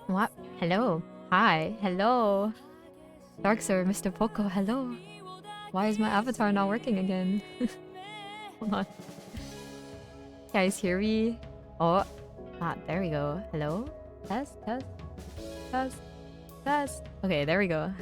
What? Hello. Hi. Hello. Darkser, Mr. Poco, hello. Why is my avatar not working again? Hold on. Guys, hear me? Oh. Ah, there we go. Hello? Test, test, test, test. Okay, there we go.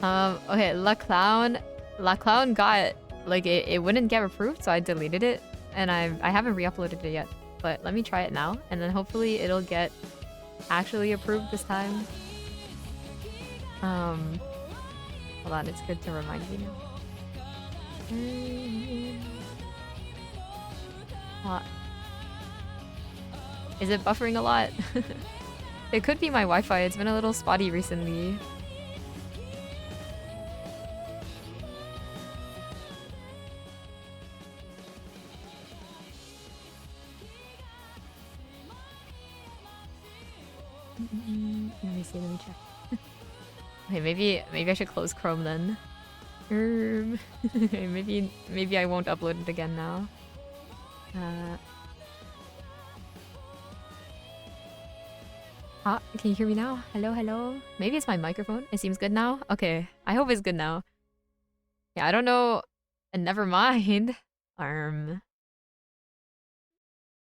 Okay, La Clown. La Clown got, like, it wouldn't get approved, so I deleted it. And I haven't re-uploaded it yet. But let me try it now, and then hopefully it'll get actually approved this time. Hold on, it's good to remind me now. Is it buffering a lot? It could be my Wi-Fi, it's been a little spotty recently. Let me see, let me check. Okay, maybe I should close Chrome then. Maybe I won't upload it again now. Can you hear me now? Hello, hello. Maybe it's my microphone. It seems good now. Okay, I hope it's good now. Yeah, I don't know. And never mind.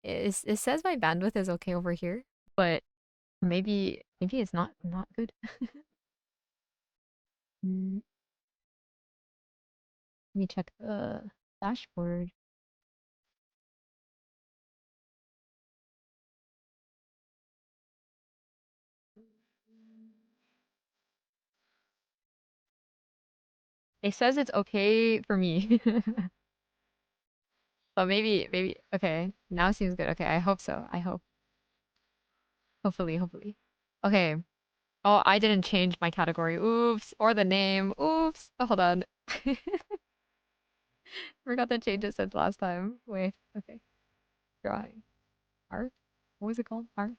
It says my bandwidth is okay over here, but maybe it's not good. Let me check the dashboard. It says it's okay for me. But maybe okay. Now it seems good. Okay, I hope so. I hope. Hopefully. Okay. Oh, I didn't change my category. Oops. Or the name. Oops. Oh, hold on. Forgot to change it since last time. Wait. Okay. Drawing. Art? What was it called? Art?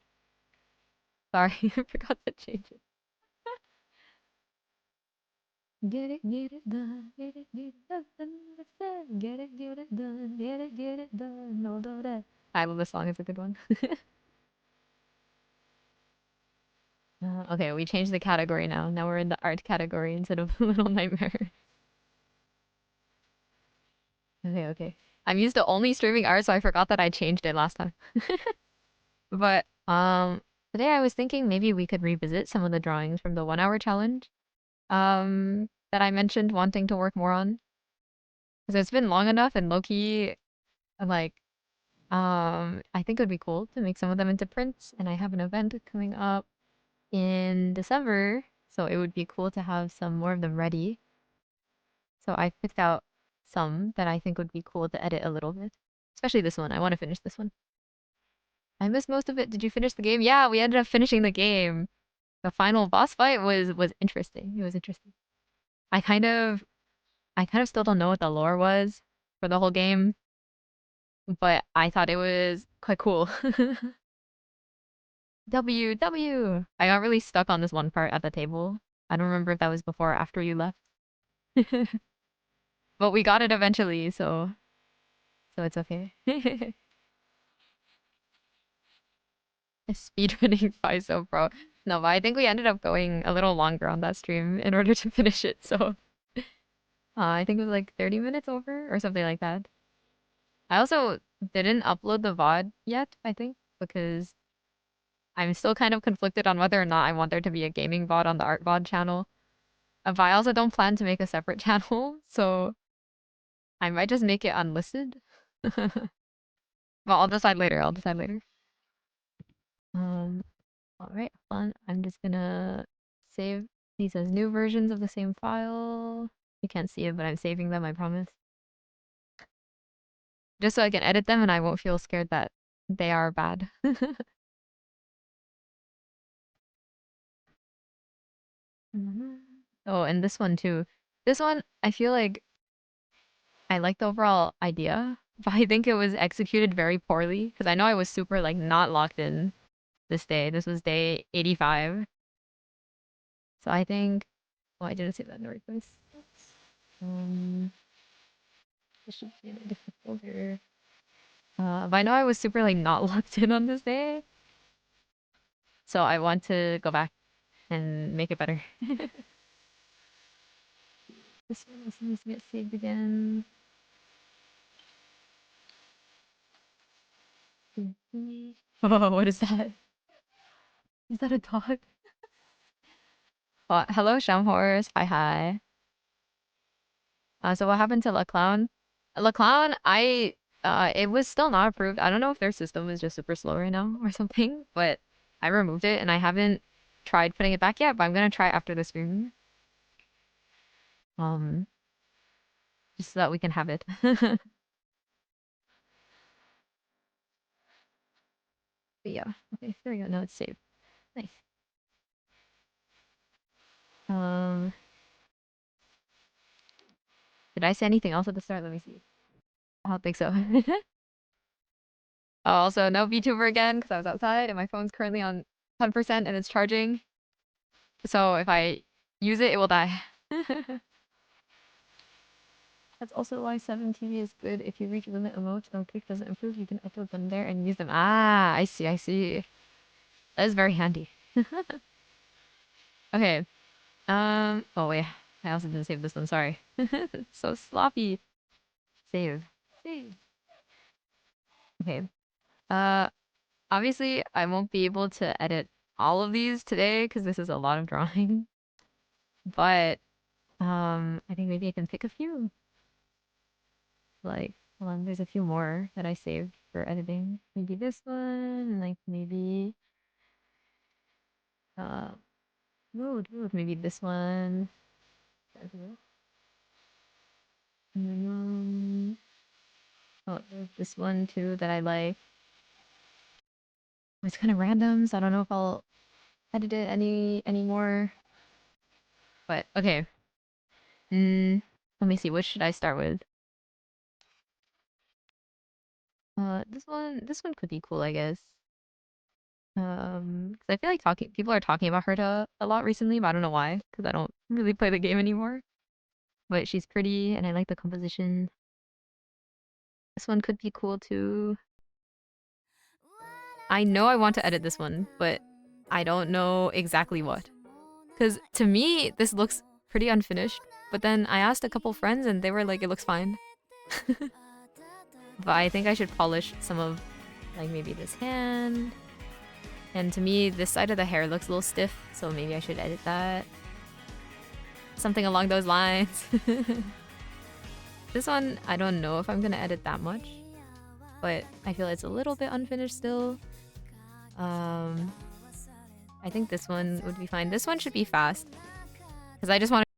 Sorry, I forgot to change it. Get it done, get it done, get it done, get it done, no do that. I love this song, it's a good one. Okay, we changed the category now. Now we're in the art category instead of Little Nightmare. Okay. I'm used to only streaming art, so I forgot that I changed it last time. But today I was thinking maybe we could revisit some of the drawings from the 1 hour challenge. That I mentioned wanting to work more on. Because it's been long enough and low-key, like, I think it would be cool to make some of them into prints. And I have an event coming up in December, so it would be cool to have some more of them ready. So I picked out some that I think would be cool to edit a little bit. Especially this one. I want to finish this one. I missed most of it. Did you finish the game? Yeah, we ended up finishing the game. The final boss fight was interesting. It was interesting. I kind of still don't know what the lore was for the whole game, but I thought it was quite cool. W. I got really stuck on this one part at the table. I don't remember if that was before or after you left. But we got it eventually, so it's okay. Speedrunning FISO, bro. No, but I think we ended up going a little longer on that stream in order to finish it, so I think it was like 30 minutes over or something like that. I also didn't upload the VOD yet, I think, because I'm still kind of conflicted on whether or not I want there to be a gaming VOD on the art VOD channel. But I also don't plan to make a separate channel, so I might just make it unlisted. Well, I'll decide later. Um, alright, fun. I'm just gonna save these as new versions of the same file. You can't see it, but I'm saving them, I promise. Just so I can edit them and I won't feel scared that they are bad. Oh, and this one too. This one, I feel like I like the overall idea, but I think it was executed very poorly because I know I was super like not locked in this day. This was day 85. So I think, oh, I didn't say that in the right place. Um, this should be in a different folder. But I know I was super like not locked in on this day, so I want to go back and make it better. This one needs to get saved again. Oh, what is that? Is that a dog? Hello, Shamhorse. Hi, hi. So what happened to La Clown? La Clown, it was still not approved. I don't know if their system is just super slow right now or something, but I removed it and I haven't tried putting it back yet, but I'm gonna try after the stream. Um, just so that we can have it. But yeah, okay, there we go. No, it's saved. Nice. Um, did I say anything else at the start? Let me see. I don't think so. Oh, also, no VTuber again because I was outside and my phone's currently on 10% and it's charging. So if I use it, it will die. That's also why 7TV is good. If you reach limit emotes and click doesn't improve, you can upload them there and use them. Ah, I see, I see. That is very handy. Okay. Oh wait. I also didn't save this one, sorry. So sloppy. Save. Save. Okay. Uh, obviously I won't be able to edit all of these today because this is a lot of drawing. But I think maybe I can pick a few. Like, hold on, there's a few more that I saved for editing. Maybe this one, and like maybe uh maybe this one. And then, oh, there's this one too that I like. It's kind of random, so I don't know if I'll edit it anymore. But okay. Let me see. What should I start with? This one could be cool, I guess. 'Cause I feel like people are talking about her a lot recently, but I don't know why, because I don't really play the game anymore. But she's pretty, and I like the composition. This one could be cool too. I know I want to edit this one, but I don't know exactly what. Because to me, this looks pretty unfinished. But then I asked a couple friends, and they were like, it looks fine. But I think I should polish some of, like, maybe this hand. And to me, this side of the hair looks a little stiff, so maybe I should edit that. Something along those lines. This one, I don't know if I'm gonna edit that much, but I feel it's a little bit unfinished still. Um, I think this one would be fine. This one should be fast, because I just want to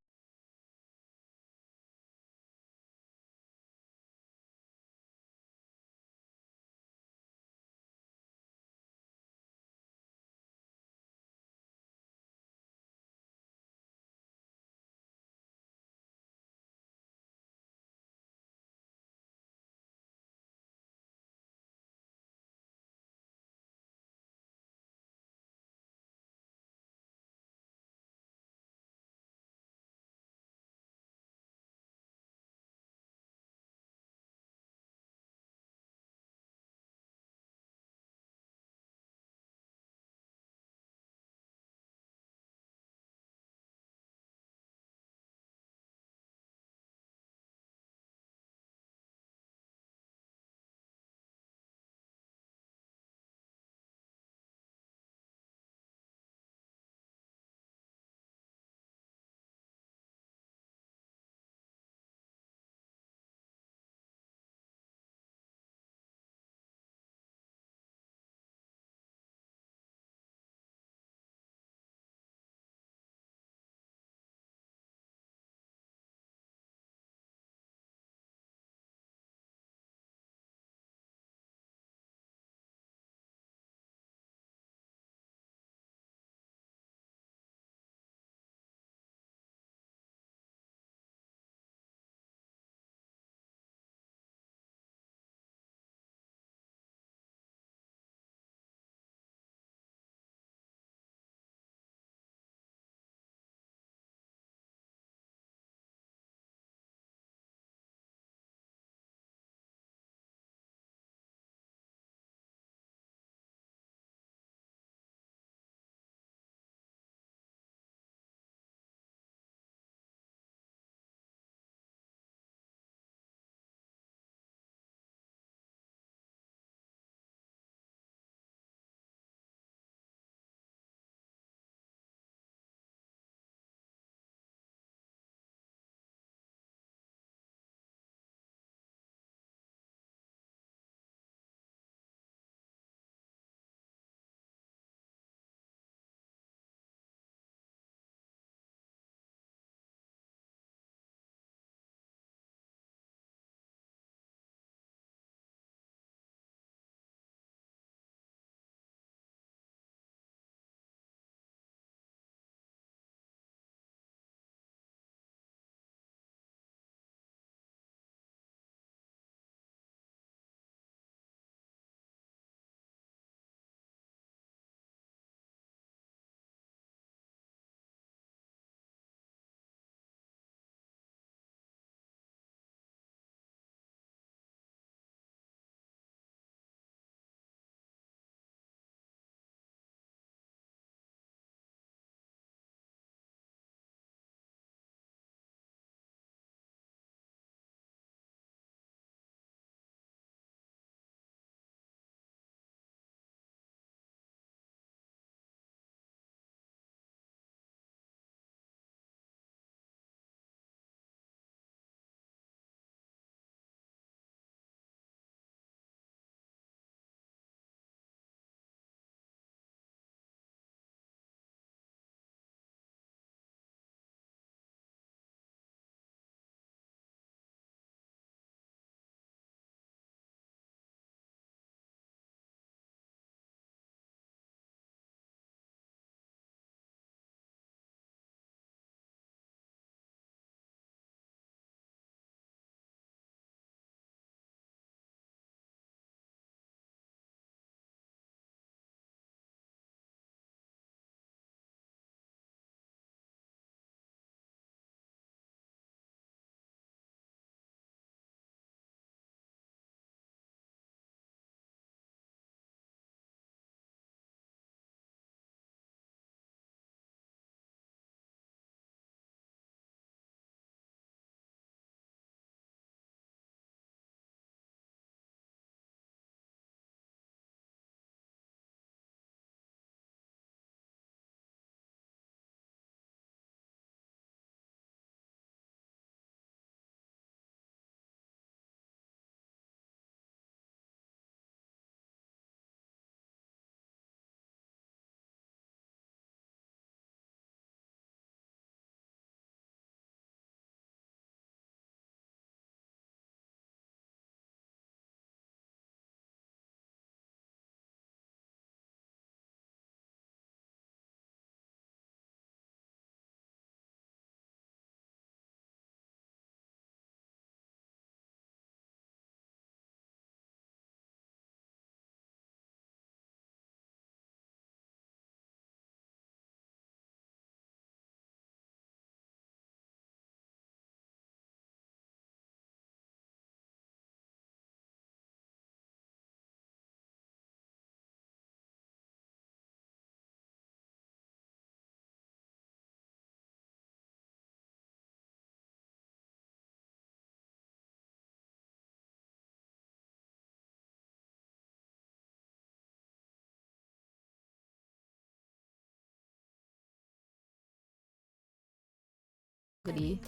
goody.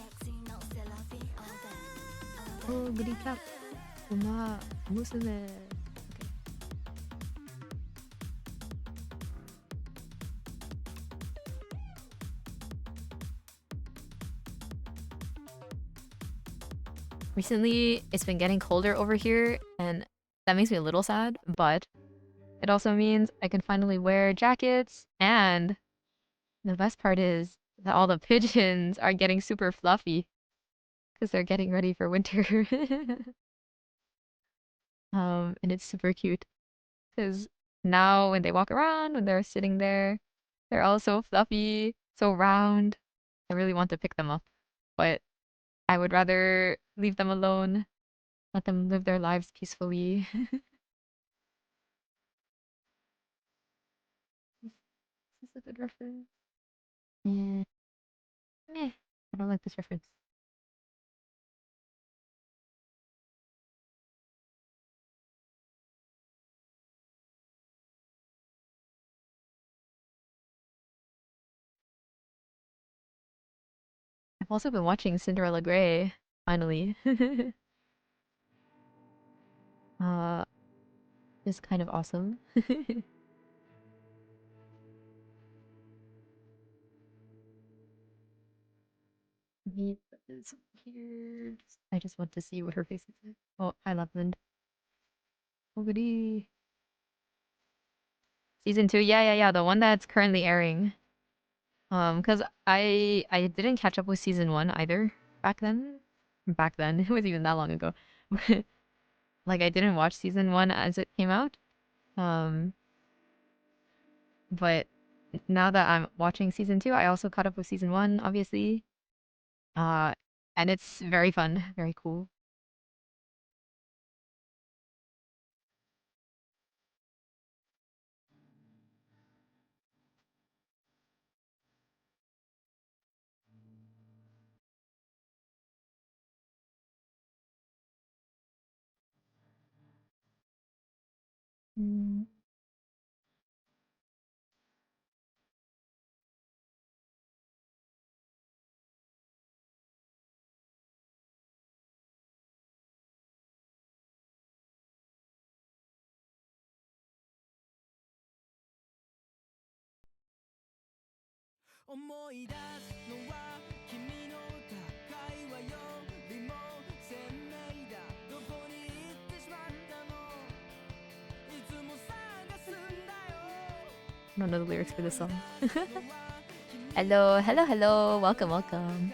Oh, goody clap. Uma musume. Recently, it's been getting colder over here, and that makes me a little sad, but it also means I can finally wear jackets, and the best part is that all the pigeons are getting super fluffy because they're getting ready for winter. And it's super cute because now when they walk around, when they're sitting there, they're all so fluffy, so round. I really want to pick them up, but I would rather leave them alone, let them live their lives peacefully. Is this a good reference? Yeah. Meh. I don't like this reference. I've also been watching Cinderella Grey, finally. uh, it's kind of awesome. Me is here. I just want to see what her face is like. Oh, hi, Loveland. Oh, goody. Season 2, yeah, the one that's currently airing. Because I didn't catch up with season 1 either back then. Back then, it wasn't even that long ago. Like I didn't watch season 1 as it came out. Um, but now that I'm watching season 2, I also caught up with season 1, obviously. Uh, and it's very fun, very cool. Mm. I don't know the lyrics for this song. Hello. Welcome.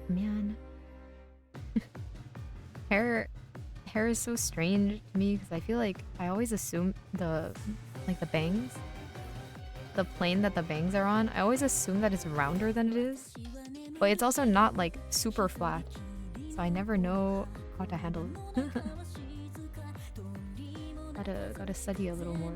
Man. Hair is so strange to me because I feel like I always assume the bangs, the plane that the bangs are on, I always assume that it's rounder than it is, but it's also not like super flat, so I never know how to handle it. gotta study a little more.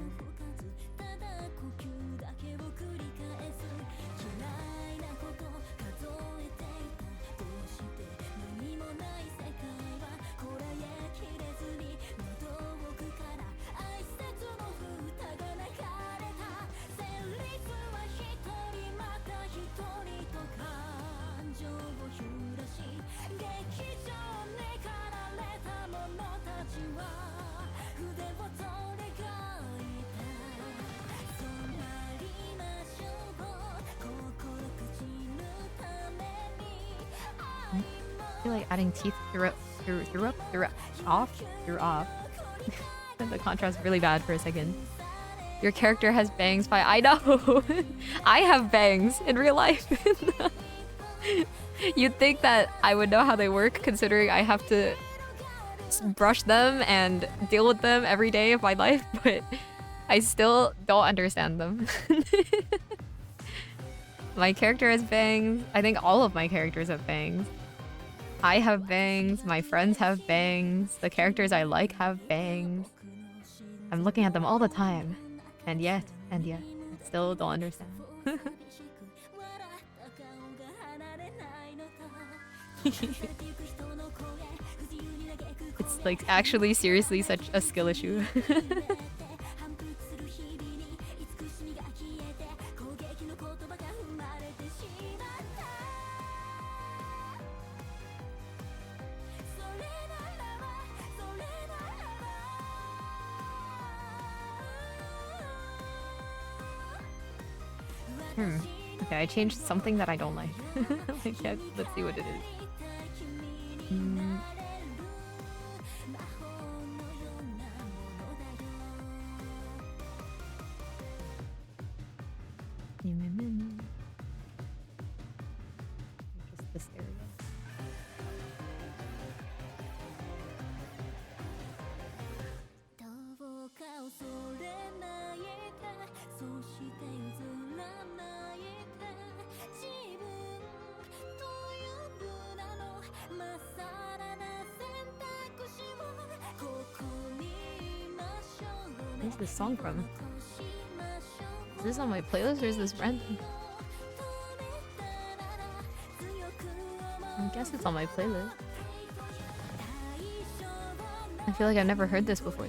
I feel like adding teeth through off. The contrast really bad for a second. Your character has bangs by I know. I have bangs in real life. You'd think that I would know how they work considering I have to brush them and deal with them every day of my life, but I still don't understand them. My character has bangs. I think all of my characters have bangs. I have bangs, my friends have bangs, the characters I like have bangs. I'm looking at them all the time. And yet, I still don't understand. It's like actually seriously such a skill issue. Okay, I changed something that I don't like. Yeah, let's see what it is. Just this area. Where's this song from? Is this on my playlist or is this random? I guess it's on my playlist. I feel like I've never heard this before.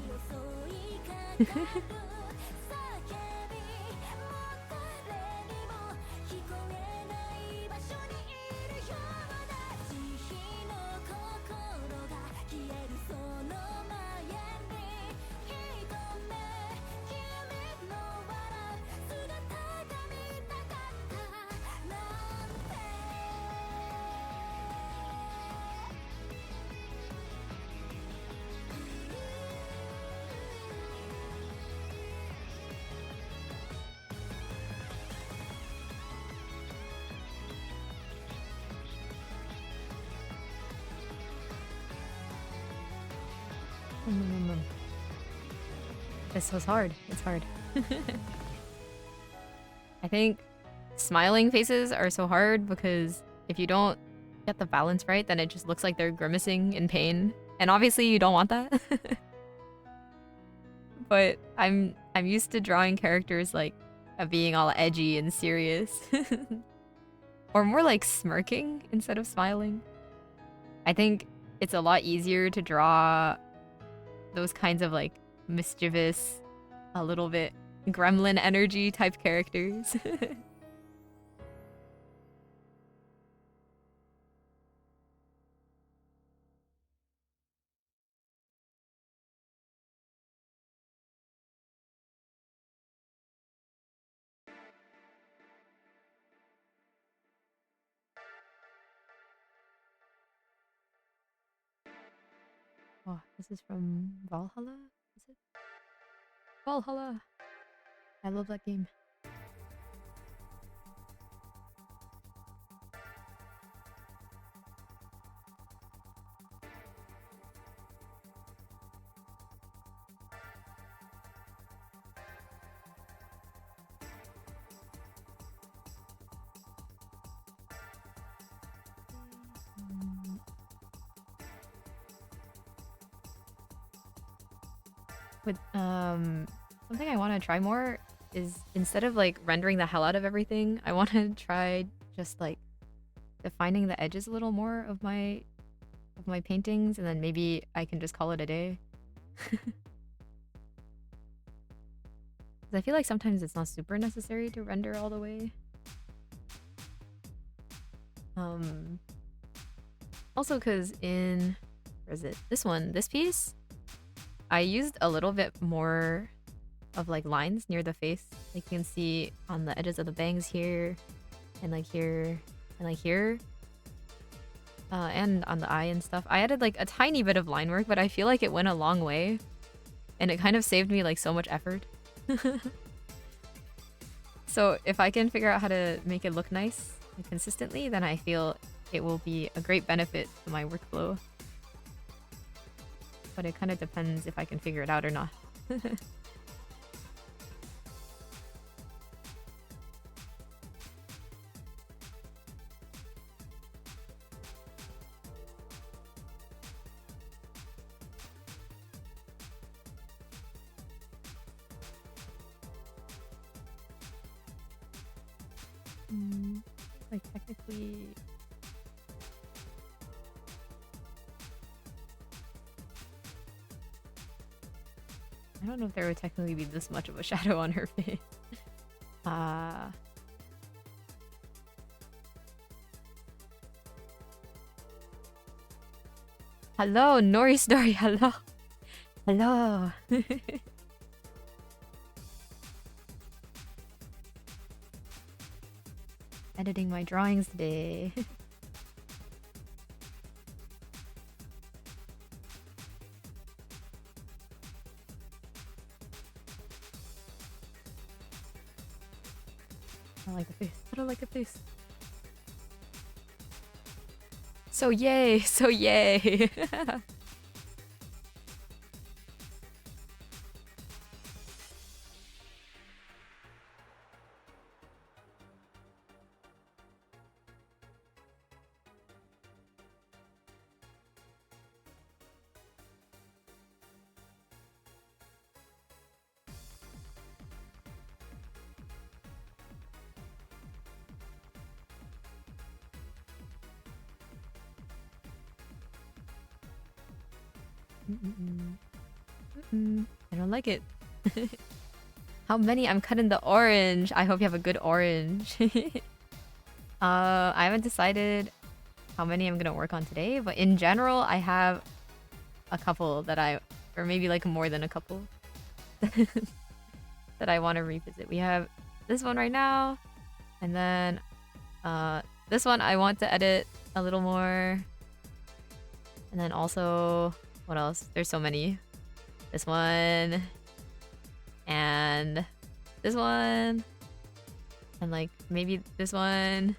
This was hard. It's hard. I think smiling faces are so hard because if you don't get the balance right, then it just looks like they're grimacing in pain. And obviously you don't want that. But I'm used to drawing characters like being all edgy and serious. Or more like smirking instead of smiling. I think it's a lot easier to draw those kinds of like mischievous, a little bit gremlin energy type characters. Oh, this is from Valhalla? Is it? Valhalla! I love that game. With something I want to try more is instead of like rendering the hell out of everything, I want to try just like defining the edges a little more of my paintings, and then maybe I can just call it a day. 'Cause I feel like sometimes it's not super necessary to render all the way. Also because in, where is it? This one, this piece, I used a little bit more of like lines near the face. Like you can see on the edges of the bangs here, and like here, and like here. And on the eye and stuff. I added like a tiny bit of line work, but I feel like it went a long way. And it kind of saved me like so much effort. So if I can figure out how to make it look nice and consistently, then I feel it will be a great benefit to my workflow. But it kind of depends if I can figure it out or not. Like technically... I don't know if there would technically be this much of a shadow on her face. Hello, Nori Story, hello. Hello. Editing my drawings today. I don't like the face. I don't like the face. So yay! So yay! I don't like it. How many? I'm cutting the orange. I hope you have a good orange. I haven't decided how many I'm gonna work on today, but in general, I have a couple that or maybe like more than a couple that I want to revisit. We have this one right now, and then this one I want to edit a little more, and then also, what else? There's so many. This one, and this one, and like maybe this one,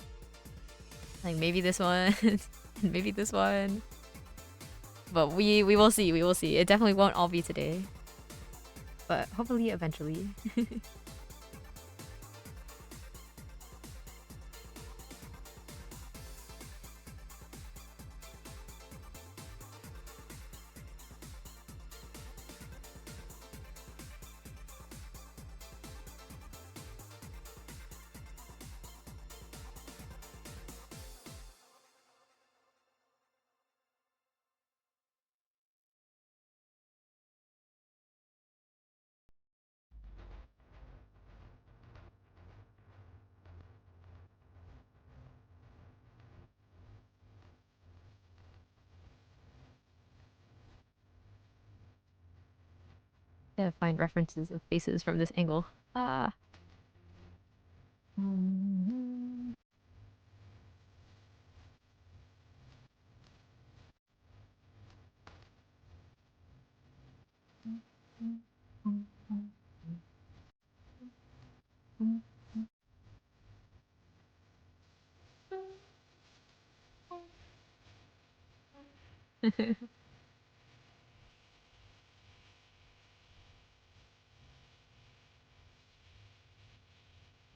like maybe this one, and maybe this one. But we will see, we will see. It definitely won't all be today, but hopefully eventually. Gotta find references of faces from this angle. Ah. Mhm.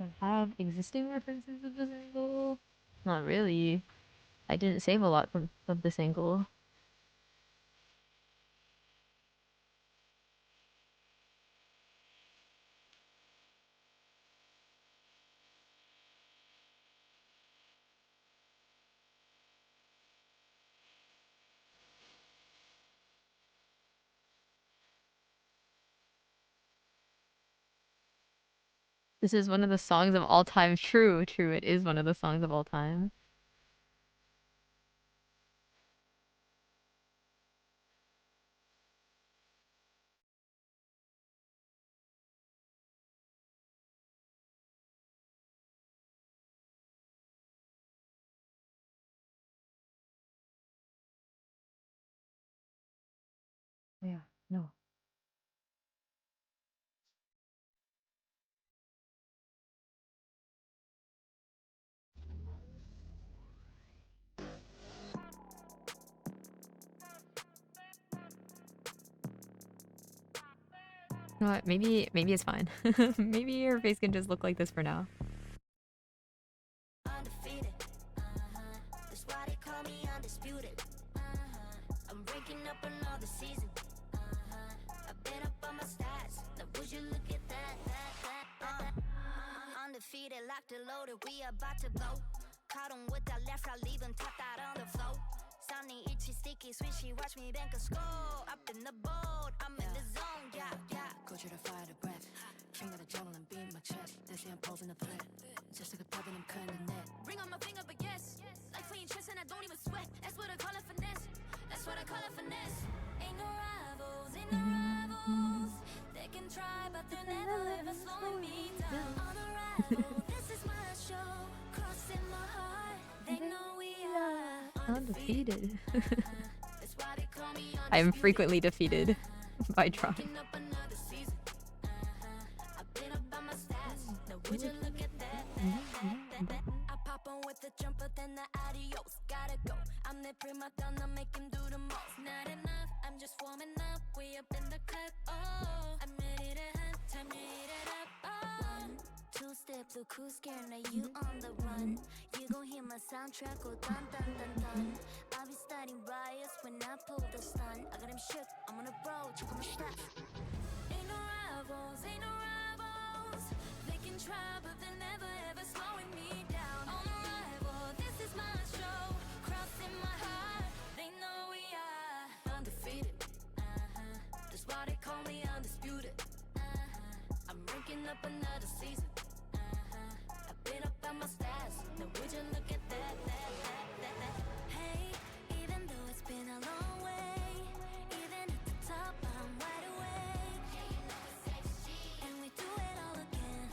I have existing references of this angle? Not really. I didn't save a lot from of this angle. This is one of the songs of all time. True, true. It is one of the songs of all time. Yeah, no. You know what? Maybe it's fine. Maybe your face can just look like this for now. Undefeated. That's why they call me undisputed. I'm breaking up another season. I've been up on my stats. Now would you look at that? Undefeated, locked and loaded. We about to blow. Caught 'em with that left, right, leave 'em tapped out on the floor. Sounding itchy, sticky, swishy. Watch me bank a score. Up in the boat, I'm in the zone. Yeah, yeah. Go to the fire, the breath. Finger the jungle and beat my chest. They say I'm posing the threat. Just like a thread and I'm cutting the net. Ring on my finger, but yes. Like playing chess and I don't even sweat. That's what I call it finesse. That's what I call it finesse. Ain't no rivals, ain't no rivals. They can try, but they're never ever slowing me down. On arrival, this is my show. Crossing my heart, they know we are Undefeated. That's why they call me I am frequently defeated by trying. Picking up another season. I've been up on my stats. Now would you look at that? I pop on with the jumper, then the adios. Gotta go. I'm the prima donna, make him do the most. Not enough, I'm just warming up. We up in the cut. Oh, I'm ready to hunt. Time to eat it up. Oh. Two-step to cruise scare, now you on the run. You gon' hear my soundtrack go dun dun dun dun. I'll be starting riots when I pull the stun. I got him shook, I'm on a bro, check on my stats. Ain't no rivals, ain't no rivals. They can try, but they're never ever slowing me down. On arrival, this is my show. Crossing my heart, they know we are undefeated. That's why they call me undisputed. I'm ranking up another season. I've been up on my stats. Now would you look at that? Hey, even though it's been a long way, even at the top, I'm wide awake. And we do it all again.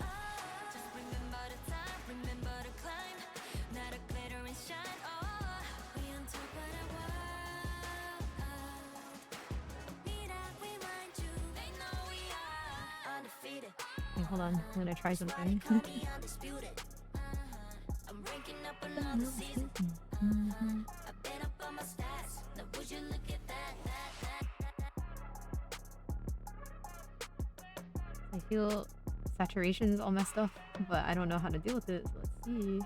Oh, just remember the time, remember the climb. Not a glitter and shine. Oh, we on top of the world. Need I remind you? They know we are undefeated. Okay, hold on. I'm gonna try something. Call me undisputed. I'm ranking up another season. I've been up on my stats. Now would you look at that? I feel saturation's all messed up, but I don't know how to deal with it, so let's see.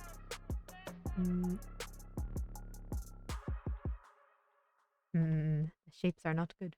The shapes are not good.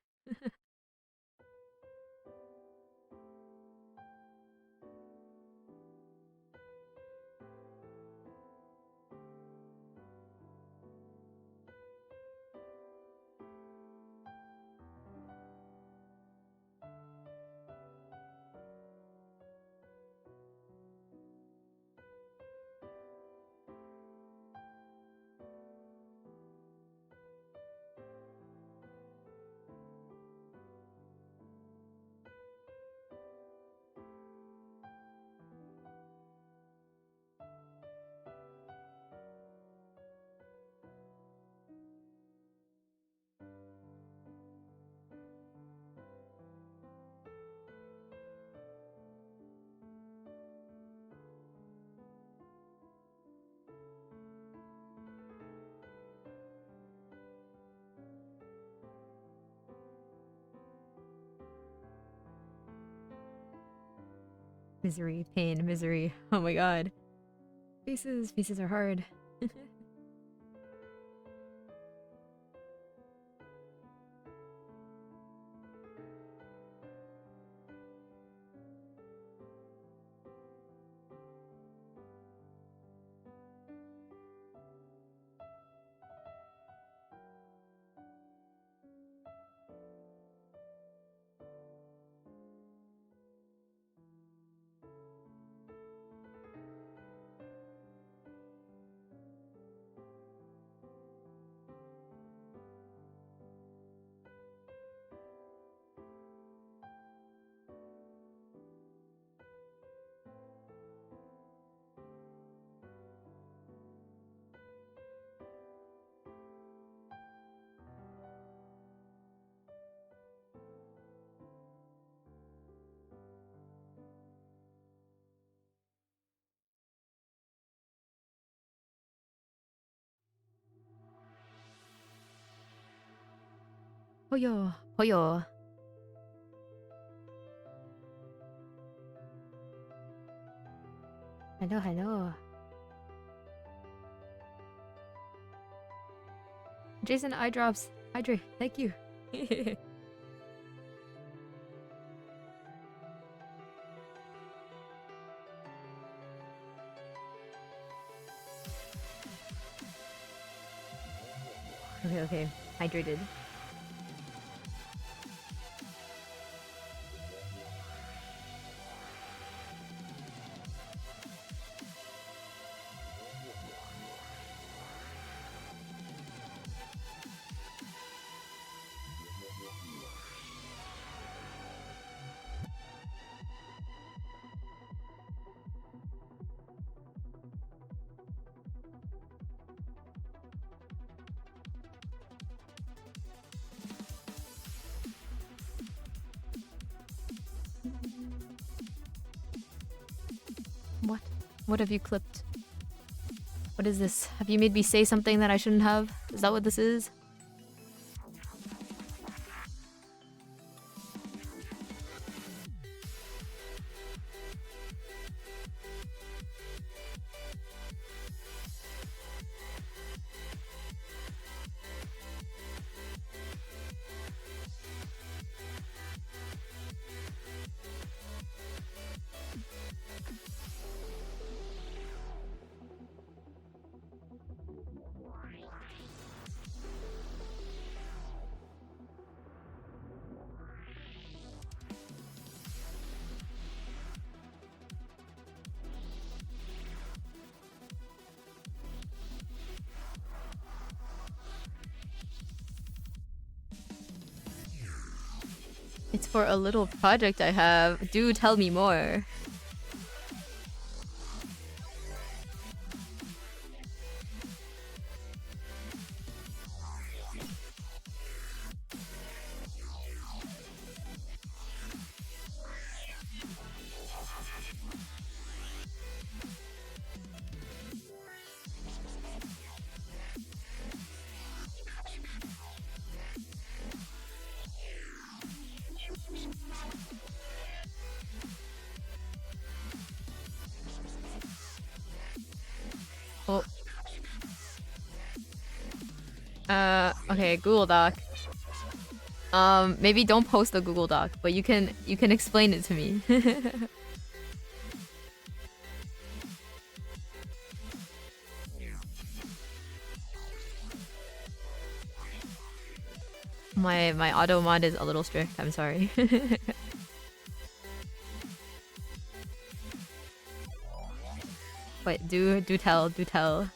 Misery, pain, misery. Oh my god. Faces are hard. Hoyo, hoyo. Hello, hello. Jason, eye drops. Hydrate, thank you. Okay. Hydrated. What? What have you clipped? What is this? Have you made me say something that I shouldn't have? Is that what this is? It's for a little project I have. Do tell me more. Oh. Okay, Google Doc. Maybe don't post the Google Doc, but you can explain it to me. My auto mod is a little strict. I'm sorry. But do tell, do tell.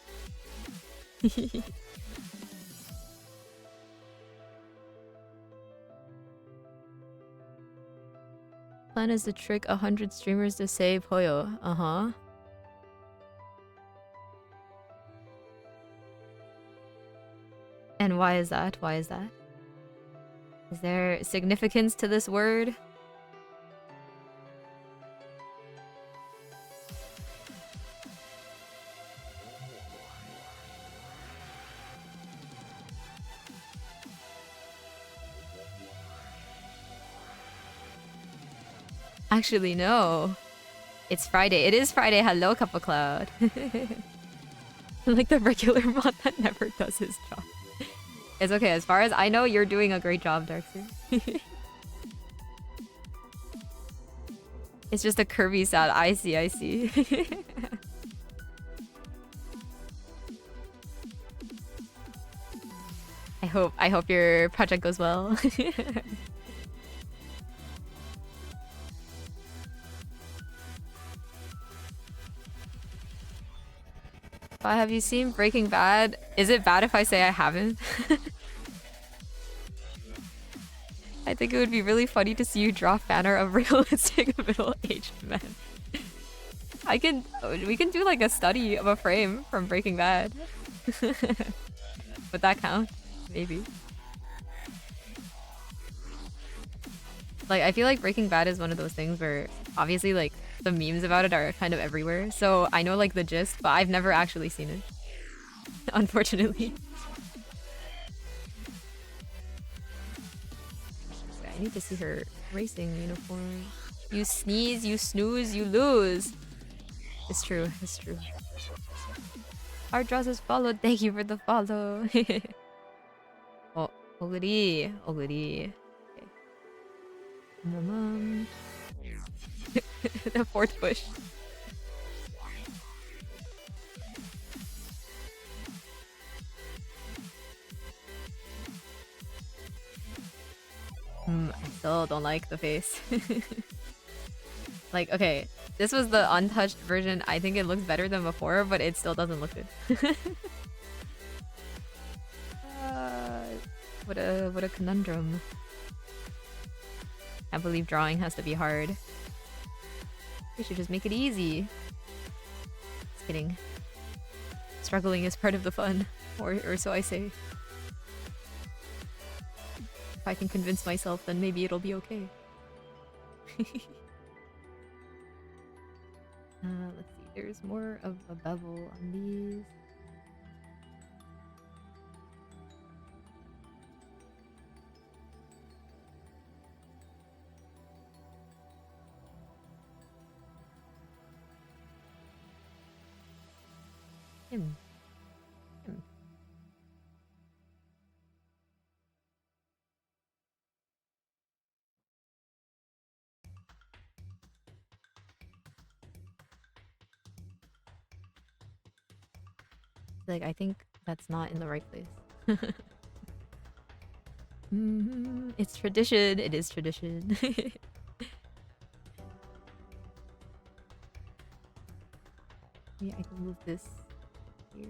Plan is to trick 100 streamers to save Hoyo. Uh-huh. And why is that? Why is that? Is there significance to this word? Actually, no. It's Friday. It is Friday. Hello, Cup of Cloud. Like the regular mod that never does his job. It's okay. As far as I know, you're doing a great job, Darkseer. It's just a Kirby sound. I see, I see. I hope your project goes well. Have you seen Breaking Bad? Is it bad if I say I haven't? I think it would be really funny to see you draw banner of realistic middle-aged men. We can do like a study of a frame from Breaking Bad. Would that count? Maybe. Like, I feel like Breaking Bad is one of those things where obviously like the memes about it are kind of everywhere. So I know like the gist, but I've never actually seen it. Unfortunately. I need to see her racing uniform. You sneeze, you snooze, you lose. It's true, it's true. Art draws is followed. Thank you for the follow. Oh, Oguri. Oguri. Okay. The fourth push. I still don't like the face. Like, okay, this was the untouched version. I think it looks better than before, but it still doesn't look good. What a conundrum. I believe drawing has to be hard. We should just make it easy. Just kidding. Struggling is part of the fun, or so I say. If I can convince myself, then maybe it'll be okay. Let's see. There's more of a bevel on these. Him. Like, I think that's not in the right place. It's tradition. It is tradition. Yeah, I can move this here.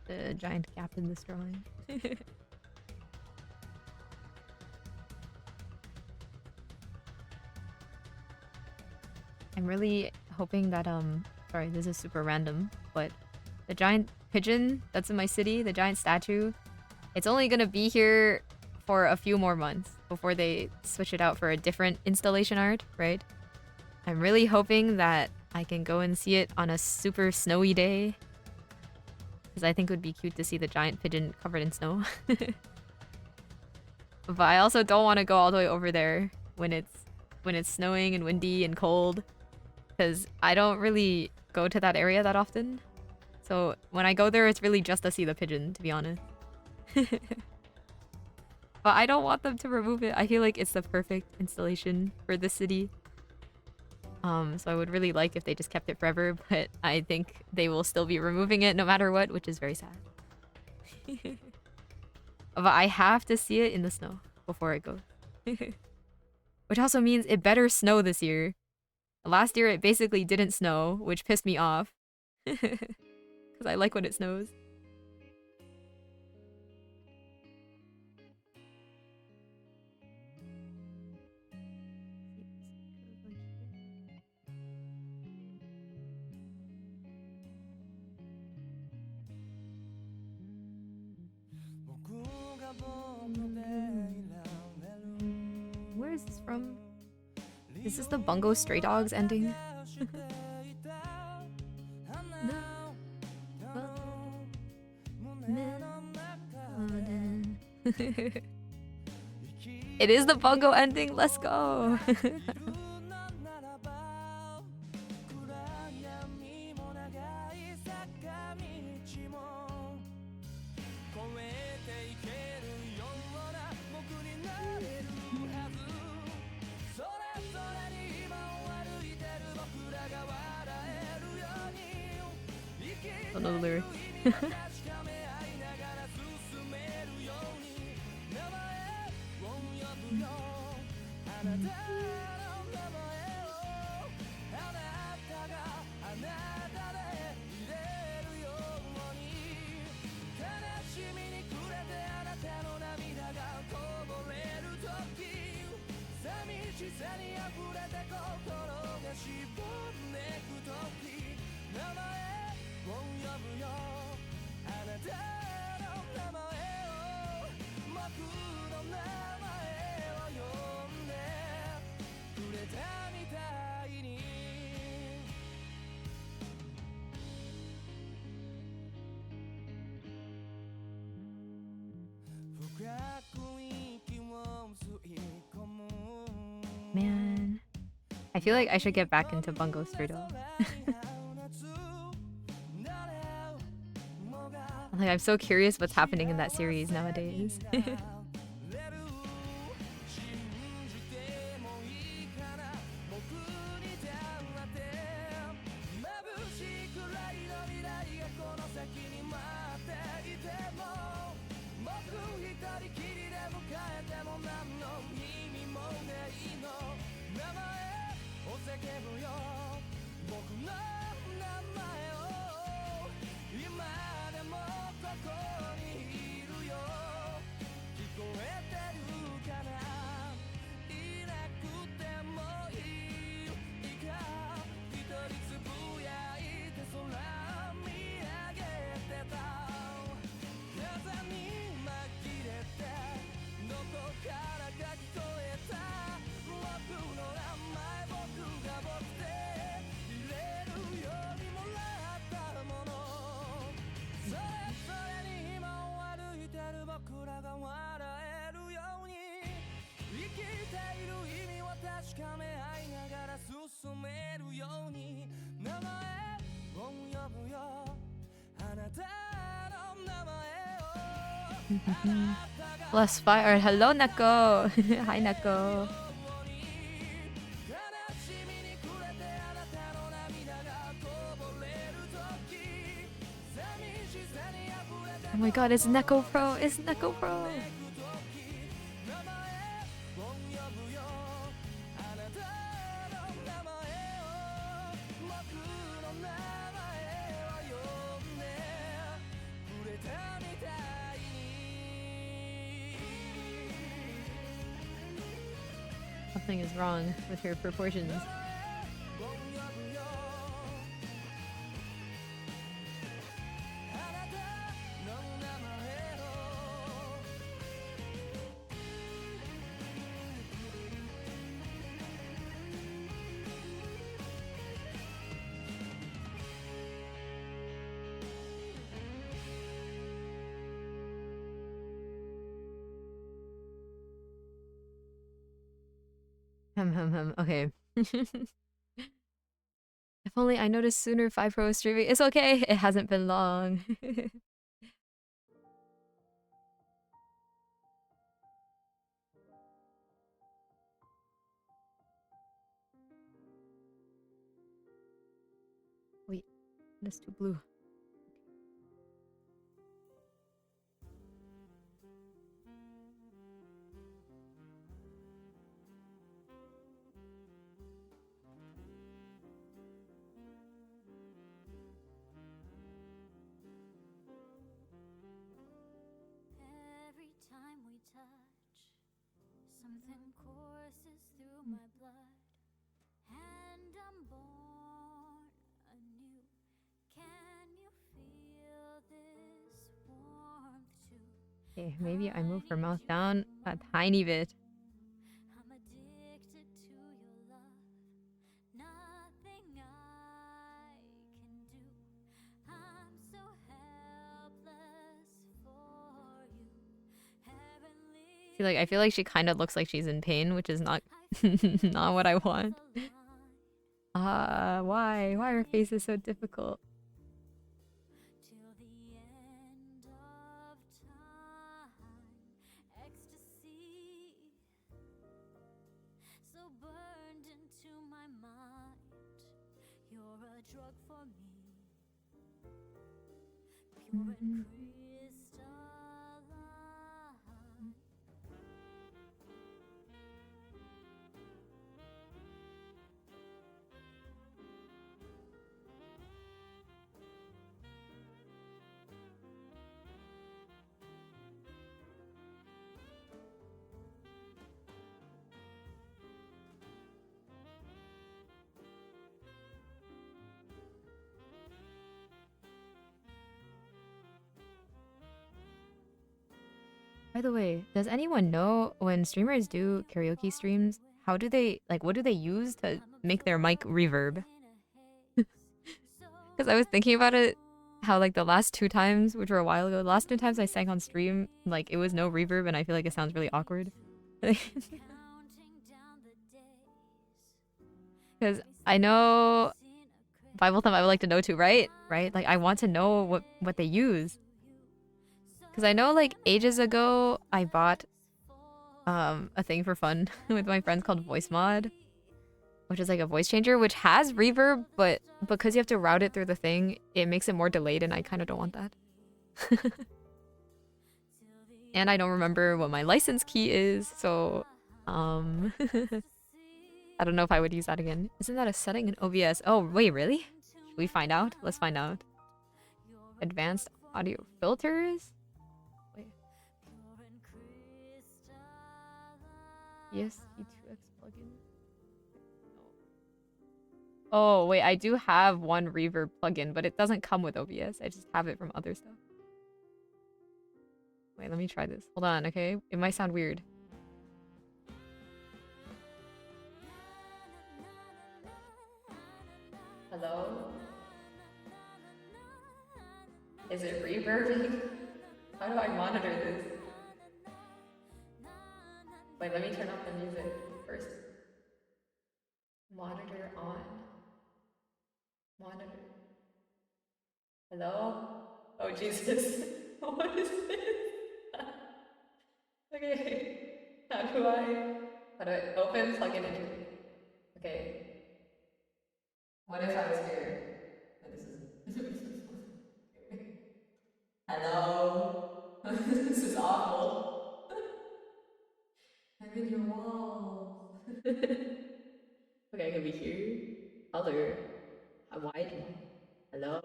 The giant gap in this drawing. I'm really hoping that sorry, this is super random, but the giant pigeon that's in my city, the giant statue, it's only gonna be here for a few more months before they switch it out for a different installation art, right? I'm really hoping that I can go and see it on a super snowy day. Because I think it would be cute to see the giant pigeon covered in snow. But I also don't want to go all the way over there when it's snowing and windy and cold. Because I don't really go to that area that often. So when I go there, it's really just to see the pigeon, to be honest. But I don't want them to remove it. I feel like it's the perfect installation for the city. So I would really like if they just kept it forever, but I think they will still be removing it no matter what, which is very sad. But I have to see it in the snow before it goes. Which also means it better snow this year. Last year it basically didn't snow, which pissed me off. Because I like when it snows. Where is this from? Is this the Bungo Stray Dogs ending? It is the Bungo ending. Let's go. Don't know the lyrics. Man, I feel like I should get back into Bungo Strudel. Like, I'm so curious what's happening in that series nowadays. Plus fire. Hello, Nako. Hi, Nako. Oh my god, it's Neko Pro. It's Neko Pro. Something is wrong with her proportions. Okay. If only I noticed sooner 5 Pro was streaming. It's okay. It hasn't been long. Wait, that's too blue. Every time we touch, something courses through my blood, and I'm born anew. Can you feel this warmth too? Okay, maybe I move her mouth down a tiny bit. I'm addicted to your love. Nothing I can do. I'm so helpless for you. See, like, I feel like she kind of looks like she's in pain, which is not not what I want. Why? Why her face is so difficult? Till the end of time, ecstasy so burned into my mind. You're a drug for me, pure and crystalline. By the way, does anyone know when streamers do karaoke streams, how do they, like, what do they use to make their mic reverb? Because I was thinking about it, how, like, the last two times, which were a while ago, the last two times I sang on stream, like, it was no reverb, and I feel like it sounds really awkward. Because I know Bible Thumb, I would like to know too, right? Right? Like, I want to know what they use. Because I know, like, ages ago, I bought a thing for fun with my friends called Voice Mod, which is like a voice changer, which has reverb, but because you have to route it through the thing, it makes it more delayed, and I kind of don't want that. And I don't remember what my license key is, so I don't know if I would use that again. Isn't that a setting in OBS? Oh, wait, really? Should we find out? Let's find out. Advanced audio filters? Wait. Yes, E2X plugin. Oh, wait, I do have one reverb plugin, but it doesn't come with OBS. I just have it from other stuff. Wait, let me try this. Hold on, okay? It might sound weird. Hello? Is it reverbing? How do I monitor this? Wait, let me turn off the music first. Monitor on. Monitor. Hello? Oh, Jesus. What is this? Okay. How do I open, plug in, enter? Okay. What if I was here? Oh, this is... Hello? This is awful. I'm in your walls. Okay, I can be here. Color. How wide am I? Hello?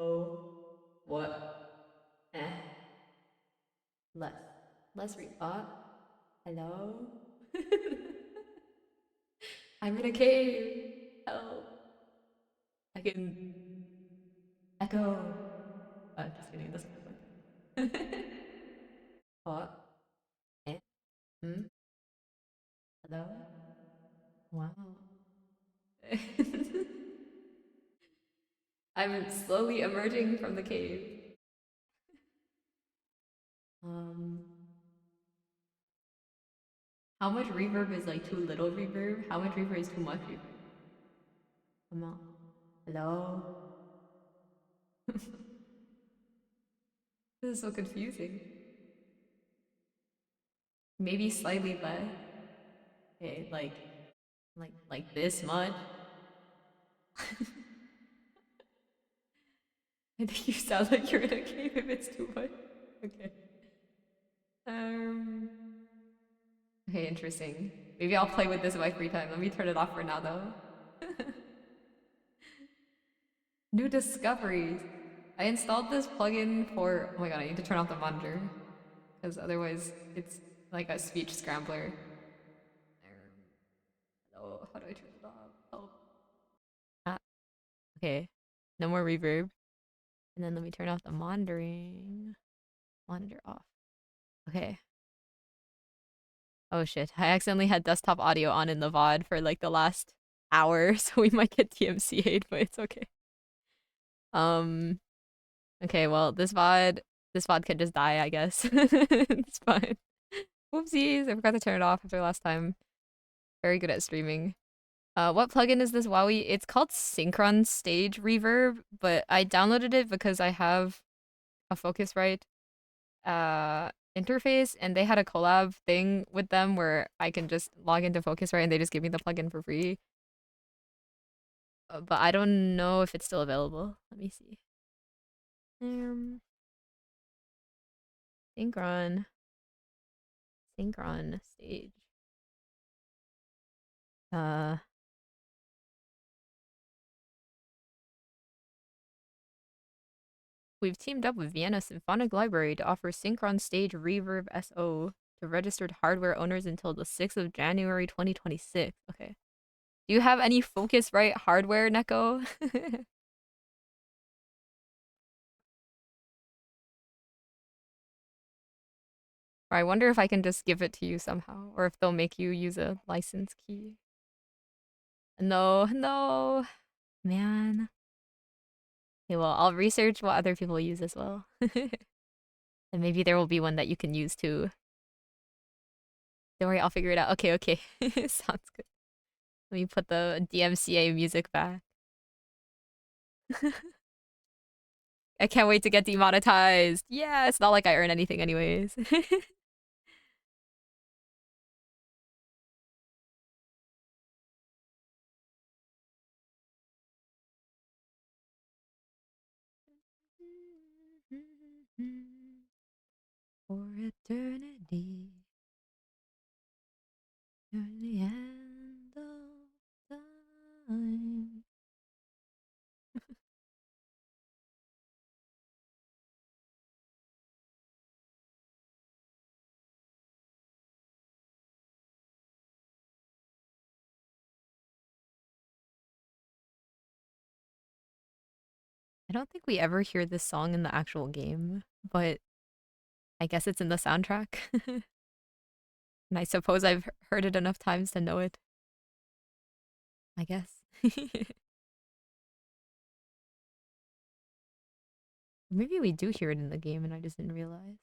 What? Eh. Less. Less hello? I'm in a cave. Help. I can echo. Just kidding, it doesn't look like that. What? Eh? Hmm? Hello? Wow. I'm slowly emerging from the cave. How much reverb is like too little reverb? How much reverb is too much reverb? Come on. Hello? This is so confusing. Maybe slightly less. Okay, like this much. I think you sound like you're in a cave if it's too much. Okay. Okay, interesting. Maybe I'll play with this in my free time. Let me turn it off for now, though. New discoveries. I installed this plugin for... Oh my god, I need to turn off the monitor. Because otherwise, it's like a speech scrambler. Oh, how do I turn it off? Help. Ah, okay. No more reverb. And then let me turn off the monitoring. Monitor off. Okay. Oh shit. I accidentally had desktop audio on in the VOD for like the last hour, so we might get DMCA'd, but it's okay. Okay, well, this VOD can just die, I guess. It's fine. Whoopsies, I forgot to turn it off after last time. Very good at streaming. What plugin is this, Wowie? It's called Synchron Stage Reverb, but I downloaded it because I have a Focusrite interface, and they had a collab thing with them where I can just log into Focusrite and they just give me the plugin for free. But I don't know if it's still available. Let me see. Synchron. Synchron Stage. Uh, we've teamed up with Vienna Symphonic Library to offer Synchron Stage Reverb SO to registered hardware owners until the 6th of January 2026. Okay. Do you have any Focusrite hardware, Neko? Or I wonder if I can just give it to you somehow, or if they'll make you use a license key. No, no, man. Okay, well, I'll research what other people use as well. And maybe there will be one that you can use too. Don't worry, I'll figure it out. Okay, okay. Sounds good. Let me put the DMCA music back. I can't wait to get demonetized. Yeah, it's not like I earn anything anyways. For eternity, you're the end of time. I don't think we ever hear this song in the actual game, but I guess it's in the soundtrack. And I suppose I've heard it enough times to know it. I guess. Maybe we do hear it in the game and I just didn't realize.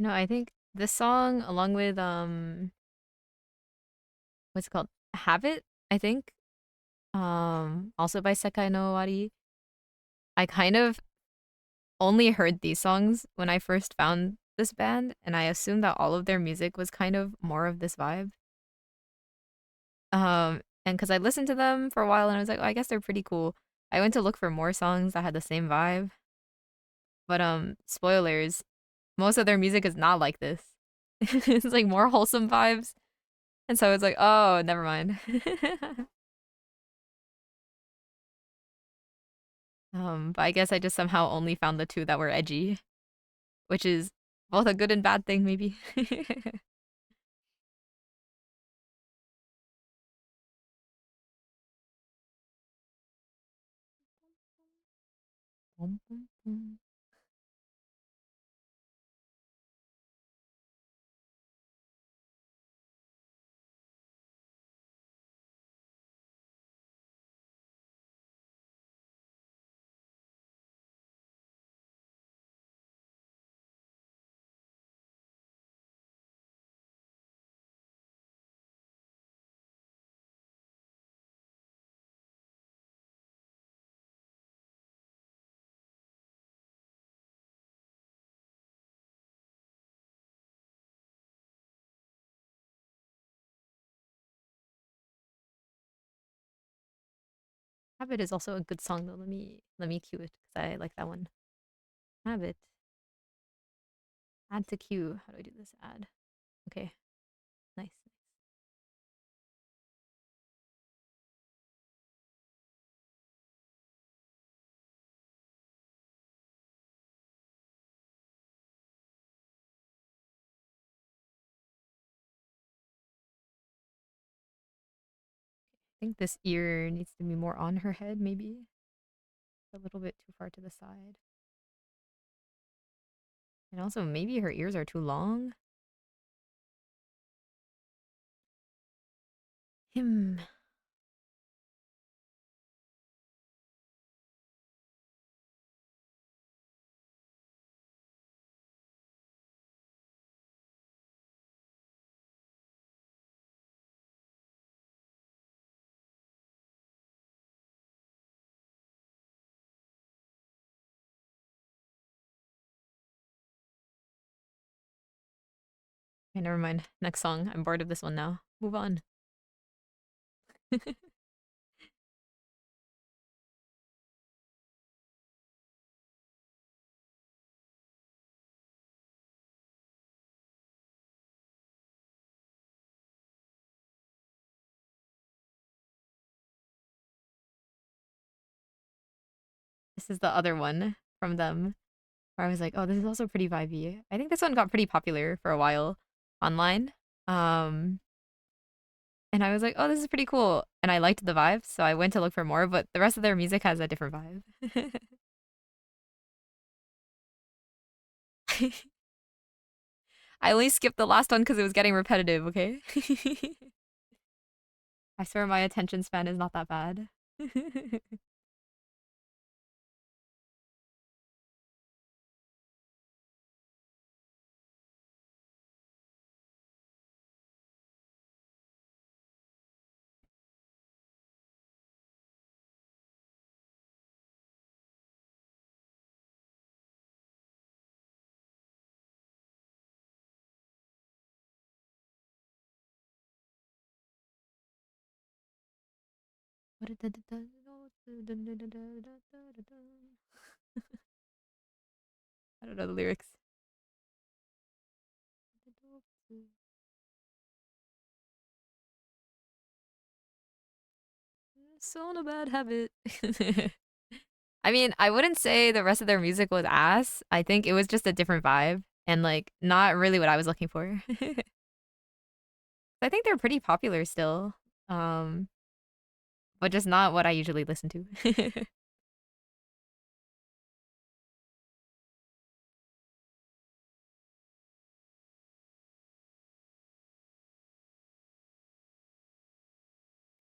No, I think this song, along with what's it called? Habit, I think. Also by Sekai no Owari. I kind of only heard these songs when I first found this band, and I assumed that all of their music was kind of more of this vibe. And because I listened to them for a while and I was like, oh, I guess they're pretty cool. I went to look for more songs that had the same vibe. But spoilers, most of their music is not like this. It's like more wholesome vibes. And so it's like, oh, never mind. But I guess I just somehow only found the two that were edgy, which is both a good and bad thing, maybe. Habit is also a good song though. Let me cue it because I like that one. Habit. Add to queue. How do I do this? Add. Okay. Nice. I think this ear needs to be more on her head, maybe. A little bit too far to the side. And also, maybe her ears are too long. Him. Okay, never mind. Next song. I'm bored of this one now. Move on. This is the other one from them where I was like, oh, this is also pretty vibey. I think this one got pretty popular for a while online. Um, and I was like, oh, this is pretty cool. And I liked the vibe, so I went to look for more, but the rest of their music has a different vibe. I only skipped the last one because it was getting repetitive, okay? I swear my attention span is not that bad. I don't know the lyrics. So a bad habit. I mean, I wouldn't say the rest of their music was ass. I think it was just a different vibe and like not really what I was looking for. I think they're pretty popular still. Um, but just not what I usually listen to.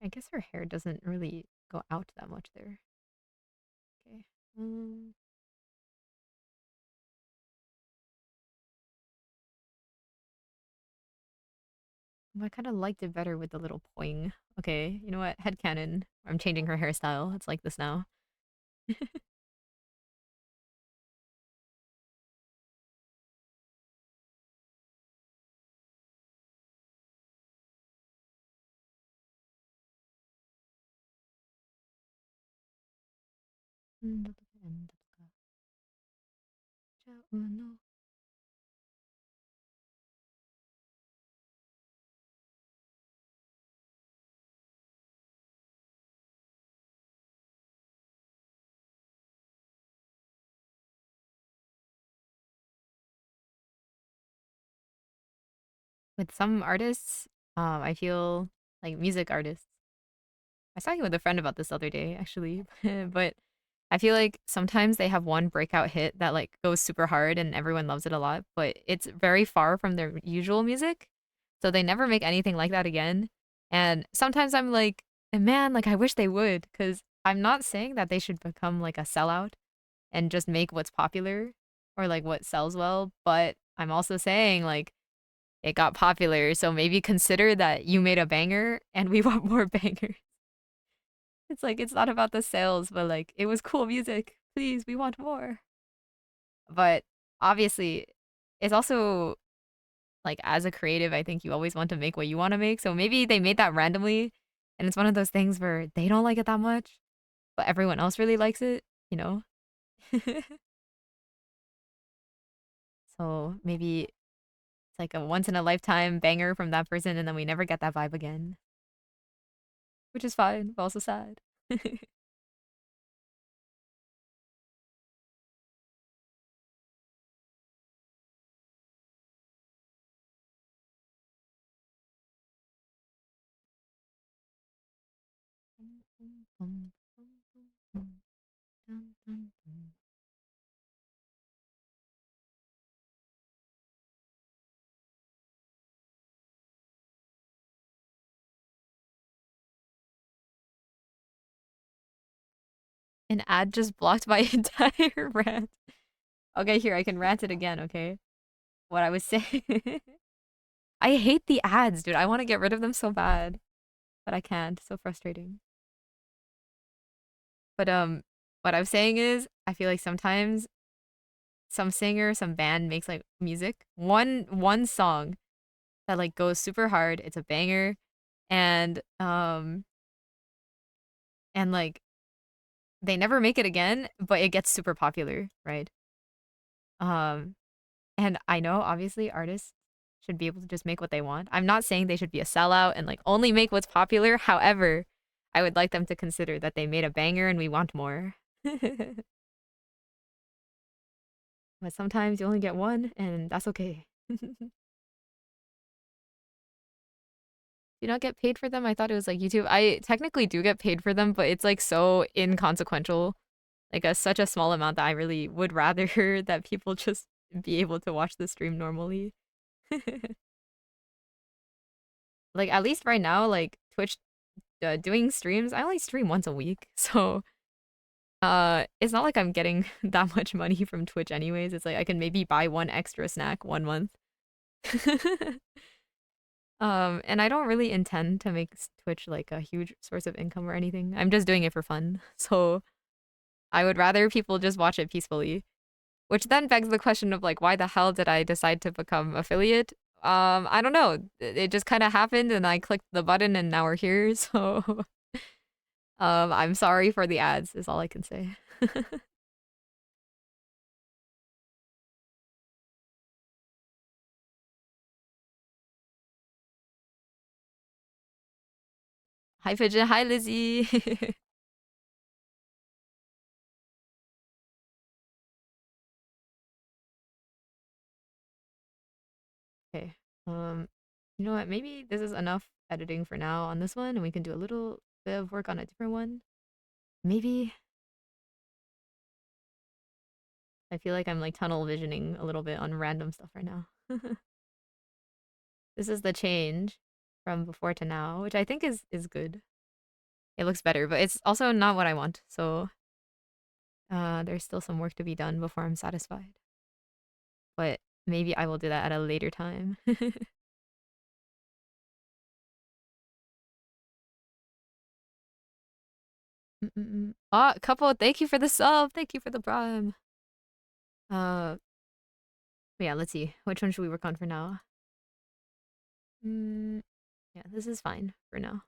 I guess her hair doesn't really go out that much there. Okay. I kind of liked it better with the little poing. Okay, you know what? Headcanon. I'm changing her hairstyle. It's like this now. With some artists, I feel like music artists. I was talking with a friend about this the other day, actually, but I feel like sometimes they have one breakout hit that like goes super hard and everyone loves it a lot, but it's very far from their usual music. So they never make anything like that again. And sometimes I'm like, man, like I wish they would, because I'm not saying that they should become like a sellout and just make what's popular or like what sells well, but I'm also saying like it got popular, so maybe consider that you made a banger and we want more bangers. It's like it's not about the sales, but like it was cool music. Please, we want more. But obviously, it's also like as a creative, I think you always want to make what you want to make. So maybe they made that randomly and it's one of those things where they don't like it that much, but everyone else really likes it, you know? So maybe it's like a once in a lifetime banger from that person, and then we never get that vibe again, which is fine, but also sad. An ad just blocked my entire rant. Okay, here, I can rant it again, okay? What I was saying. I hate the ads, dude. I want to get rid of them so bad, but I can't. So frustrating. But what I'm saying is, I feel like sometimes some singer, some band makes like music, one song that like goes super hard. It's a banger, and like they never make it again, but it gets super popular, right? Um, and I know obviously artists should be able to just make what they want. I'm not saying they should be a sellout and like only make what's popular. However, I would like them to consider that they made a banger and we want more. But sometimes you only get one, and that's okay. Do you not get paid for them? I thought it was like YouTube. I technically do get paid for them, but it's like so inconsequential, like such a small amount that I really would rather that people just be able to watch the stream normally. Like at least right now, like Twitch doing streams, I only stream once a week, so it's not like I'm getting that much money from Twitch anyways. It's like I can maybe buy one extra snack 1 month. And I don't really intend to make Twitch like a huge source of income or anything. I'm just doing it for fun. So I would rather people just watch it peacefully. Which then begs the question of like, why the hell did I decide to become affiliate? I don't know. It just kind of happened and I clicked the button and now we're here. So I'm sorry for the ads is all I can say. Hi Pigeon, hi Lizzie. Okay. You know what? Maybe this is enough editing for now on this one, and we can do a little bit of work on a different one. Maybe I feel like I'm like tunnel visioning a little bit on random stuff right now. This is the change from before to now, which I think is good. It looks better, but it's also not what I want. So there's still some work to be done before I'm satisfied. But maybe I will do that at a later time. Ah, couple, thank you for the sub. Thank you for the prime. Uh, yeah, let's see. Which one should we work on for now? Yeah, this is fine for now.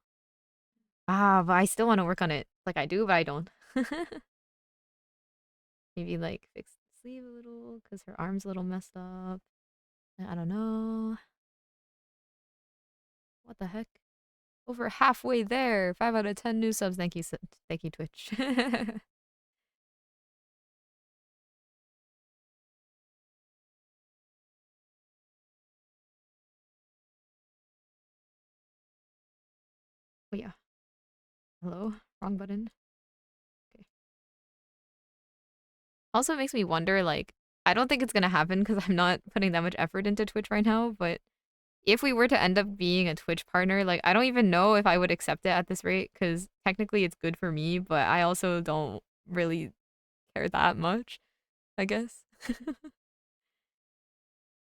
Ah, but I still want to work on it. Like I do, but I don't. Maybe like fix the sleeve a little because her arm's a little messed up. I don't know. What the heck? Over halfway there. 5 out of 10 new subs. Thank you, thank you, Twitch. Oh yeah. Hello. Wrong button. Okay. Also, it makes me wonder. Like, I don't think it's gonna happen because I'm not putting that much effort into Twitch right now. But if we were to end up being a Twitch partner, like I don't even know if I would accept it at this rate because technically it's good for me, but I also don't really care that much, I guess.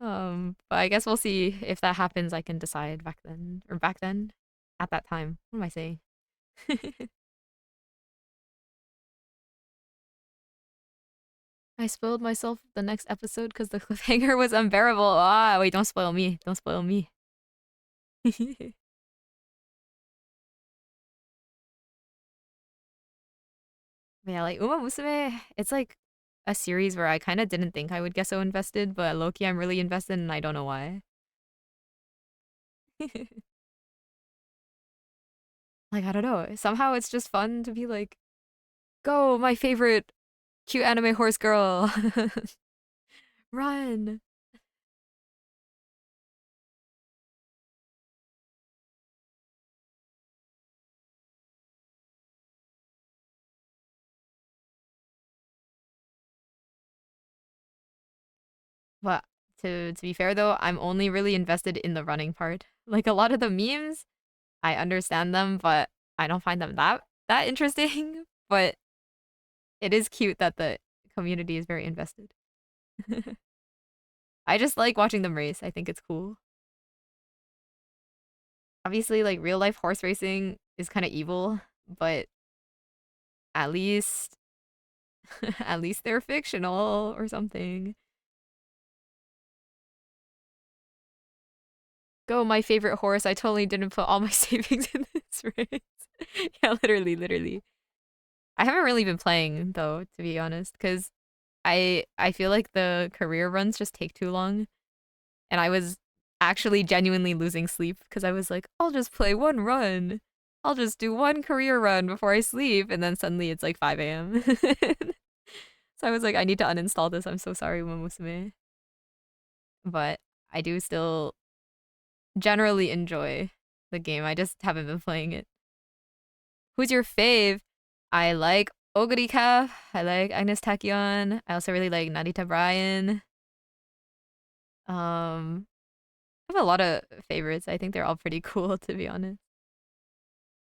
But I guess we'll see if that happens. I can decide back then or back then at that time. What am I saying? I spoiled myself the next episode because the cliffhanger was unbearable. Ah, wait, don't spoil me. Don't spoil me. Yeah, like Uma Musume, it's like a series where I kind of didn't think I would get so invested, but low-key I'm really invested and I don't know why. Like, I don't know. Somehow it's just fun to be like, go, my favorite cute anime horse girl. Run. But to be fair though, I'm only really invested in the running part. Like a lot of the memes, I understand them, but I don't find them that interesting. But it is cute that the community is very invested. I just like watching them race. I think it's cool. Obviously, like real life horse racing is kind of evil, but at least at least they're fictional or something. Go, my favorite horse. I totally didn't put all my savings in this race. Yeah, literally, literally. I haven't really been playing though, to be honest, because I feel like the career runs just take too long, and I was actually genuinely losing sleep because I was like, I'll just play one run. I'll just do one career run before I sleep, and then suddenly it's like 5 a.m. So I was like, I need to uninstall this. I'm so sorry, Momosume. But I do still generally enjoy the game. I just haven't been playing it. Who's your fave? I like Ogurika. I like Agnes Tachyon. I also really like Narita Bryan. I have a lot of favorites. I think they're all pretty cool, to be honest.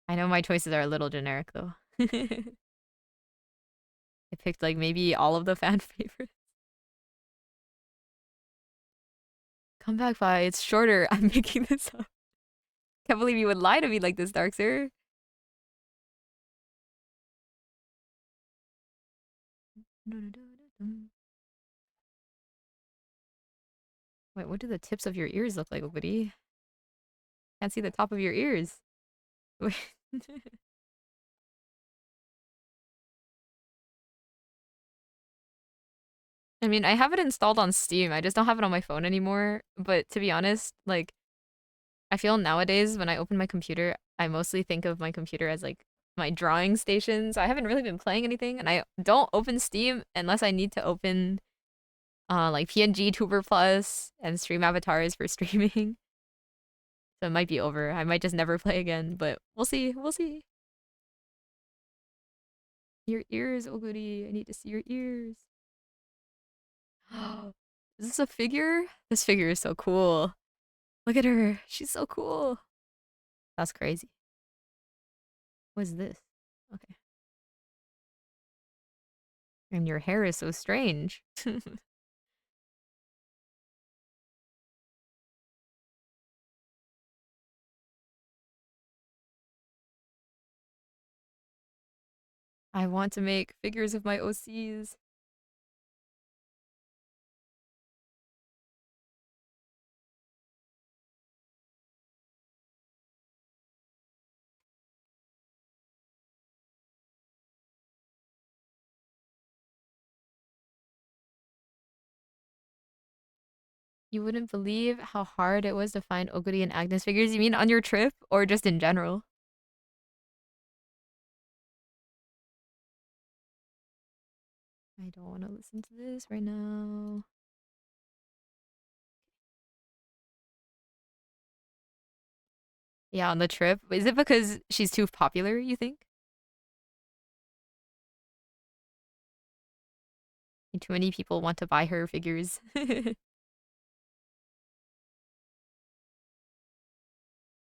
I know my choices are a little generic though. I picked like maybe all of the fan favorites. Comeback by it's shorter. I'm making this up. Can't believe you would lie to me like this, Darkser. Wait, what do the tips of your ears look like, Obidi? Can't see the top of your ears. Wait. I mean, I have it installed on Steam. I just don't have it on my phone anymore. But to be honest, like, I feel nowadays when I open my computer, I mostly think of my computer as like my drawing station. So I haven't really been playing anything, and I don't open Steam unless I need to open like PNG Tuber Plus and stream avatars for streaming. So it might be over. I might just never play again, but we'll see. We'll see. Your ears, Oguri. I need to see your ears. Is this a figure? This figure is so cool. Look at her. She's so cool. That's crazy. What is this? Okay. And your hair is so strange. I want to make figures of my OCs. You wouldn't believe how hard it was to find Oguri and Agnes figures. You mean on your trip or just in general? I don't want to listen to this right now. Yeah, on the trip. Is it because she's too popular, you think? Too many people want to buy her figures.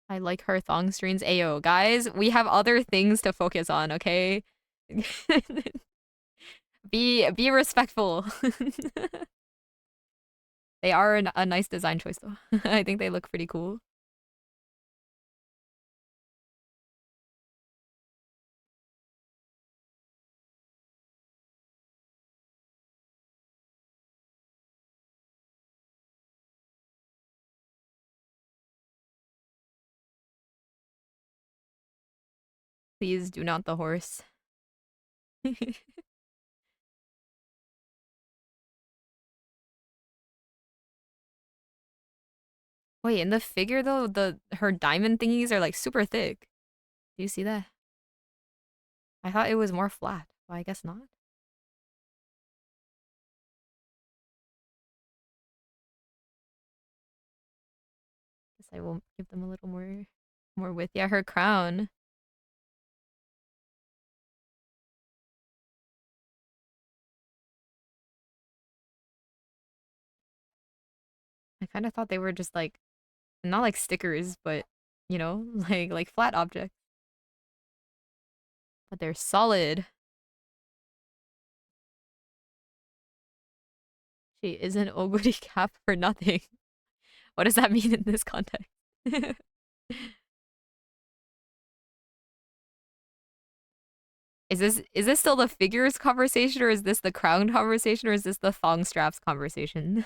I like her thong strings. Ayo, guys, we have other things to focus on, okay? Be respectful. They are a nice design choice though. I think they look pretty cool. Please do not the horse. Wait, in the figure though, the her diamond thingies are like super thick. Do you see that? I thought it was more flat. Well, I guess not. Guess I will give them a little more width. Yeah, her crown. I kind of thought they were just like not like stickers, but you know, like flat objects. But they're solid. She isn't Oguri Cap for nothing. What does that mean in this context? Is this still the figures conversation, or is this the crown conversation, or is this the thong straps conversation?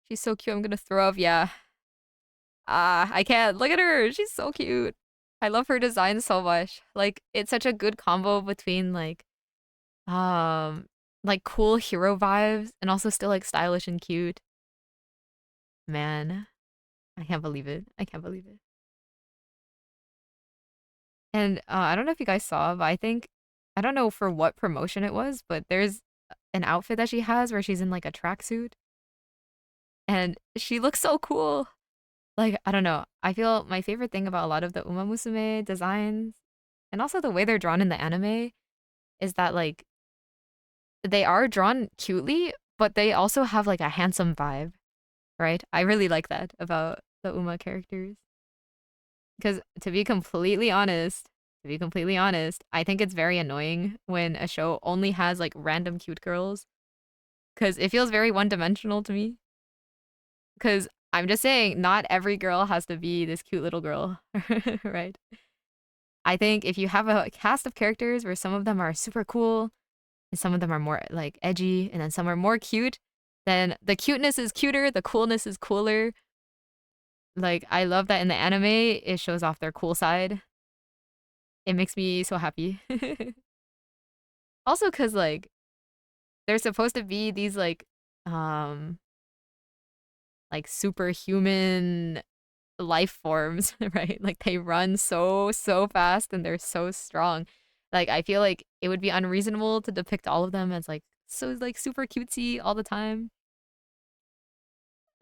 She's so cute. I'm gonna throw up. Yeah. Ah, I can't. Look at her. She's so cute. I love her design so much. Like it's such a good combo between um like cool hero vibes and also still like stylish and cute. Man, I can't believe it. I can't believe it. And I don't know if you guys saw, but I don't know for what promotion it was, but there's an outfit that she has where she's in like a tracksuit and she looks so cool. Like, I don't know. I feel my favorite thing about a lot of the Uma Musume designs and also the way they're drawn in the anime is that like they are drawn cutely, but they also have like a handsome vibe, right? I really like that about the Uma characters. Because to be completely honest, I think it's very annoying when a show only has like random cute girls because it feels very one-dimensional to me. Because I'm just saying, not every girl has to be this cute little girl, right? I think if you have a cast of characters where some of them are super cool and some of them are more like edgy and then some are more cute, then the cuteness is cuter, the coolness is cooler. Like I love that in the anime it shows off their cool side. It makes me so happy. Also cuz like they're supposed to be these um like superhuman life forms, right? Like they run so fast and they're so strong. Like I feel like it would be unreasonable to depict all of them as like so like super cutesy all the time.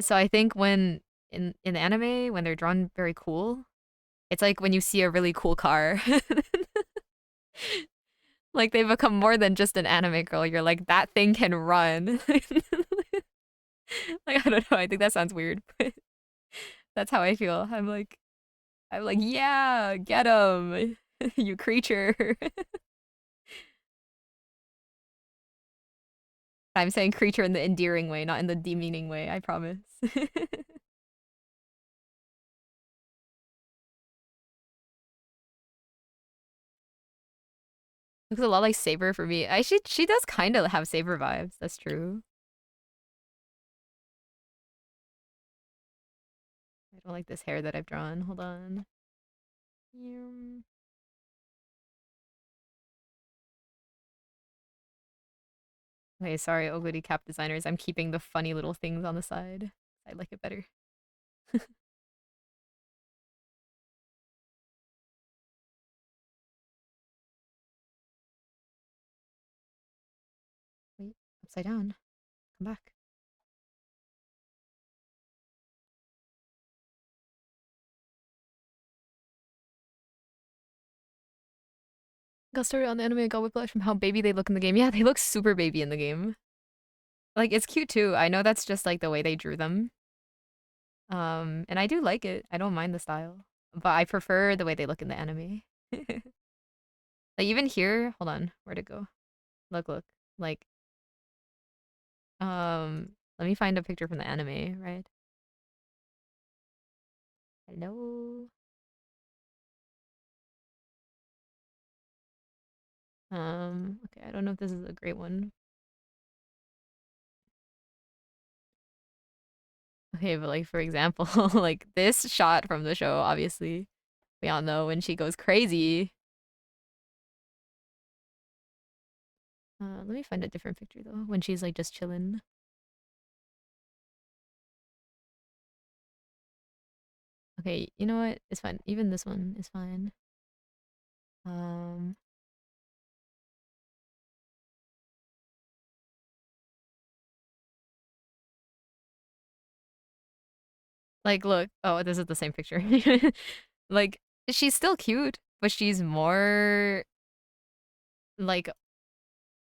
So I think when in anime when they're drawn very cool, it's like when you see a really cool car. Like they become more than just an anime girl. You're like that thing can run. Like I don't know. I think that sounds weird, but that's how I feel. I'm like, yeah, get him, you creature. I'm saying creature in the endearing way, not in the demeaning way, I promise. Looks a lot like Saber for me. She does kind of have Saber vibes. That's true. I don't like this hair that I've drawn. Hold on. Okay, sorry, Oguri cap designers. I'm keeping the funny little things on the side. I like it better. Wait, upside down. Come back. Got started on the anime and got whiplash from how baby they look in the game. Yeah, they look super baby in the game. Like it's cute too. I know that's just like the way they drew them. And I do like it. I don't mind the style. But I prefer the way they look in the anime. Like even here, hold on, where'd it go? Look. Like, let me find a picture from the anime, right? Hello. Okay, I don't know if this is a great one. Okay, but like for example, like this shot from the show, obviously, we all know when she goes crazy. Let me find a different picture though, when she's like just chilling. Okay, you know what? It's fine. Even this one is fine. Um, like look. Oh, this is the same picture. Like she's still cute, but she's like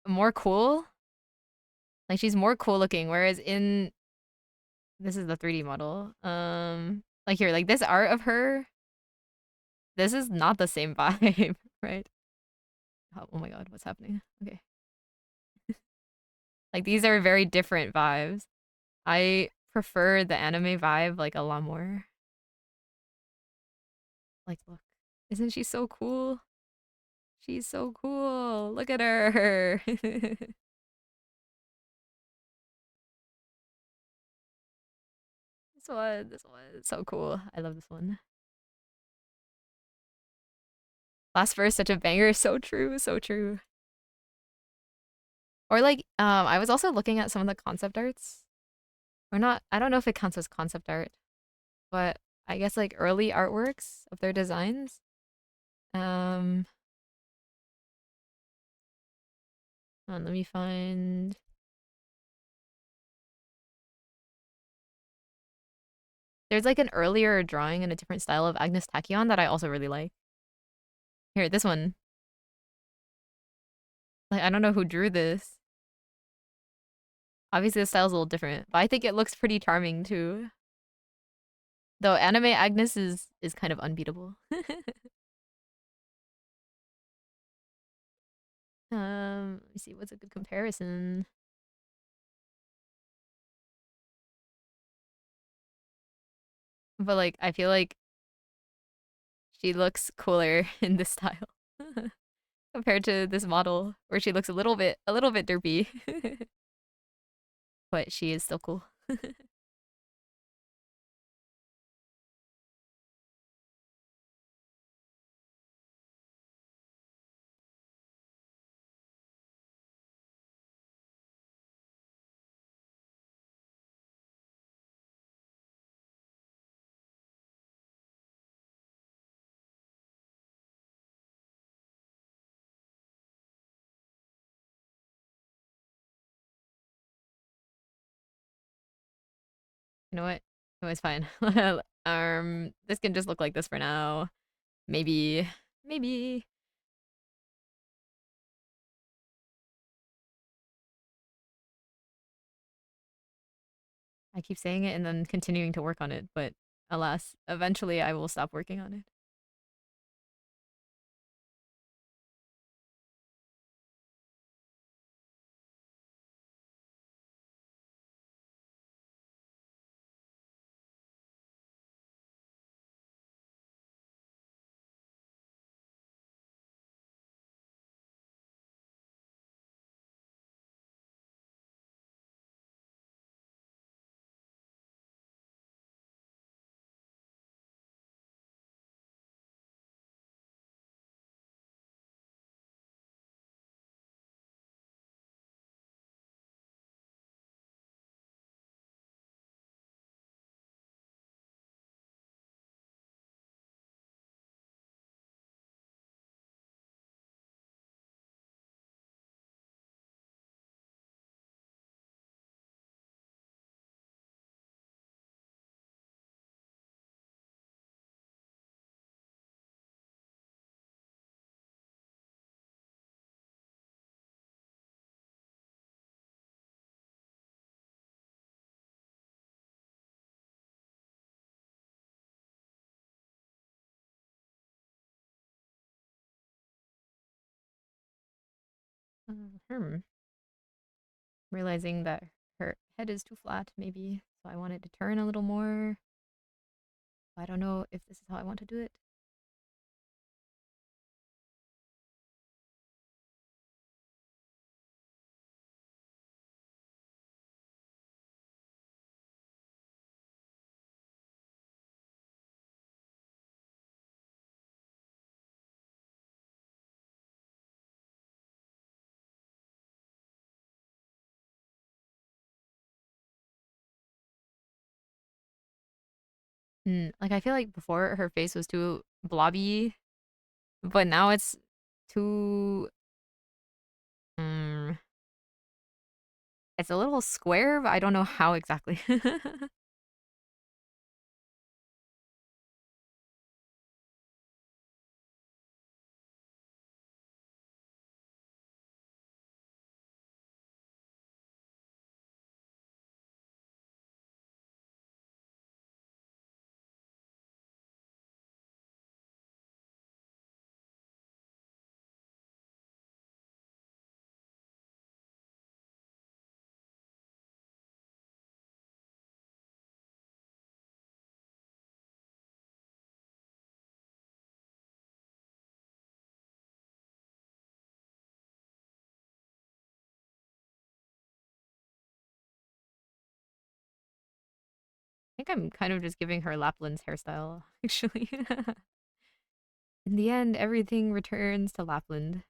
more cool. Like she's more cool looking, whereas in this is the 3D model. Like here, like this art of her, this is not the same vibe, right? Oh my god, what's happening? Okay. Like these are very different vibes. I prefer the anime vibe like a lot more. Like look. Isn't she so cool? She's so cool. Look at her. This one is so cool. I love this one. Last verse, such a banger. So true, so true. Or like, I was also looking at some of the concept arts. Or not, I don't know if it counts as concept art, but I guess like early artworks of their designs. Um, hold on, let me find. There's like an earlier drawing in a different style of Agnes Tachyon that I also really like. Here, this one. Like, I don't know who drew this. Obviously, the style's a little different, but I think it looks pretty charming too. Though anime Agnes is kind of unbeatable. Let me see what's a good comparison. But like, I feel like she looks cooler in this style compared to this model where she looks a little bit derpy, but she is still cool. You know what? Oh, it's fine. This can just look like this for now. Maybe, maybe. I keep saying it and then continuing to work on it, but alas, eventually I will stop working on it. Hmm. Realizing that her head is too flat, maybe. So I want it to turn a little more. I don't know if this is how I want to do it. Like I feel like before her face was too blobby, but now it's too mm, it's a little square, but I don't know how exactly. I think I'm kind of just giving her Lapland's hairstyle, actually. In the end, everything returns to Lapland.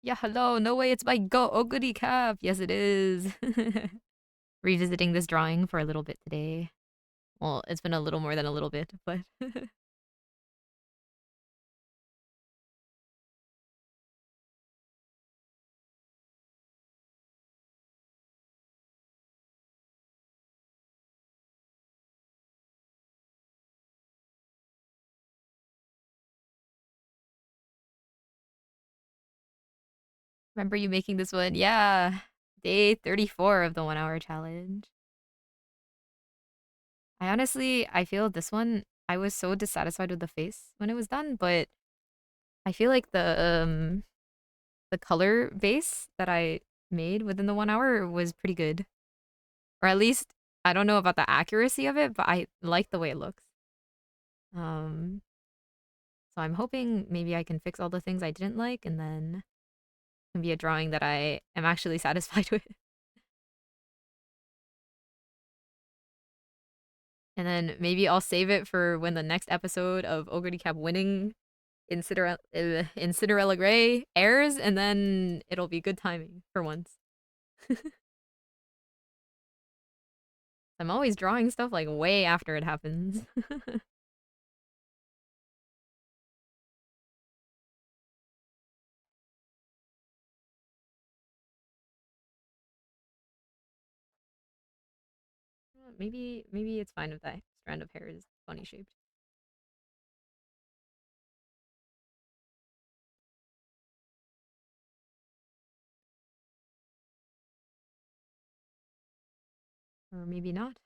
Yeah, hello. No way, it's my go Oguri cap. Yes, it is. Revisiting this drawing for a little bit today. Well, it's been a little more than a little bit, but remember you making this one? Yeah. Day 34 of the 1 hour challenge. I feel this one, I was so dissatisfied with the face when it was done, but I feel like the color base that I made within the 1 hour was pretty good. Or at least I don't know about the accuracy of it, but I like the way it looks. Um, so I'm hoping maybe I can fix all the things I didn't like and then it can be a drawing that I am actually satisfied with. And then maybe I'll save it for when the next episode of Ogre Cap winning in Cinderella Grey airs, and then it'll be good timing for once. I'm always drawing stuff like way after it happens. Maybe it's fine if that strand of hair is funny shaped. Or maybe not.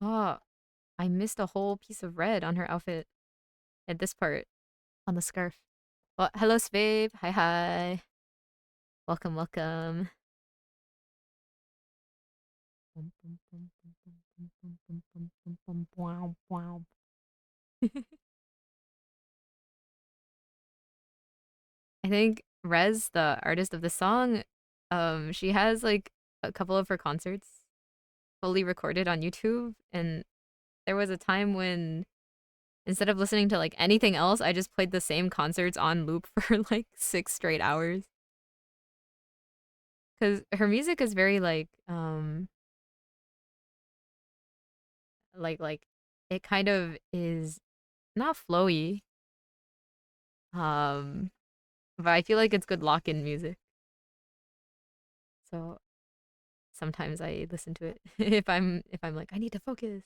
Oh, I missed a whole piece of red on her outfit at this part on the scarf. Well, hello, Spabe. Hi, hi. Welcome, welcome. I think Rez, the artist of the song, she has like a couple of her concerts fully recorded on YouTube, and there was a time when instead of listening to like anything else, I just played the same concerts on loop for like 6 straight hours. Because her music is very like it kind of is not flowy, um, but I feel like it's good lock-in music. So sometimes I listen to it if I'm like I need to focus.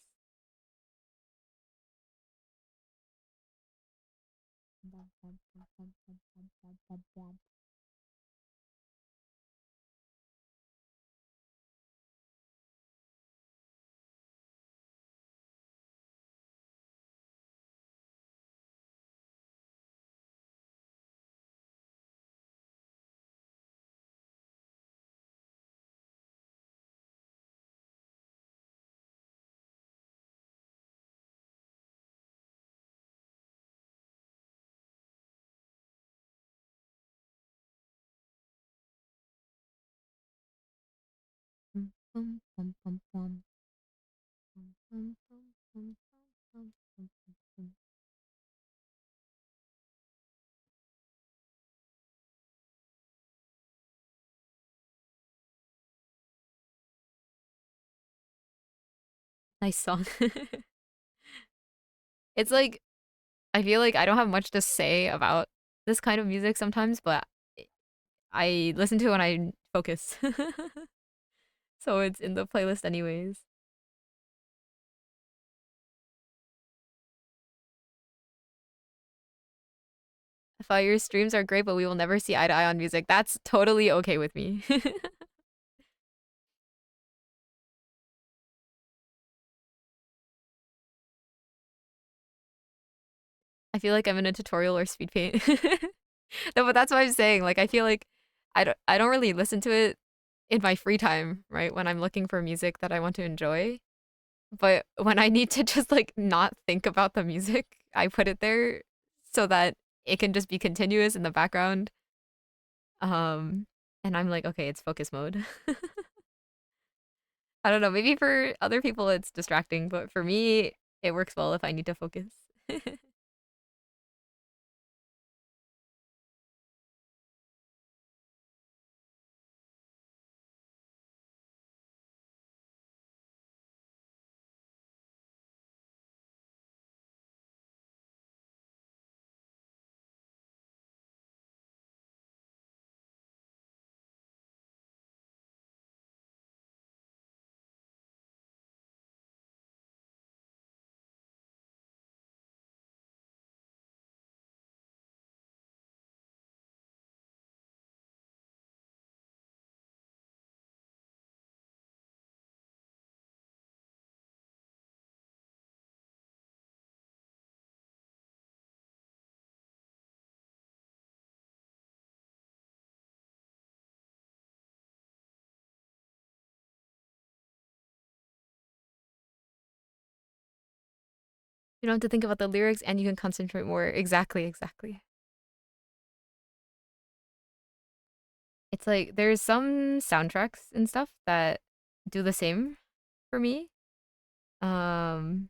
Nice song. It's like I feel like I don't have much to say about this kind of music sometimes, but I listen to it when I focus. So it's in the playlist anyways. Fire streams are great, but we will never see eye to eye on music. That's totally okay with me. I feel like I'm in a tutorial or speed paint. No, but that's what I'm saying. Like I feel like I don't really listen to it in my free time, right? When I'm looking for music that I want to enjoy. But when I need to just like not think about the music, I put it there so that it can just be continuous in the background. Um, and I'm like, okay, it's focus mode. I don't know, maybe for other people it's distracting, but for me, it works well if I need to focus. You don't have to think about the lyrics and you can concentrate more. Exactly, exactly. It's like there's some soundtracks and stuff that do the same for me. Um,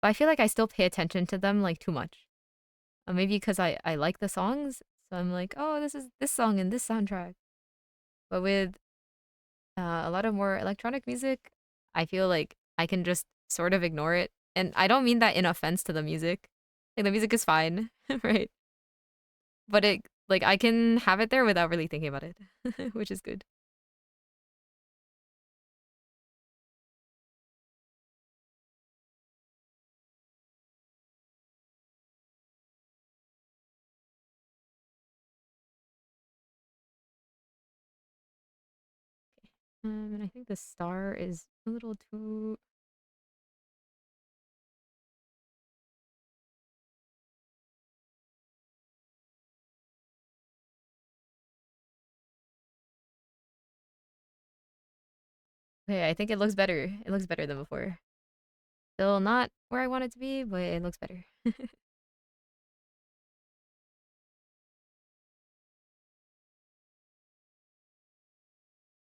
but I feel like I still pay attention to them like too much. Maybe because I like the songs, so I'm like, oh, this is this song in this soundtrack. But with a lot of more electronic music, I feel like I can just sort of ignore it. And I don't mean that in offense to the music. Like the music is fine, right? But it like I can have it there without really thinking about it, which is good. And I think the star is a little too. Okay, I think it looks better. It looks better than before. Still not where I want it to be, but it looks better.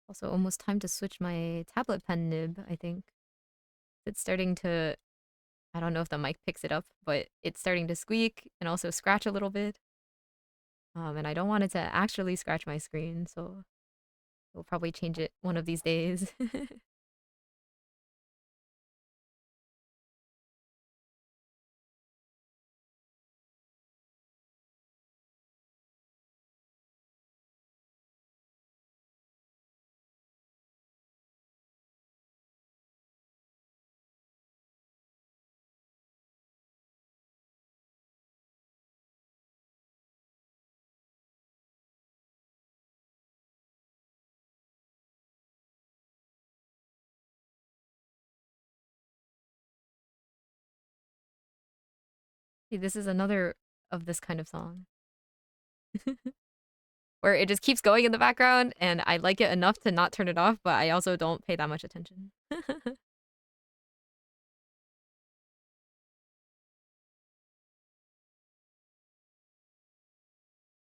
Also, almost time to switch my tablet pen nib, I think. It's starting to. I don't know if the mic picks it up, but it's starting to squeak and also scratch a little bit. And I don't want it to actually scratch my screen, so we'll probably change it one of these days. See, this is another of this kind of song where it just keeps going in the background, and I like it enough to not turn it off, but I also don't pay that much attention.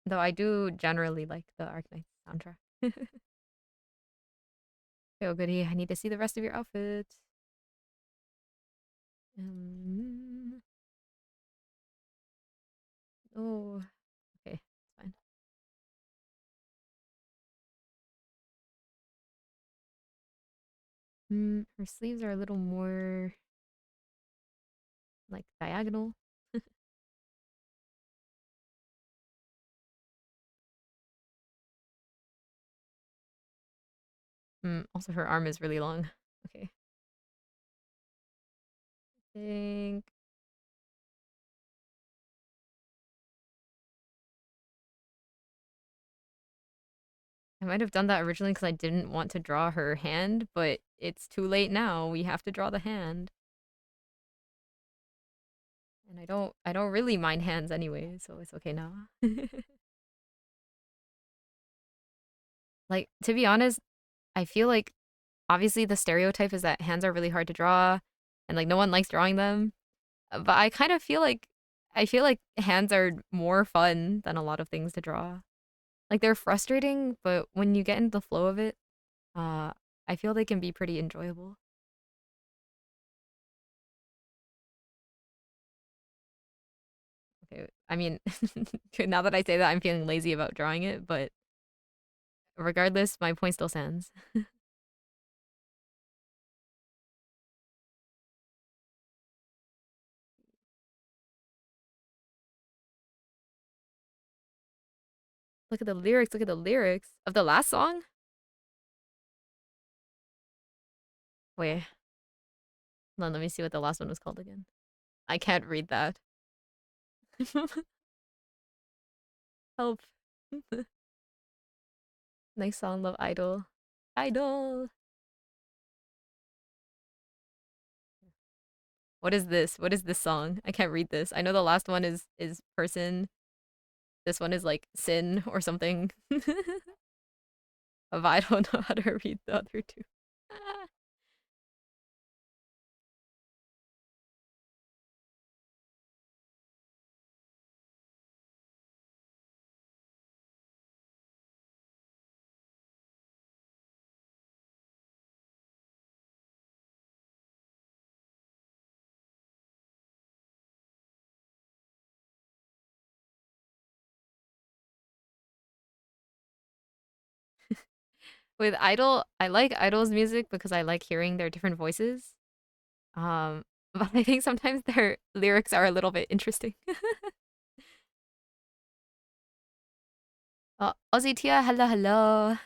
Though I do generally like the Arknights soundtrack. Oh, goody. I need to see the rest of your outfit. Um, oh, okay. It's fine. Her sleeves are a little more like diagonal. Also, her arm is really long. Okay. I think I might have done that originally because I didn't want to draw her hand, but it's too late now. We have to draw the hand. And I don't really mind hands anyway, so it's okay now. Like, to be honest, I feel like obviously the stereotype is that hands are really hard to draw and like no one likes drawing them. But I kind of feel like hands are more fun than a lot of things to draw. Like they're frustrating, but when you get into the flow of it, uh I feel they can be pretty enjoyable. Okay, I mean, now that I say that, I'm feeling lazy about drawing it, but regardless, my point still stands. Look at the lyrics, look at the lyrics of the last song. Wait, hold on, let me see what the last one was called again. I can't read that. Help. Next song, Love Idol. Idol. What is this? What is this song? I can't read this. I know the last one is person. This one is like sin or something. But I don't know how to read the other two. With Idol, I like Idol's music because I like hearing their different voices. But I think sometimes their lyrics are a little bit interesting. Aussie Tia, hello, hello.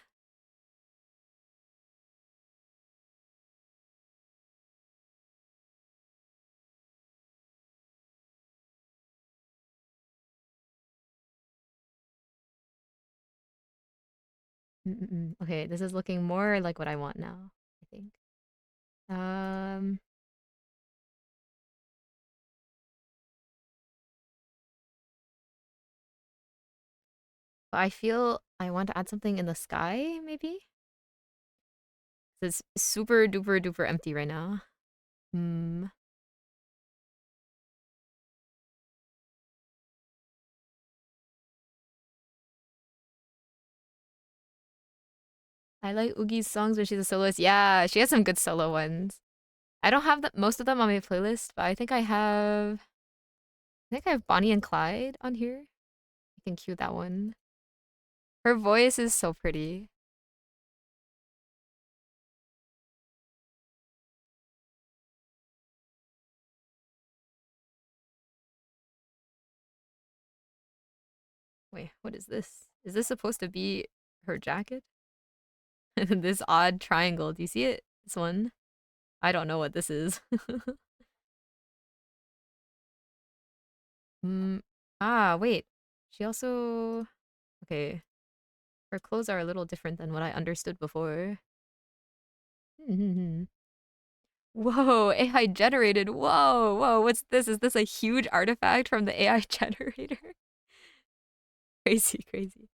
Okay, this is looking more like what I want now, I think. Um, I feel I want to add something in the sky, maybe? It's super duper duper empty right now. Hmm. I like Oogie's songs when she's a soloist. Yeah, she has some good solo ones. I don't have most of them on my playlist, but I think I have Bonnie and Clyde on here. I can cue that one. Her voice is so pretty. Wait, what is this? Is this supposed to be her jacket? This odd triangle. Do you see it? This one? I don't know what this is. Hmm. Ah, wait. She also. Okay. Her clothes are a little different than what I understood before. Whoa, AI generated. Whoa, whoa, what's this? Is this a huge artifact from the AI generator? Crazy, crazy.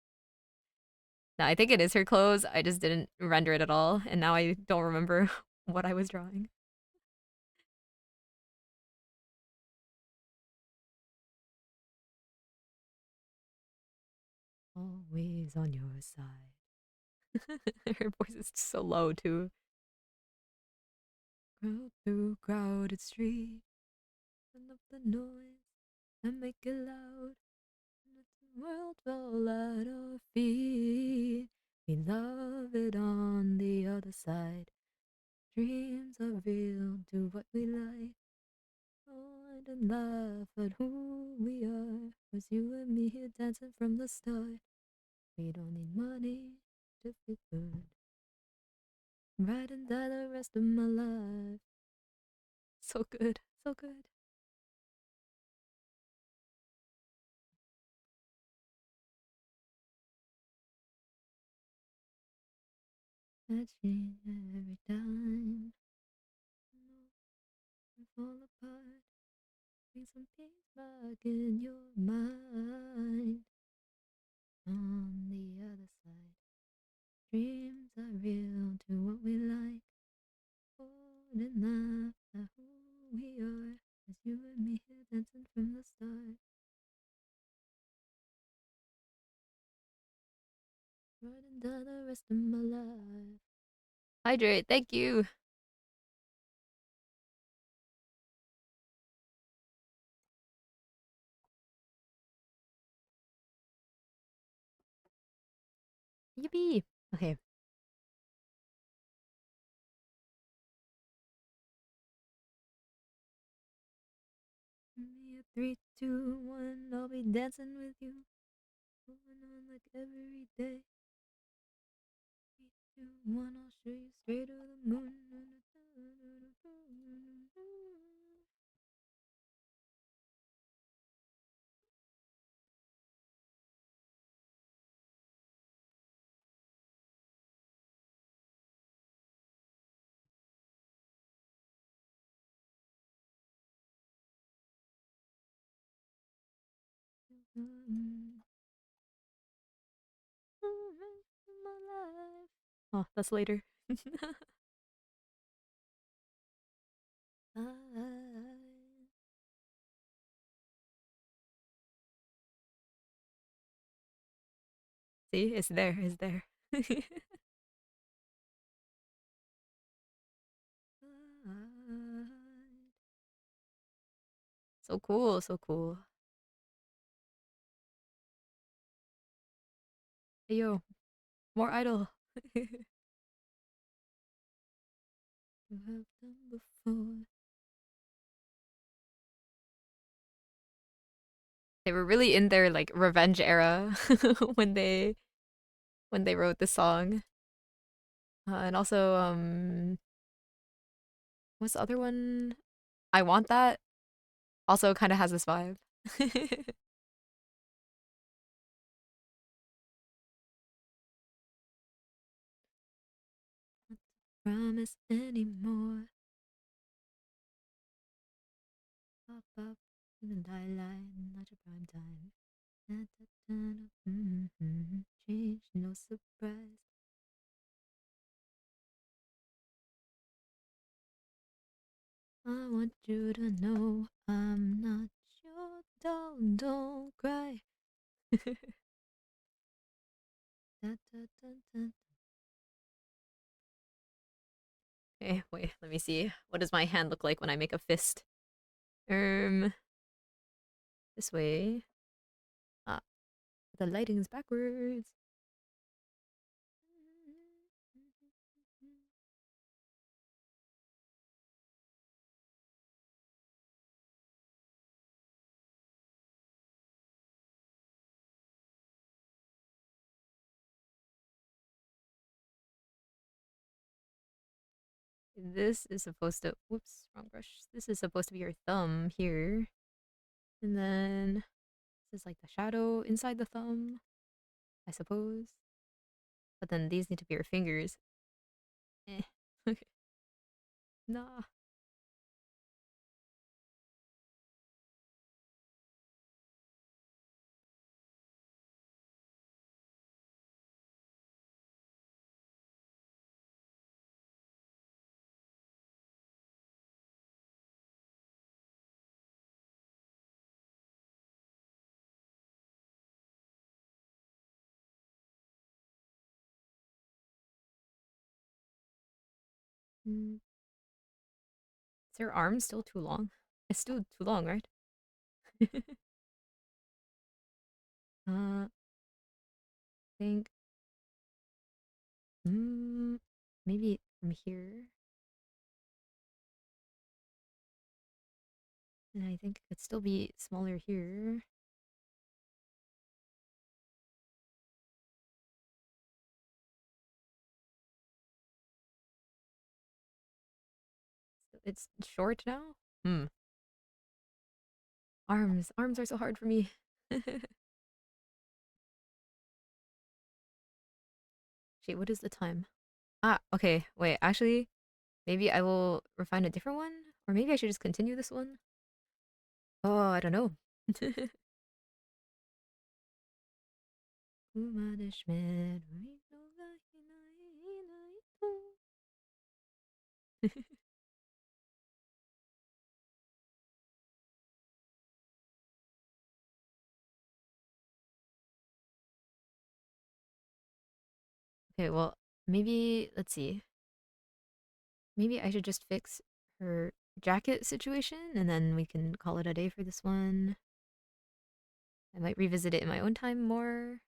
No, I think it is her clothes. I just didn't render it at all, and now I don't remember what I was drawing. Always on your side. Her voice is so low too. Go through crowded streets, turn up the noise and make it loud. Let the world fall at our feet. We love it on the other side. Dreams are real, do what we like. Point and laugh at who we are. Was you and me here dancing from the start. We don't need money to feel good. Ride and die the rest of my life. So good, so good. That's me every time. I fall apart. Bring some peace back in your mind. On the other side, dreams are real. Do what we like. Fall in love at who we are. As you and me here dancing from the start. Ride and die the rest of my life. Hydrate, thank you. Yippee. Okay. 3, 2, 1, I'll be dancing with you. Moving on like every day. 3, 2, 1, I'll show you straight to the moon. Oh, that's later. See, it's there, it's there. So cool, so cool. Hey yo, more idol. You have done before. They were really in their like revenge era when they wrote the song. And also, what's the other one? I Want That also kind of has this vibe. Not to promise anymore. Pop up in the nightlight, not your prime time. Change, no surprise. I want you to know I'm not your doll, don't cry. Da, da, da, da. Okay, wait, let me see. What does my hand look like when I make a fist? Um, this way. Ah, the lighting is backwards. This is supposed to, whoops, wrong brush. This is supposed to be your thumb here. And then this is like the shadow inside the thumb, I suppose. But then these need to be your fingers. Eh. Okay. Nah. Mm. Is your arm still too long? It's still too long, right? I think maybe from here. And I think it could still be smaller here. So it's short now? Hmm. Arms. Arms are so hard for me. Shit, what is the time? Ah, okay. Wait, actually, maybe I will refine a different one? Or maybe I should just continue this one? Oh, I don't know. Okay, well, maybe, let's see. Maybe I should just fix her jacket situation and then we can call it a day for this one. I might revisit it in my own time more.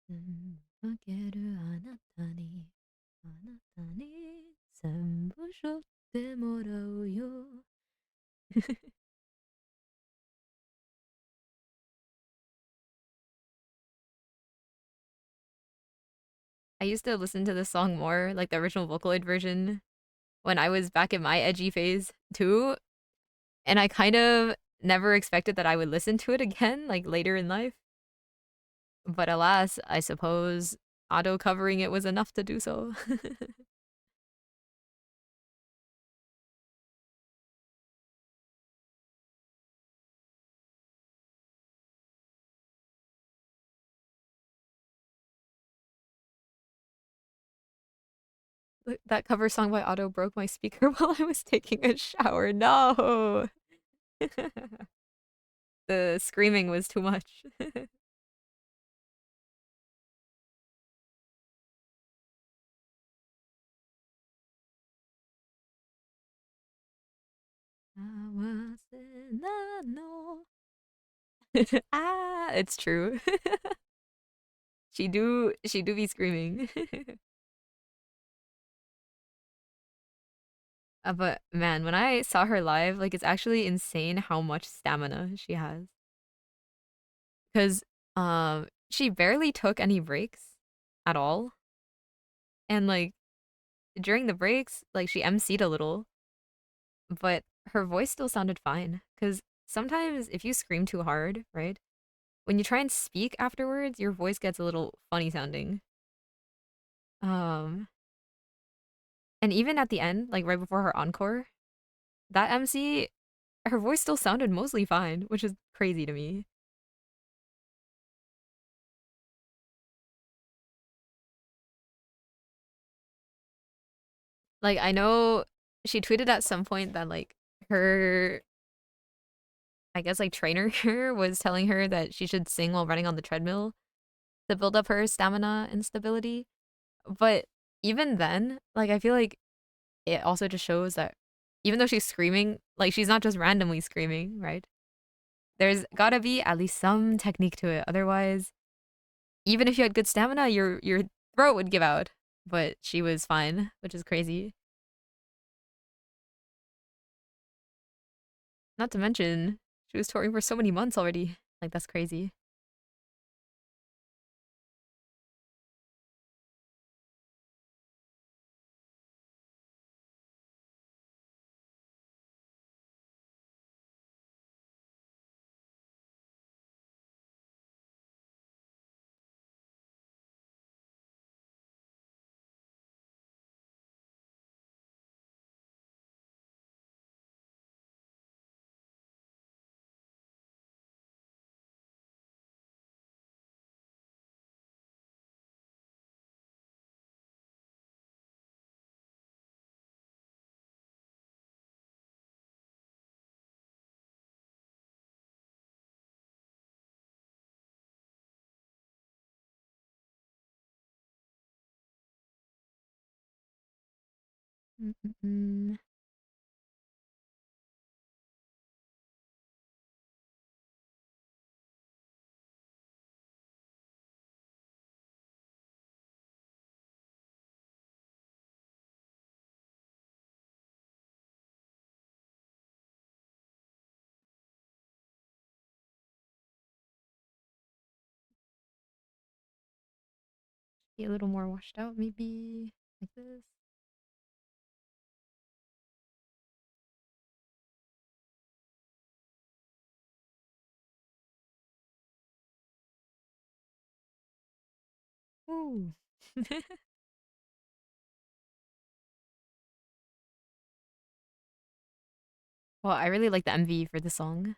あげるあなたに、あなたに全部背負ってもらうよ。I used to listen to this song more, like the original Vocaloid version, when I was back in my edgy phase too, and I kind of never expected that I would listen to it again, like later in life. But alas, I suppose auto covering it was enough to do so. That cover song by Otto broke my speaker while I was taking a shower. No! The screaming was too much. Ah, it's true. She do be screaming. But man, when I saw her live, like it's actually insane how much stamina she has. Cause she barely took any breaks at all. And like during the breaks, like she MC'd a little, but her voice still sounded fine. Cause sometimes if you scream too hard, right? When you try and speak afterwards, your voice gets a little funny sounding. Um and even at the end, like right before her encore, that MC, her voice still sounded mostly fine, which is crazy to me. Like I know she tweeted at some point that like her I guess like trainer was telling her that she should sing while running on the treadmill to build up her stamina and stability. But even then, like I feel like it also just shows that even though she's screaming, like she's not just randomly screaming, right? There's gotta be at least some technique to it. Otherwise, even if you had good stamina, your throat would give out. But she was fine, which is crazy. Not to mention, she was touring for so many months already. Like that's crazy. Mm-mm-mm. Be a little more washed out, maybe like this. Ooh. Well, I really like the MV for the song.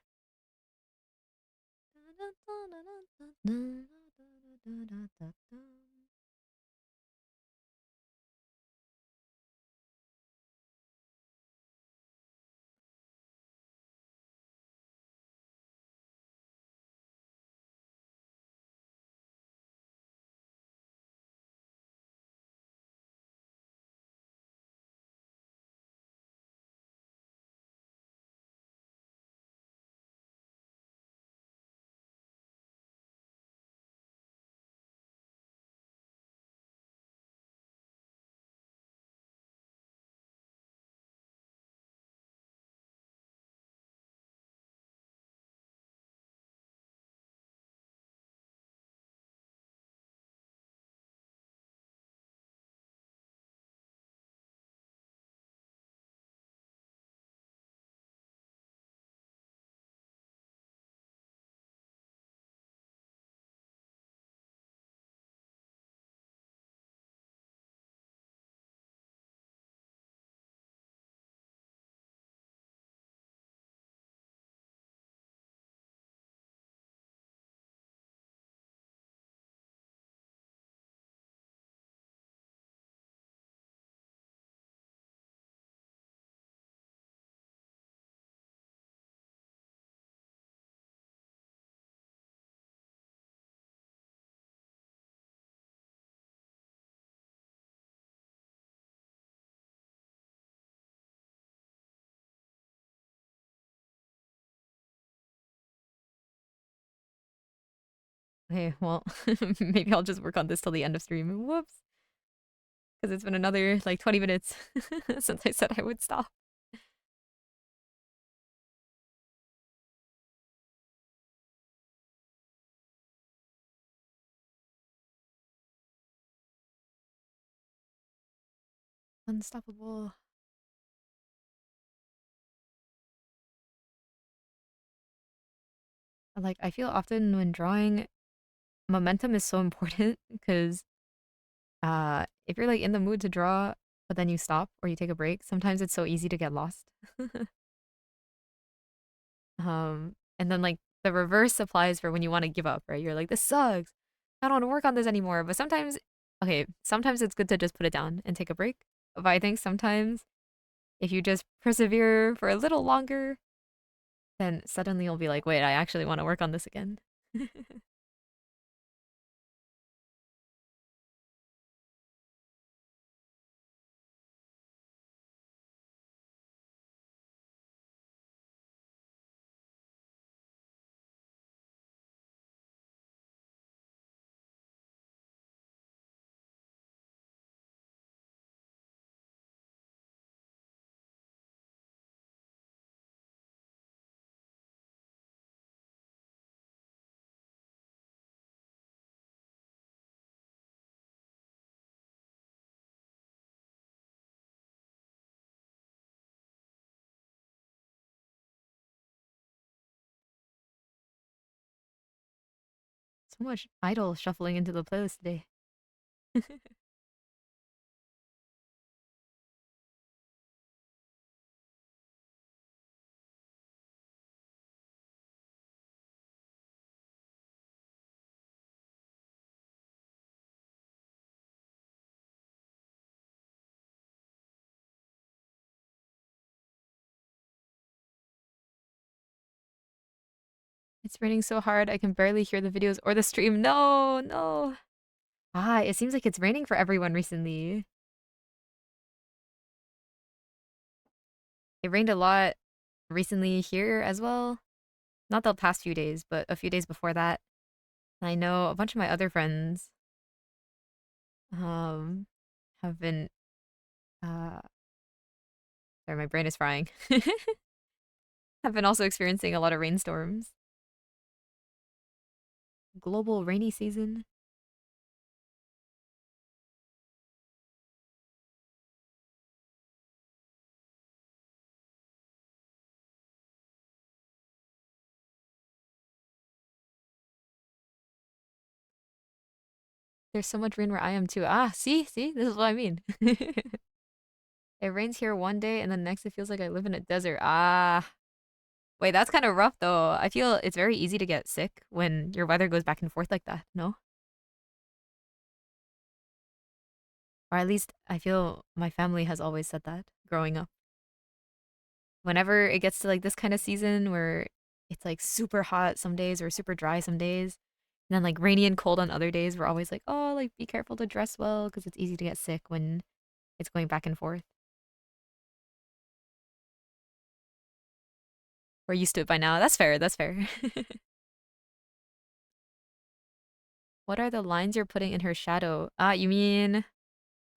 Okay, well, maybe I'll just work on this till the end of stream. Whoops. Because it's been another like 20 minutes since I said I would stop. Unstoppable. Like, I feel often when drawing, momentum is so important because if you're like in the mood to draw, but then you stop or you take a break, sometimes it's so easy to get lost. And then like the reverse applies for when you want to give up, right? You're like, this sucks. I don't want to work on this anymore. But sometimes, okay, sometimes it's good to just put it down and take a break. But I think sometimes if you just persevere for a little longer, then suddenly you'll be like, wait, I actually want to work on this again. So much idol shuffling into the playlist today. It's raining so hard I can barely hear the videos or the stream. No, no. Ah, it seems like it's raining for everyone recently. It rained a lot recently here as well. Not the past few days, but a few days before that. I know a bunch of my other friends um have been uh sorry, my brain is frying. Have been also experiencing a lot of rainstorms. Global rainy season. There's so much rain where I am too. Ah, see? This is what I mean. It rains here one day and then next it feels like I live in a desert. Ah. Wait, that's kind of rough though. I feel it's very easy to get sick when your weather goes back and forth like that, no? Or at least I feel my family has always said that growing up. Whenever it gets to like this kind of season where it's like super hot some days or super dry some days, and then like rainy and cold on other days, we're always like, oh, like be careful to dress well because it's easy to get sick when it's going back and forth. We're used to it by now. That's fair. That's fair. What are the lines you're putting in her shadow? Ah, you mean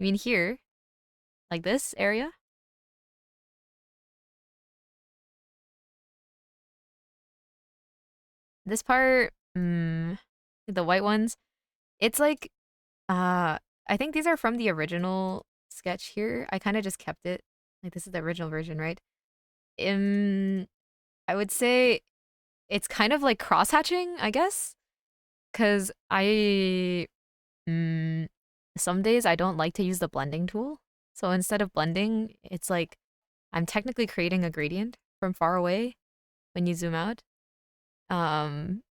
here? Like this area? This part, the white ones, it's like, uh, I think these are from the original sketch here. I kind of just kept it. Like, this is the original version, right? Um, I would say it's kind of like cross-hatching, I guess. Because mm, some days I don't like to use the blending tool. So instead of blending, it's like I'm technically creating a gradient from far away when you zoom out, um,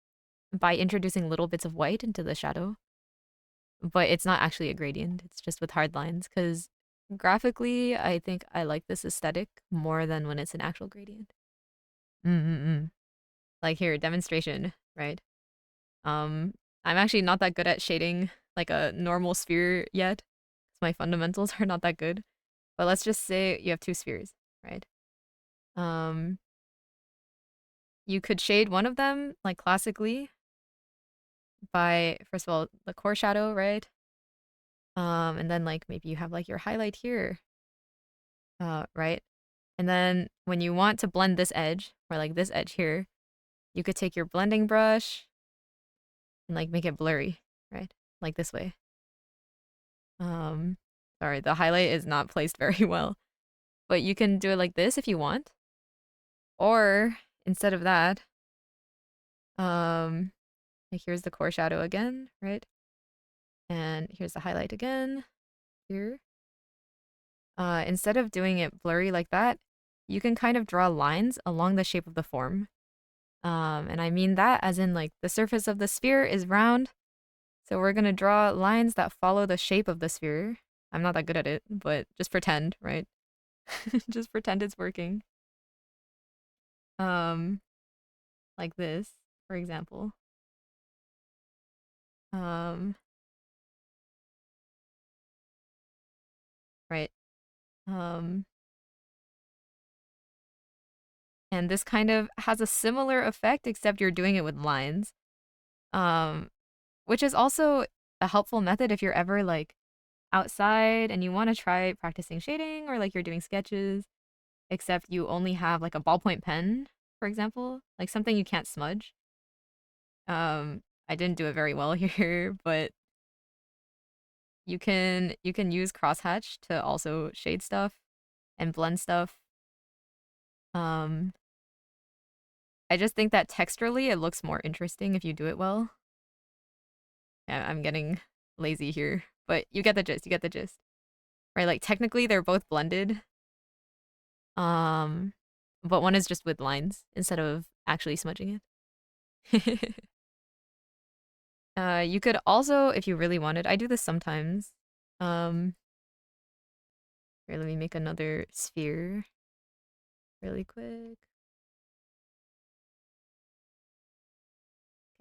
by introducing little bits of white into the shadow. But it's not actually a gradient. It's just with hard lines because graphically, I think I like this aesthetic more than when it's an actual gradient. Mm-mm-mm. Like here, demonstration, right? Um, I'm actually not that good at shading like a normal sphere yet. 'Cause my fundamentals are not that good. But let's just say you have two spheres, right? Um, you could shade one of them like classically, by, first of all, the core shadow, right? And then like maybe you have like your highlight here, right? And then when you want to blend this edge, or like this edge here, you could take your blending brush and like make it blurry, right? Like this way. Um, Sorry, the highlight is not placed very well, but you can do it like this if you want. Or instead of that, um, like here's the core shadow again, right? And here's the highlight again here. Instead of doing it blurry like that, you can kind of draw lines along the shape of the form. And I mean that as in like the surface of the sphere is round, so we're gonna draw lines that follow the shape of the sphere. I'm not that good at it, but just pretend, right? Just pretend it's working. Um, like this, for example. Um, right. Um, and this kind of has a similar effect, except you're doing it with lines. Um, which is also a helpful method if you're ever like outside and you want to try practicing shading or like you're doing sketches, except you only have like a ballpoint pen, for example, like something you can't smudge. I didn't do it very well here, but you can use crosshatch to also shade stuff and blend stuff. Um, I just think that texturally it looks more interesting if you do it well. Yeah, I'm getting lazy here, but you get the gist. You get the gist, right? Like technically they're both blended, um, but one is just with lines instead of actually smudging it. You could also, if you really wanted, I do this sometimes. Um, Here, let me make another sphere really quick.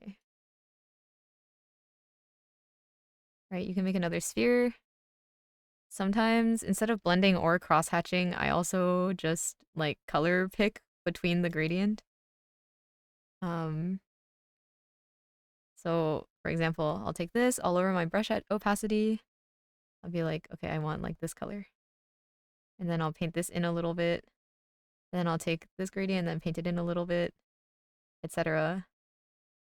Okay. Right, you can make another sphere. Sometimes, instead of blending or cross-hatching, I also just like color pick between the gradient. Um, so for example, I'll take this, I'll lower my brush at opacity. I'll be like, okay, I want like this color. And then I'll paint this in a little bit. Then I'll take this gradient and then paint it in a little bit, etc.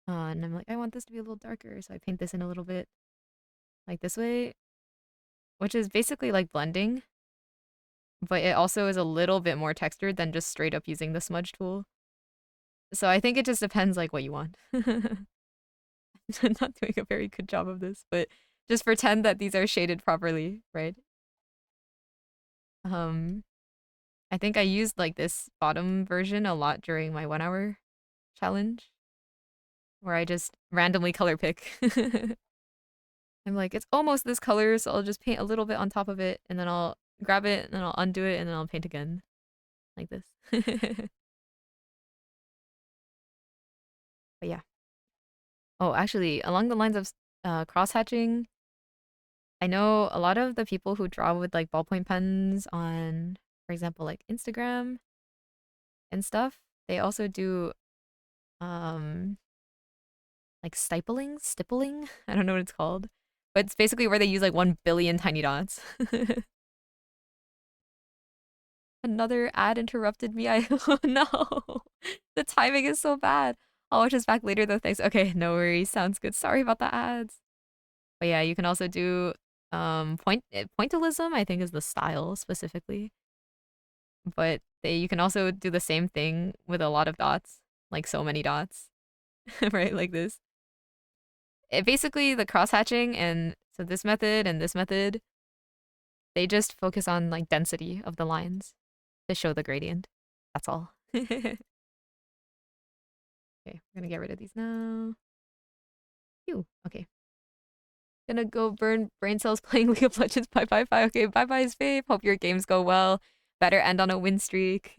And I'm like, I want this to be a little darker, so I paint this in a little bit, like this way, which is basically like blending, but it also is a little bit more textured than just straight up using the smudge tool. So I think it just depends like what you want. I'm not doing a very good job of this, but just pretend that these are shaded properly, right? Um, I think I used like this bottom version a lot during my 1 hour challenge, where I just randomly color pick. I'm like, it's almost this color, so I'll just paint a little bit on top of it, and then I'll grab it, and then I'll undo it, and then I'll paint again, like this. But yeah. Oh, actually, along the lines of cross-hatching, I know a lot of the people who draw with like ballpoint pens on, for example, like Instagram and stuff, they also do um like stippling. I don't know what it's called, but it's basically where they use like 1 billion tiny dots. Another ad interrupted me. Oh no, the timing is so bad. I'll watch this back later though. Thanks. Okay, no worries. Sounds good. Sorry about the ads. But yeah, you can also do pointillism, I think is the style specifically. But you can also do the same thing with a lot of dots, like so many dots, right? Like this. Basically the cross hatching and so this method, they just focus on like density of the lines to show the gradient. That's all. Okay, we're gonna get rid of these now. Phew. Okay. Gonna go burn brain cells playing League of Legends. Bye bye bye. Okay, bye bye, Faith. Hope your games go well. Better end on a win streak.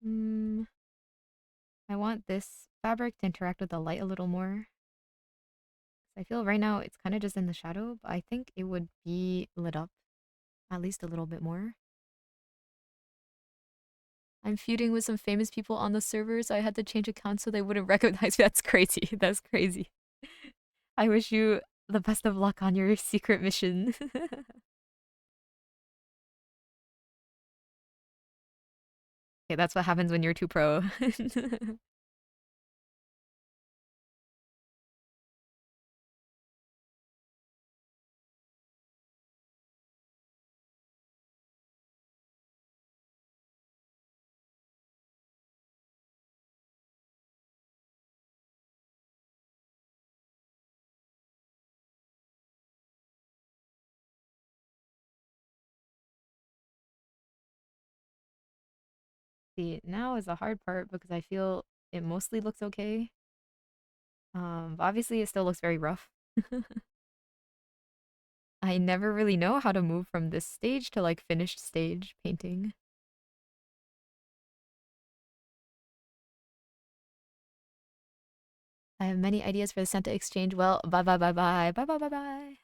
Mm, I want this fabric to interact with the light a little more. I feel right now it's kind of just in the shadow, but I think it would be lit up at least a little bit more. I'm feuding with some famous people on the server, so I had to change accounts so they wouldn't recognize me. That's crazy. That's crazy. I wish you the best of luck on your secret mission. Okay, that's what happens when you're too pro. See, now is the hard part because I feel it mostly looks okay. But obviously it still looks very rough. I never really know how to move from this stage to like finished stage painting. I have many ideas for the Santa exchange. Well, bye bye bye bye. Bye bye bye bye.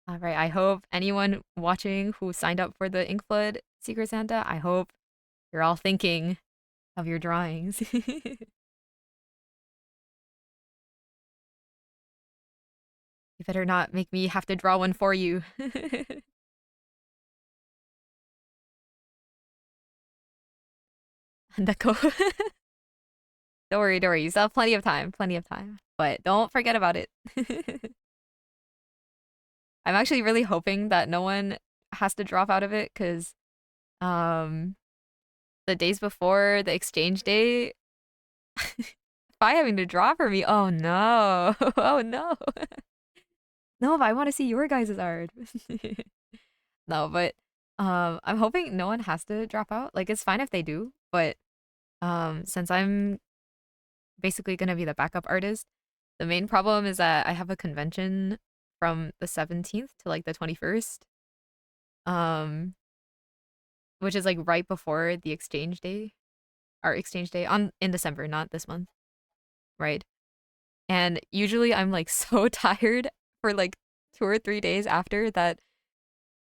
All right, I hope anyone watching who signed up for the Inkflood Secret Santa, I hope you're all thinking of your drawings. You better not make me have to draw one for you. Neko. Don't worry, don't worry. You still have plenty of time, plenty of time. But don't forget about it. I'm actually really hoping that no one has to drop out of it because um the days before the exchange day, if I having to draw for me, oh no. Oh no. No, but I want to see your guys' art. No, but I'm hoping no one has to drop out. Like it's fine if they do, but since I'm basically gonna be the backup artist, the main problem is that I have a convention from the 17th to like the 21st. Um which is like right before the exchange day, our exchange day on in December, not this month, right? And usually I'm like so tired for like 2 or 3 days after that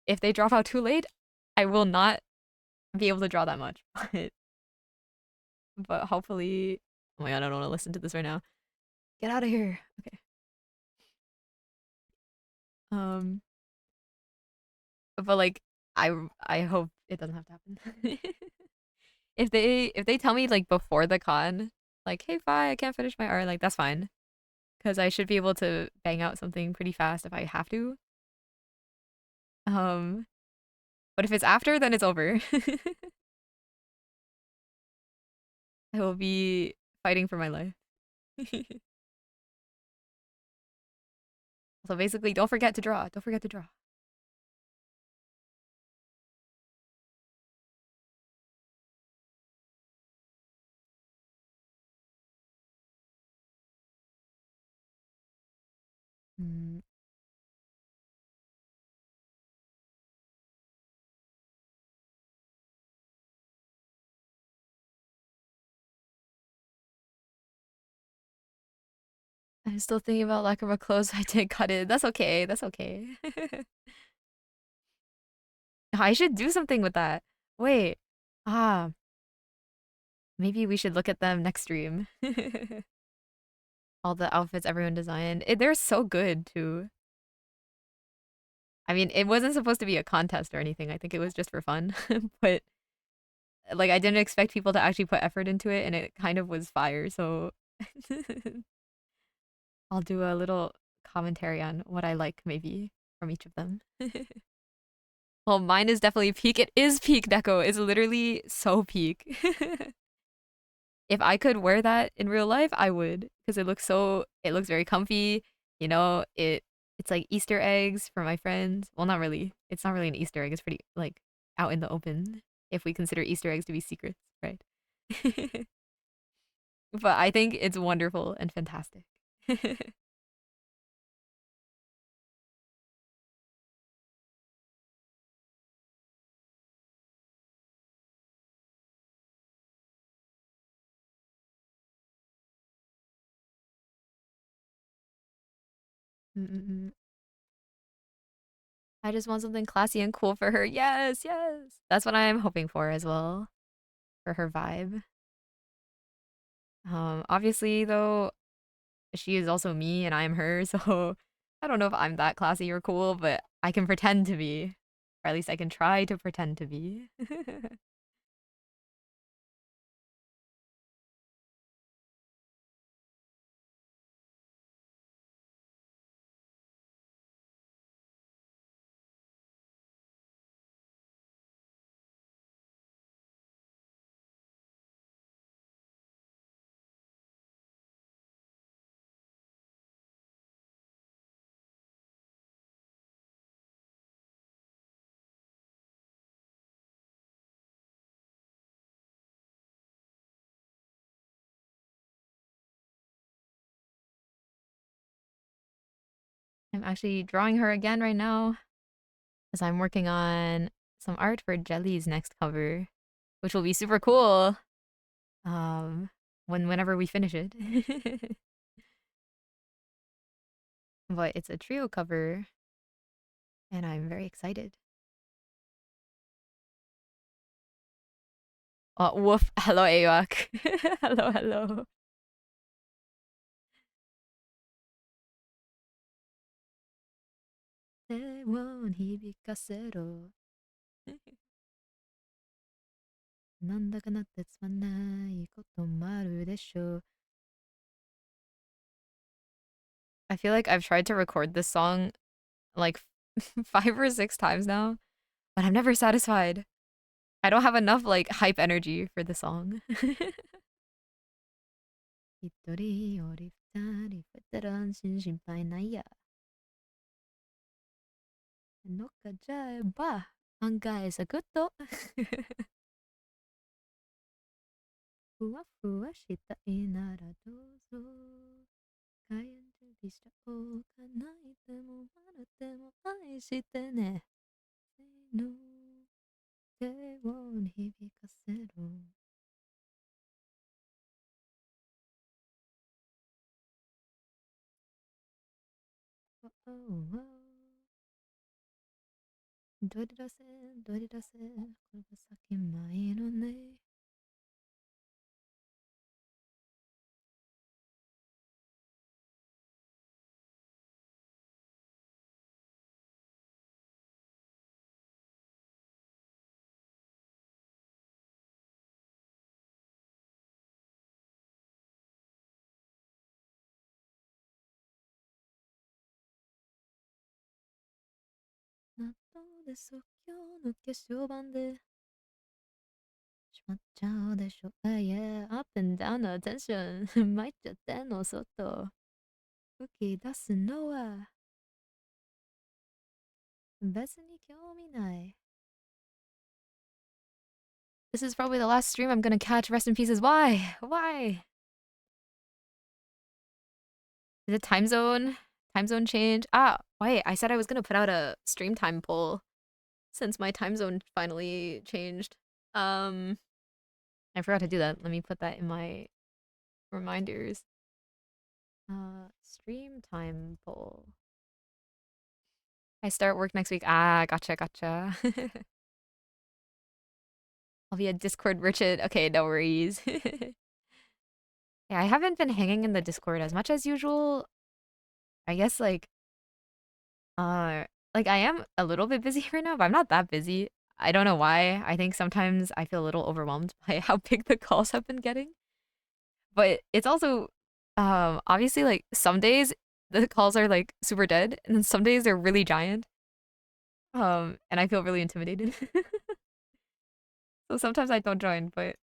if they drop out too late, I will not be able to draw that much. But hopefully, oh my god, I don't want to listen to this right now. Get out of here. Okay. Um, but like I hope it doesn't have to happen. If they tell me like before the con, like, hey, Fi, I can't finish my art, like that's fine. Because I should be able to bang out something pretty fast if I have to. Um, but if it's after, then it's over. I will be fighting for my life. So basically, don't forget to draw. Don't forget to draw. Mm, I'm still thinking about lack of a clothes. I didn't cut it. That's okay. That's okay. I should do something with that. Wait. Ah, maybe we should look at them next stream. All the outfits everyone designed. They're so good too. I mean, it wasn't supposed to be a contest or anything. I think it was just for fun. But like I didn't expect people to actually put effort into it and it kind of was fire. So I'll do a little commentary on what I like maybe from each of them. Well, mine is definitely peak. It is peak Deco. It's literally so peak. If I could wear that in real life, I would because it looks very comfy. You know, it's like Easter eggs for my friends. Well, not really. It's not really an Easter egg. It's pretty like out in the open if we consider Easter eggs to be secrets, right? but I think it's wonderful and fantastic. Mm-mm-mm. I just want something classy and cool for her. Yes, yes. That's what I'm hoping for as well for her vibe. Obviously though, she is also me and I am her, so I don't know if I'm that classy or cool, but I can pretend to be. Or at least I can try to pretend to be. I'm actually drawing her again right now as I'm working on some art for Jelly's next cover, which will be super cool. Um, whenever we finish it. But it's a trio cover, and I'm very excited. Woof. Hello, Awak. Hello, hello. They won't hibikasero. なんだかなってつまんないこともあるでしょう. I feel like I've tried to record this song like 5 or 6 times now, but I'm never satisfied. I don't have enough like hype energy for the song. 一人より二人増えたら安心心配ないや。のっかちゃえば案外サクッとふわふわしたいならどうぞ。開演準備しちゃおうか。泣いても笑っても愛してね。せーの。低音に響かせろ。おおおどれだせどれだせこれが先前のね。納豆で即興の化粧板でしまっちゃうでしょ。yeah, up and down のテンション参っちゃってんの外吹き出すのは別に興味ない。This is probably the last stream I'm gonna catch. Rest in pieces. Why? Why? Is it time zone? Time zone change? Ah, wait. I said I was gonna put out a stream time poll since my time zone finally changed. I forgot to do that. Let me put that in my reminders. Stream time poll. I start work next week. Ah, gotcha, gotcha. I'll be a Discord Richard. Okay, no worries. Yeah, I haven't been hanging in the Discord as much as usual. I guess uh like I am a little bit busy right now, but I'm not that busy. I don't know why. I think sometimes I feel a little overwhelmed by how big the calls have been getting. But it's also obviously like some days the calls are like super dead and then some days they're really giant. And I feel really intimidated. So sometimes I don't join, but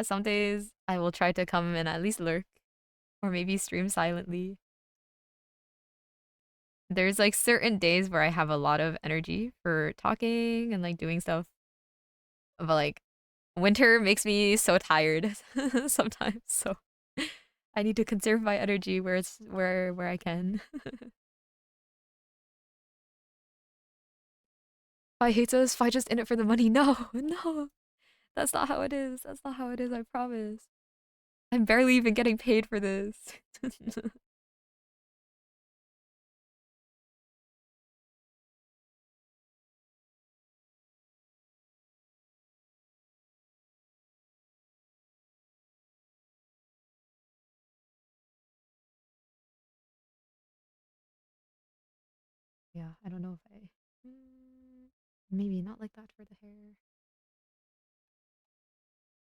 some days I will try to come and at least lurk or maybe stream silently. There's like certain days where I have a lot of energy for talking and like doing stuff. But like winter makes me so tired sometimes. So I need to conserve my energy where it's where I can. Fi hates us, Fi just in it for the money. No, no. That's not how it is. That's not how it is, I promise. I'm barely even getting paid for this. Yeah, I don't know if I. Maybe not like that for the hair.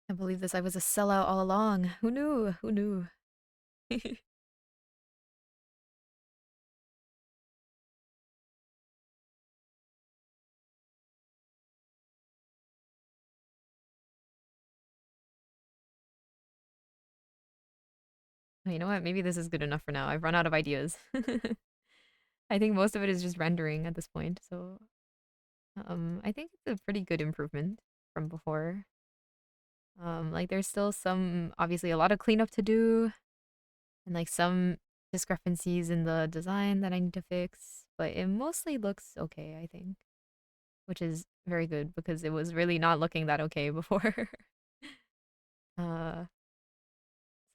I believe this. I was a sellout all along. Who knew? Who knew? You know what? Maybe this is good enough for now. I've run out of ideas. I think most of it is just rendering at this point. So, I think it's a pretty good improvement from before. Like there's still some, obviously a lot of cleanup to do, and like some discrepancies in the design that I need to fix, but it mostly looks okay, I think, which is very good because it was really not looking that okay before. uh,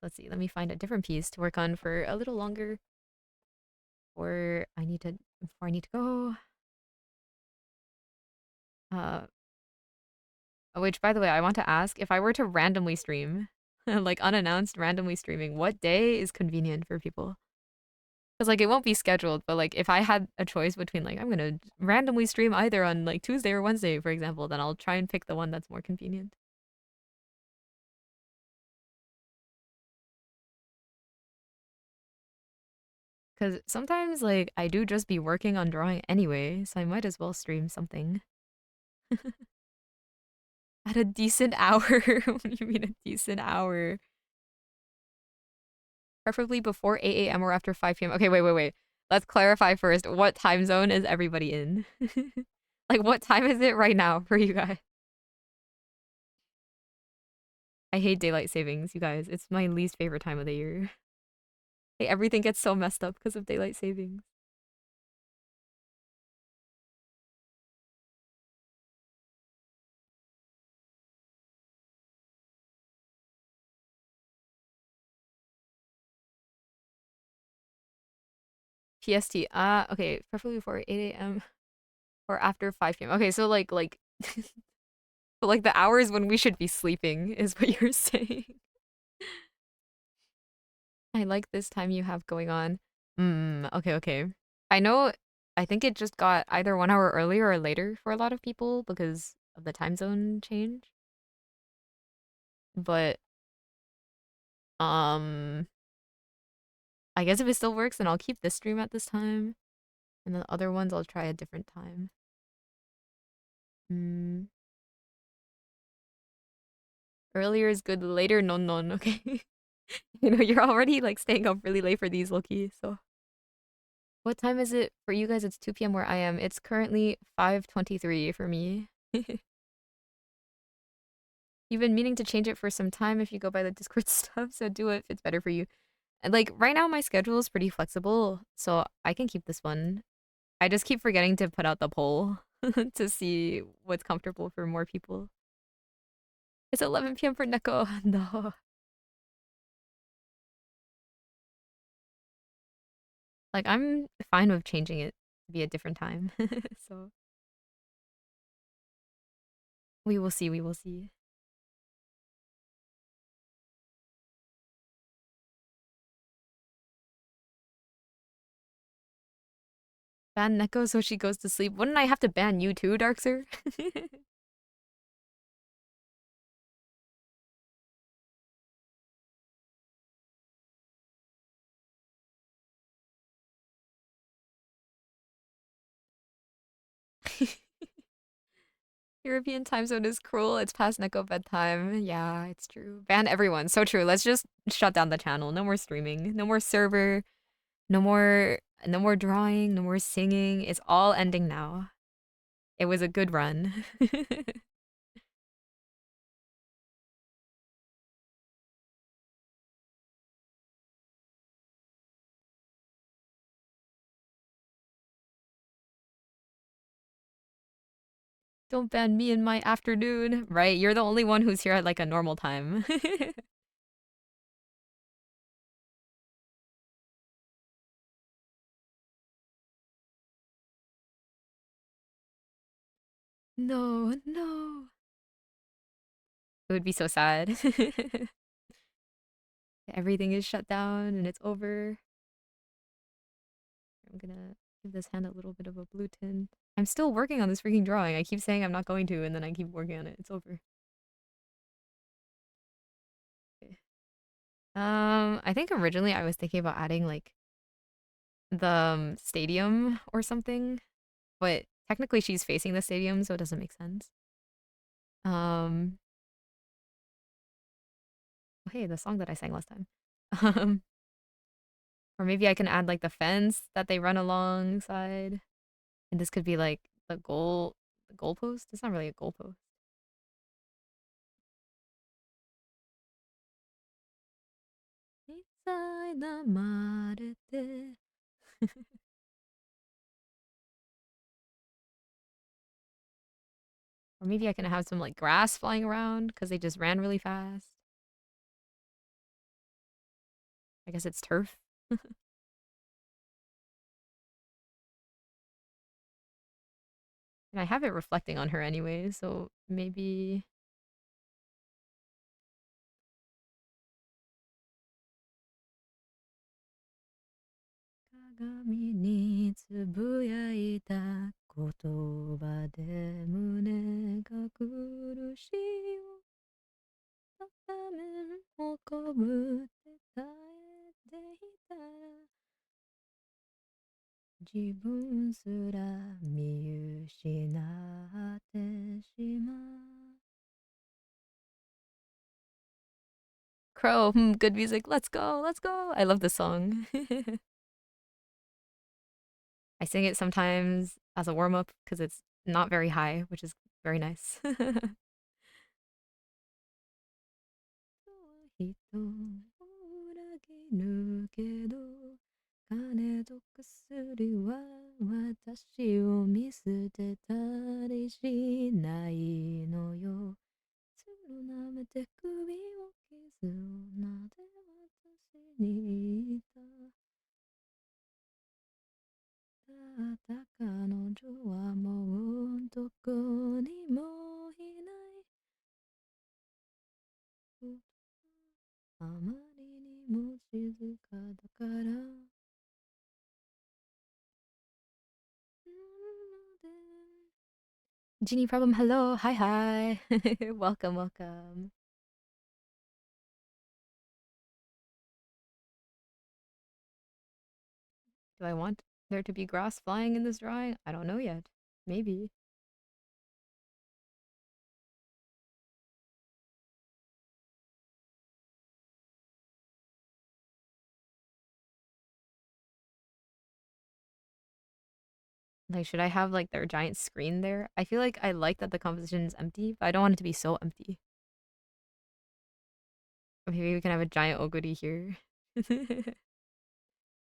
let's see. Let me find a different piece to work on for a little longer, or before I need to go. Uh, which by the way, I want to ask if I were to randomly stream, like unannounced randomly streaming, what day is convenient for people? Because like it won't be scheduled, but like if I had a choice between like I'm gonna randomly stream either on like Tuesday or Wednesday, for example, then I'll try and pick the one that's more convenient. Because sometimes like I do just be working on drawing anyway, so I might as well stream something at a decent hour. What do you mean a decent hour? Preferably before 8 a.m. or after 5 p.m. Okay, wait. Let's clarify first. What time zone is everybody in? Like, what time is it right now for you guys? I hate daylight savings, you guys. It's my least favorite time of the year. Like, everything gets so messed up because of daylight savings. PST. Okay. Preferably before 8 a.m. or after 5 p.m. Okay, so like but like the hours when we should be sleeping is what you're saying. I like this time you have going on. Okay. I know I think it just got either 1 hour earlier or later for a lot of people because of the time zone change. But um I guess if it still works, then I'll keep this stream at this time. And the other ones I'll try a different time. Hmm. Earlier is good, later non, okay? You know, you're already like staying up really late for these, Loki, so. What time is it for you guys? It's 2 p.m. where I am. It's currently 5:23 for me. You've been meaning to change it for some time if you go by the Discord stuff, so do it if it's better for you. And like right now my schedule is pretty flexible, so I can keep this one. I just keep forgetting to put out the poll to see what's comfortable for more people. It's 11 p.m. for Neko. No. Like I'm fine with changing it to be a different time. So we will see, we will see. Ban Neko so she goes to sleep. Wouldn't I have to ban you too, Darkser? European time zone is cruel. It's past Neko bedtime. Yeah, it's true. Ban everyone. So true. Let's just shut down the channel. No more streaming. No more server. No more drawing. No more singing. It's all ending now. It was a good run. Don't ban me in my afternoon. Right? You're the only one who's here at like a normal time. No, no. It would be so sad. Everything is shut down and it's over. I'm gonna give this hand a little bit of a blue tint. I'm still working on this freaking drawing. I keep saying I'm not going to, and then I keep working on it. It's over. Okay. I think originally I was thinking about adding like the stadium or something, but technically she's facing the stadium, so it doesn't make sense. Um, oh, hey, the song that I sang last time. Um, or maybe I can add like the fence that they run alongside, and this could be like the goalpost. It's not really a goalpost. Or maybe I can have some like grass flying around because they just ran really fast. I guess it's turf. And I have it reflecting on her anyway, so maybe. 鏡につぶやいた言葉で胸が苦しいを片面をこぶって耐えていたら自分すら見失ってしまう Crow, good music. Let's go, let's go. I love this song. I sing it sometimes as a warm up because it's not very high, which is very nice. 人を裏切るけど金と薬は私を見捨てたりしないのよつる舐めて首を傷をなで私に言ったただ彼女はもうどこにもいないあまりにも静かだからなので Genie problem, hello, hi hi. Welcome, welcome. Do I want there to be grass flying in this drawing? I don't know yet. Maybe. Like, should I have like their giant screen there? I feel like I like that the composition is empty, but I don't want it to be so empty. Or maybe we can have a giant oguri here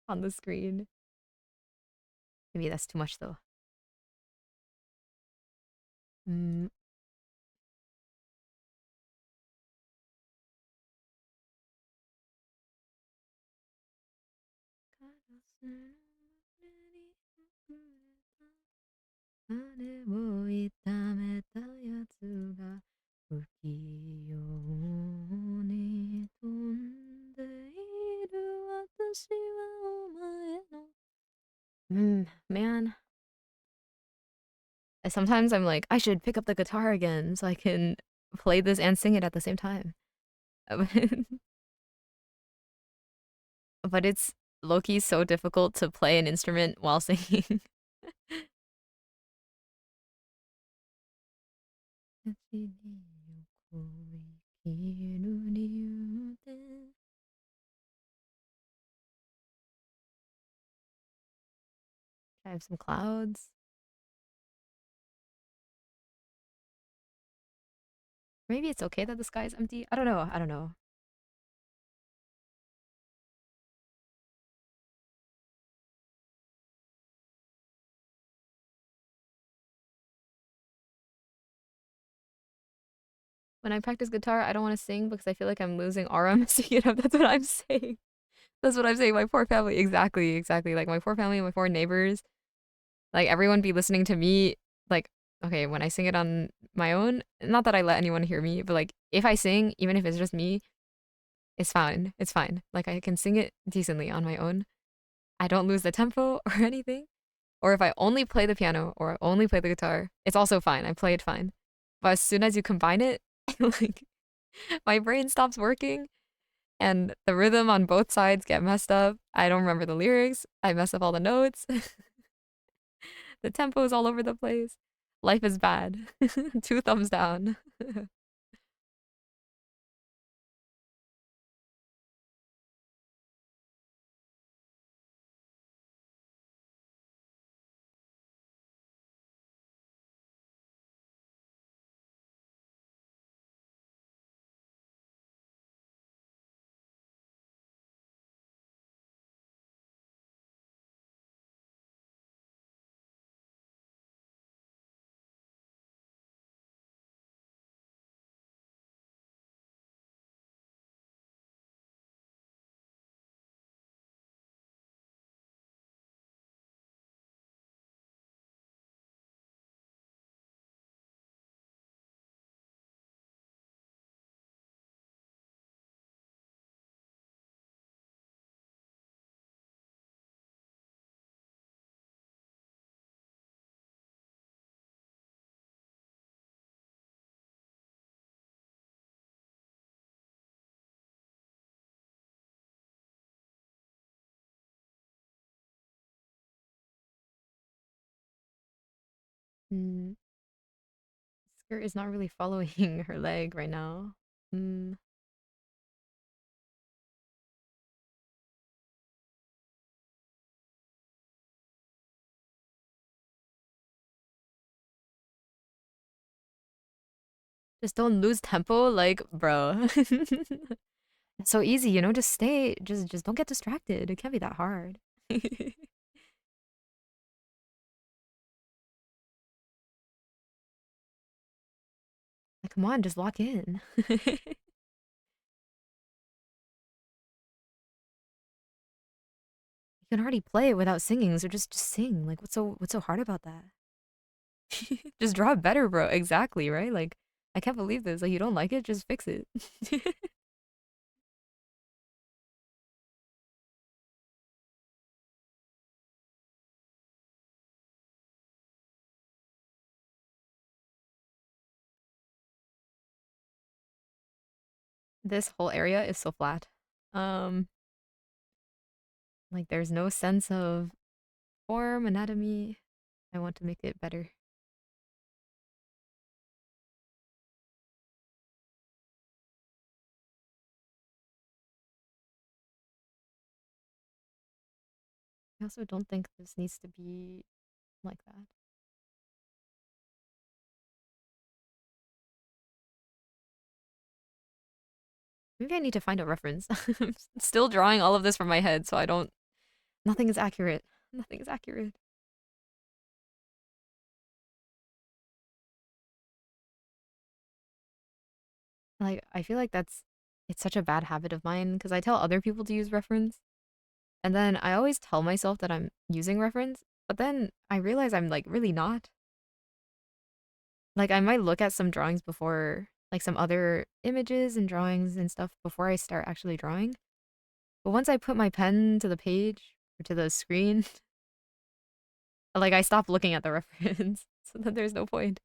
on the screen. Maybe that's too much though. Mm.羽を痛めたやつが不器用に飛んでいる私はお前の man. Sometimes I'm like, I should pick up the guitar again so I can play this and sing it at the same time. But it's low-key so difficult to play an instrument while singing. I have some clouds. Maybe it's okay that the sky is empty. I don't know. I don't know. When I practice guitar, I don't want to sing because I feel like I'm losing aura messing it up. That's what I'm saying. That's what I'm saying. My poor family. Exactly, exactly. Like my poor family, my poor neighbors. Like everyone be listening to me. Like, okay, when I sing it on my own, not that I let anyone hear me, but like if I sing, even if it's just me, it's fine. It's fine. Like I can sing it decently on my own. I don't lose the tempo or anything. Or if I only play the piano or only play the guitar, it's also fine. I play it fine. But as soon as you combine it, like my brain stops working and the rhythm on both sides get messed up. I don't remember the lyrics. I mess up all the notes. The tempo is all over the place. Life is bad. Two thumbs down. Mm, skirt is not really following her leg right now. Mm, just don't lose tempo, like, bro. It's so easy, you know, just stay, just don't get distracted. It can't be that hard. Like, come on, just lock in. You can already play it without singing, so just sing. Like, what's so hard about that? Just draw it better, bro. Exactly, right? Like, I can't believe this. Like, you don't like it, just fix it. This whole area is so flat. Um, like there's no sense of form, anatomy. I want to make it better. I also don't think this needs to be like that. Maybe I need to find a reference. I'm still drawing all of this from my head, so I don't. Nothing is accurate. Nothing is accurate. Like, I feel like it's such a bad habit of mine because I tell other people to use reference, and then I always tell myself that I'm using reference, but then I realize I'm like really not. Like, I might look at some drawings before, like some other images and drawings and stuff before I start actually drawing. But once I put my pen to the page or to the screen, like I stop looking at the reference, so then there's no point.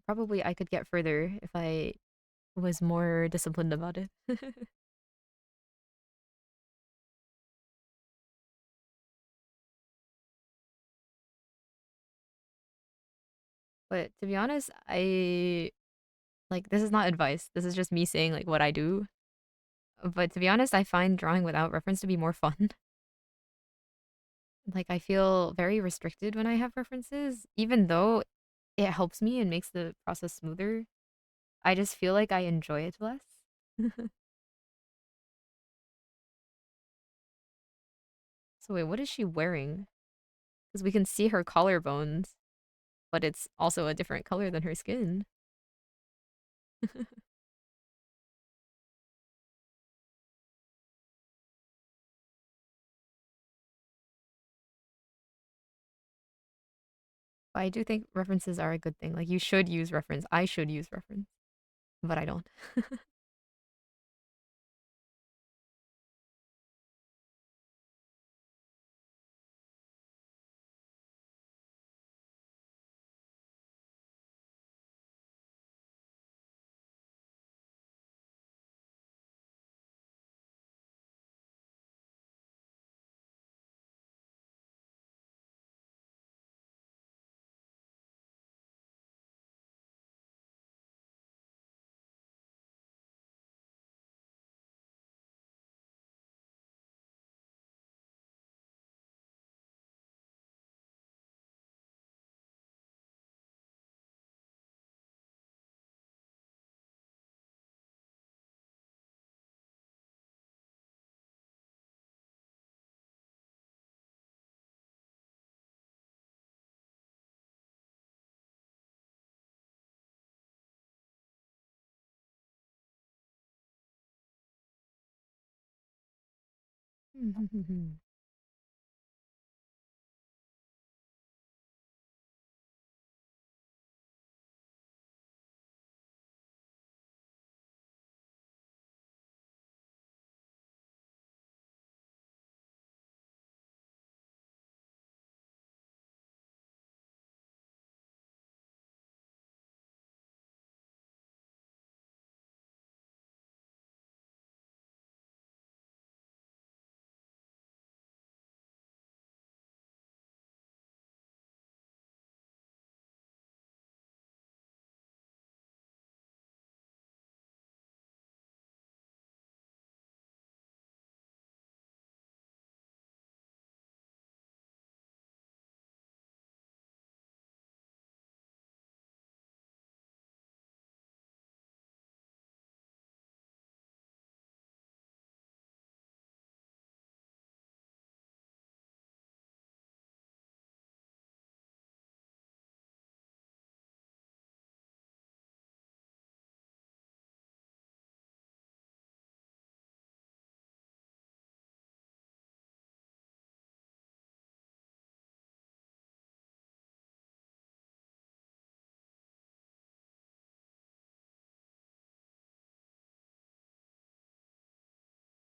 Probably I could get further if I was more disciplined about it. But to be honest, I like this is not advice. This is just me saying like what I do. But to be honest, I find drawing without reference to be more fun. Like I feel very restricted when I have references, even though it helps me and makes the process smoother. I just feel like I enjoy it less. So wait, what is she wearing? Because we can see her collarbones, but it's also a different color than her skin. But I do think references are a good thing. Like, you should use reference. I should use reference, but I don't.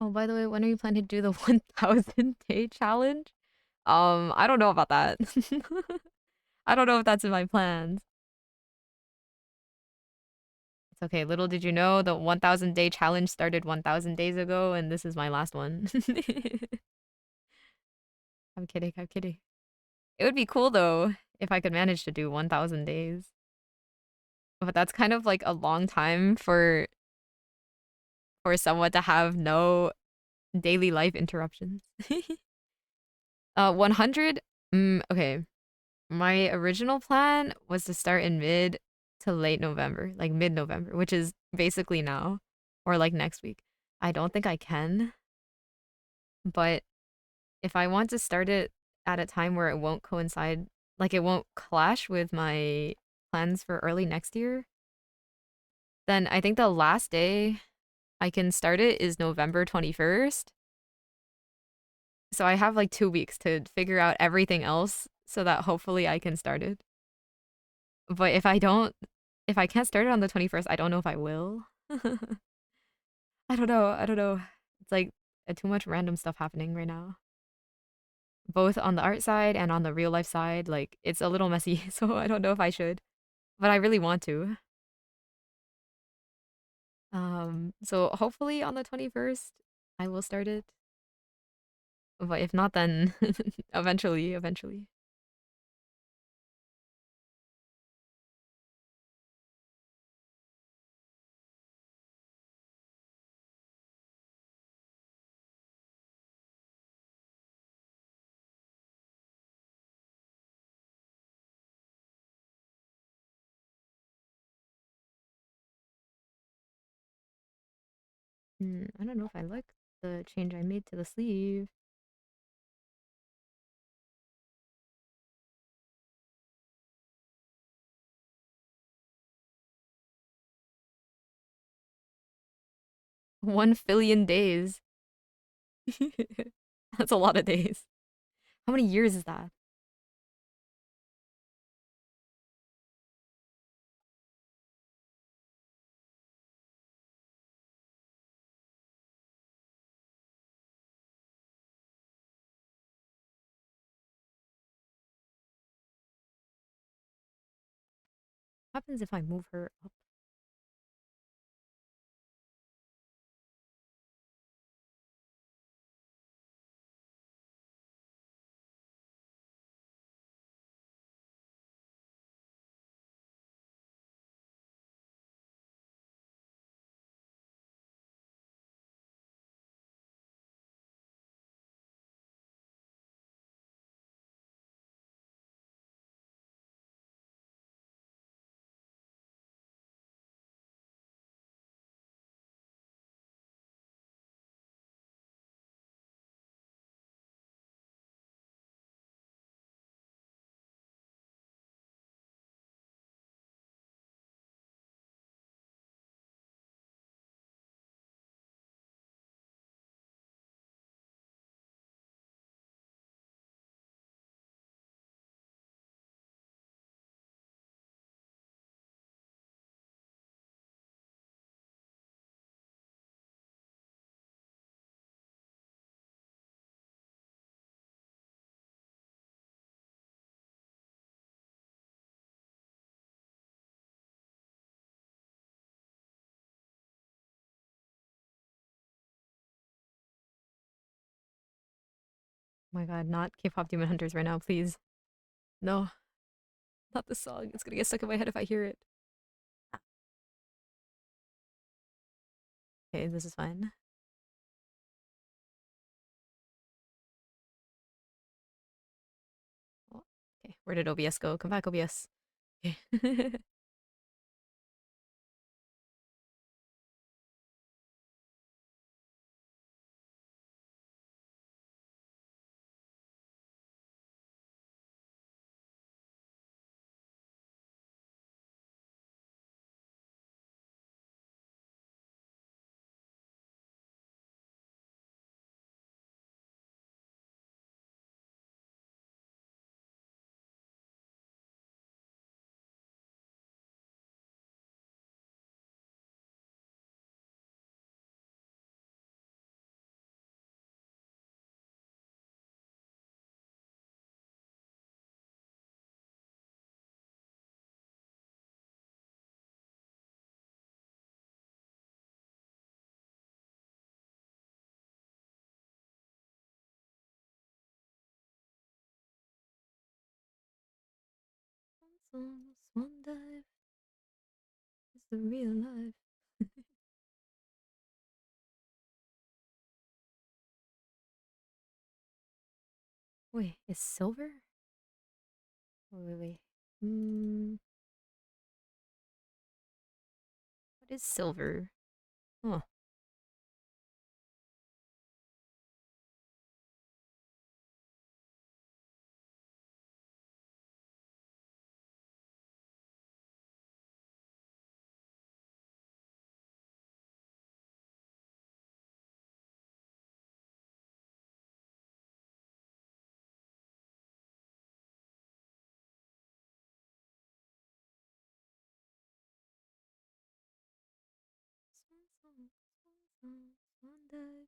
Oh, by the way, when are you planning to do the 1,000-day challenge? I don't know about that. I don't know if that's in my plans. It's okay. Little did you know the 1,000-day challenge started 1,000 days ago, and this is my last one. I'm kidding. I'm kidding. It would be cool though if I could manage to do 1,000 days. But that's kind of like a long time for someone to have no daily life interruptions. 100. Okay. My original plan was to start in mid to late November, like mid-November, which is basically now or like next week. I don't think I can, but if I want to start it at a time where it won't coincide, like it won't clash with my plans for early next year, then I think the last day I can start it is November 21st. So I have like 2 weeks to figure out everything else so that hopefully I can start it. But if I can't start it on the 21st, I don't know if I will. I don't know. I don't know. It's like too much random stuff happening right now, both on the art side and on the real life side. Like it's a little messy, so I don't know if I should, but I really want to. So hopefully on the 21st, I will start it. But if not, then eventually. I don't know if I like the change I made to the sleeve. 1 billion days. That's a lot of days. How many years is that? What happens if I move her up? Oh my god, not K-pop Demon Hunters right now, please. No, not this song. It's gonna get stuck in my head if I hear it. Okay, this is fine. Oh, okay, where did OBS go? Come back, OBS. Okay. Swan dive is the real life. Wait, is silver? Wait. What is silver? Oh, swan song, swan dive.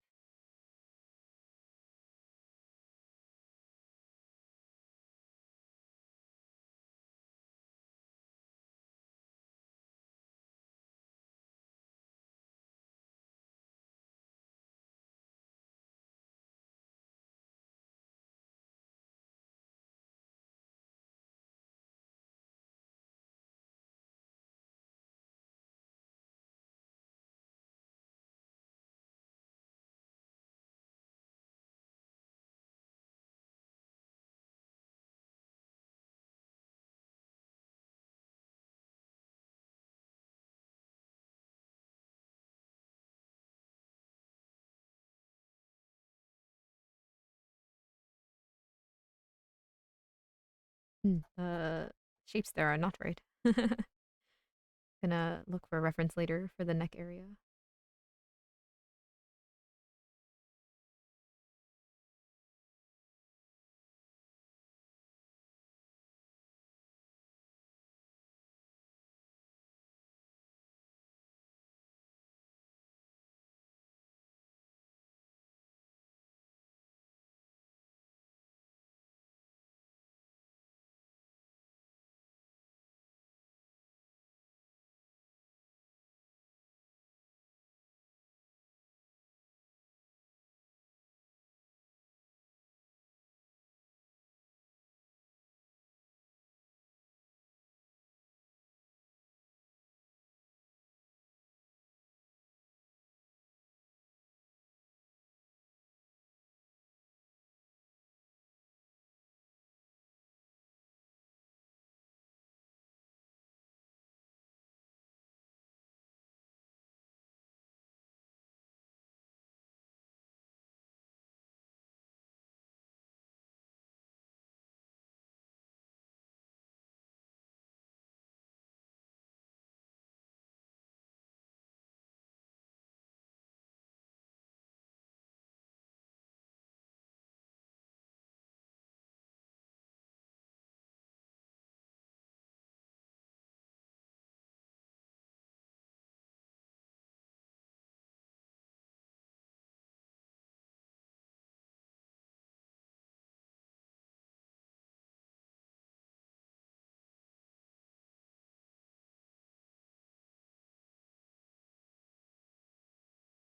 The shapes there are not right. Gonna look for a reference later for the neck area.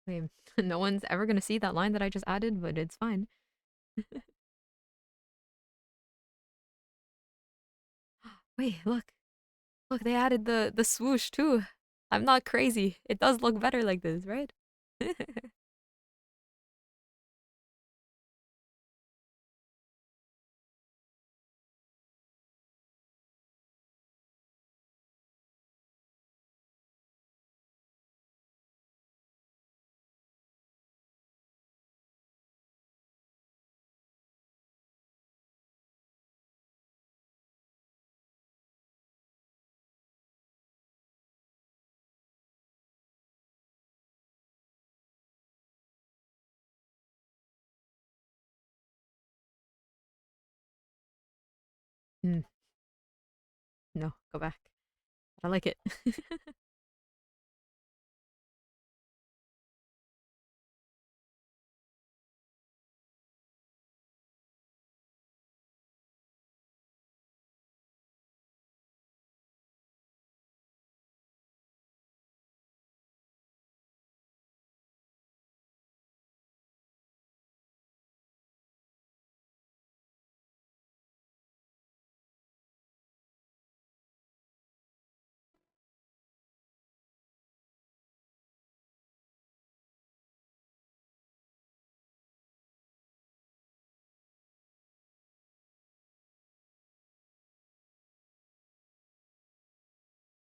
Wait, no one's ever gonna see that line that I just added, but it's fine. Wait, look. Look, they added the swoosh too. I'm not crazy. It does look better like this, right? Hmm, no, go back. I like it.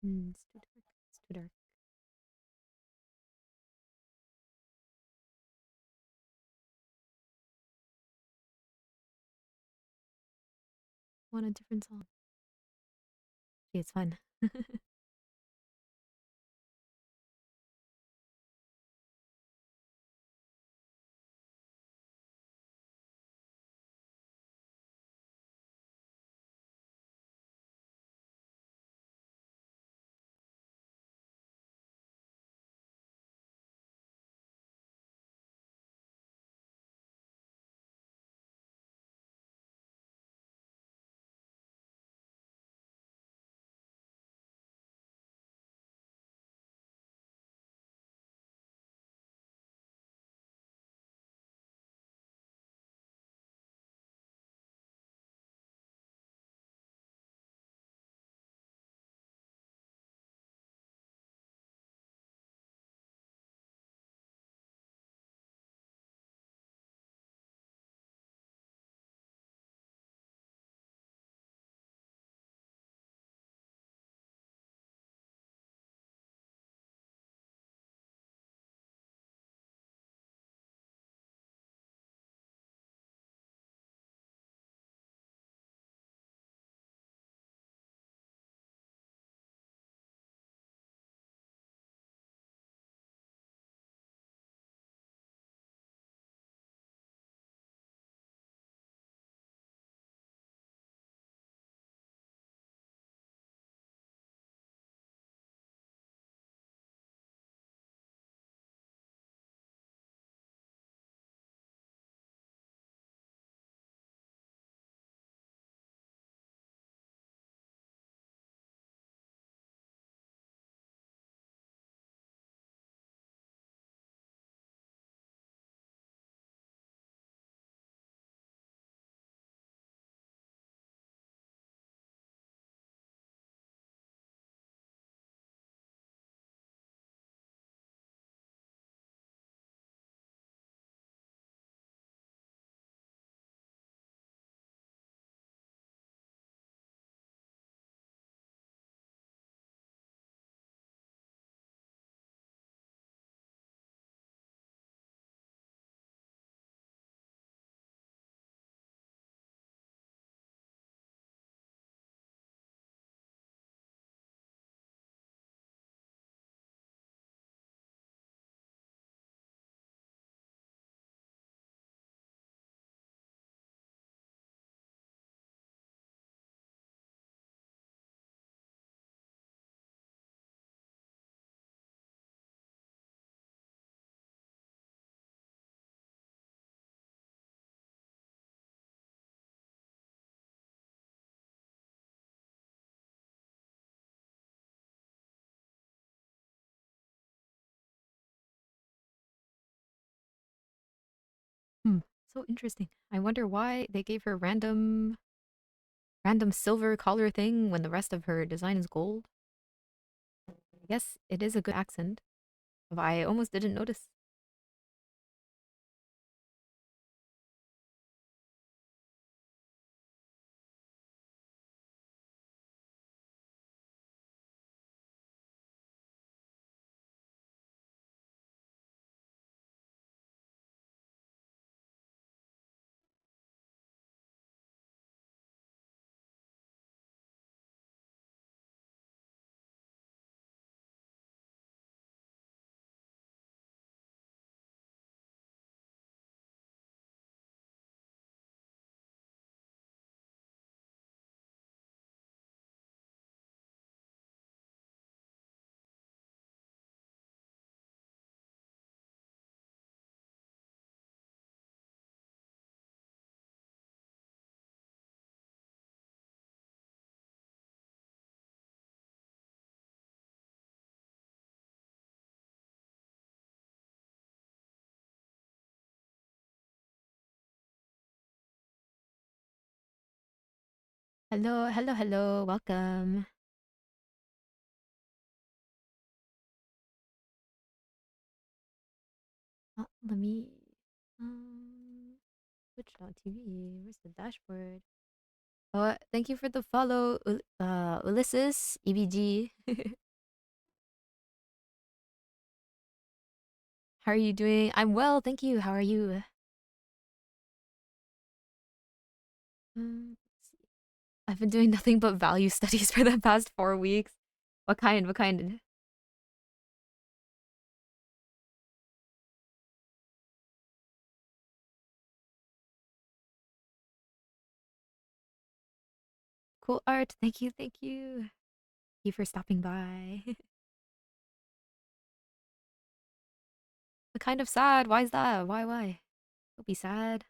It's too dark. It's too dark. I want a different song. Okay, it's fine. so interesting. I wonder why they gave her random silver collar thing when the rest of her design is gold. I guess it is a good accent, but I almost didn't notice. Hello, hello, hello. Welcome. Let me Twitch.tv. Where's the dashboard? Oh, thank you for the follow, Ulysses EBG. How are you doing? I'm well, thank you. How are you? Let's see. I've been doing nothing but value studies for the past 4 weeks. What kind? What kind? Cool art. Thank you. Thank you. Thank you for stopping by. Kind of sad. Why is that? Why? Don't be sad.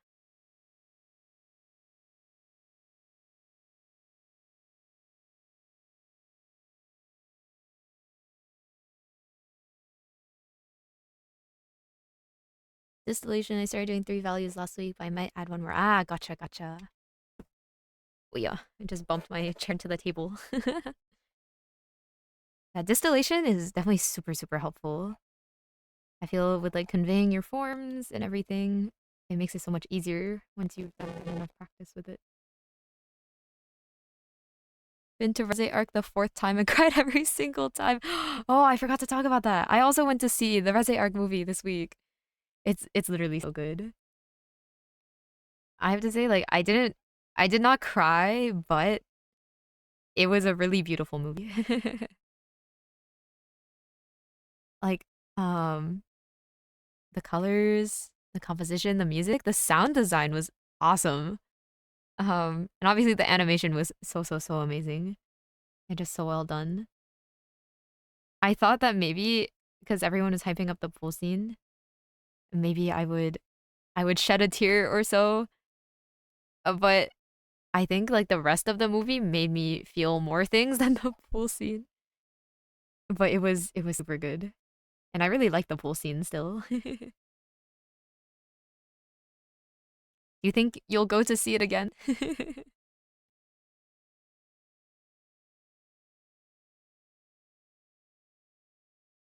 Distillation. I started doing 3 values last week, but I might add one more. Ah, gotcha, gotcha. Oh yeah, I just bumped my chair to the table. Yeah, distillation is definitely super, super helpful. I feel with like conveying your forms and everything, it makes it so much easier once you've done enough practice with it. Been to Reze Arc the 4th time and cried every single time. Oh, I forgot to talk about that. I also went to see the Reze Arc movie this week. It's literally so good. I have to say, like, I did not cry, but it was a really beautiful movie. Like, um, the colors, the composition, the music, the sound design was awesome. And obviously the animation was so amazing and just so well done. I thought that maybe because everyone was hyping up the pool scene, maybe I would shed a tear or so. But I think like the rest of the movie made me feel more things than the pool scene. But it was super good. And I really like the pool scene still. Do you think you'll go to see it again?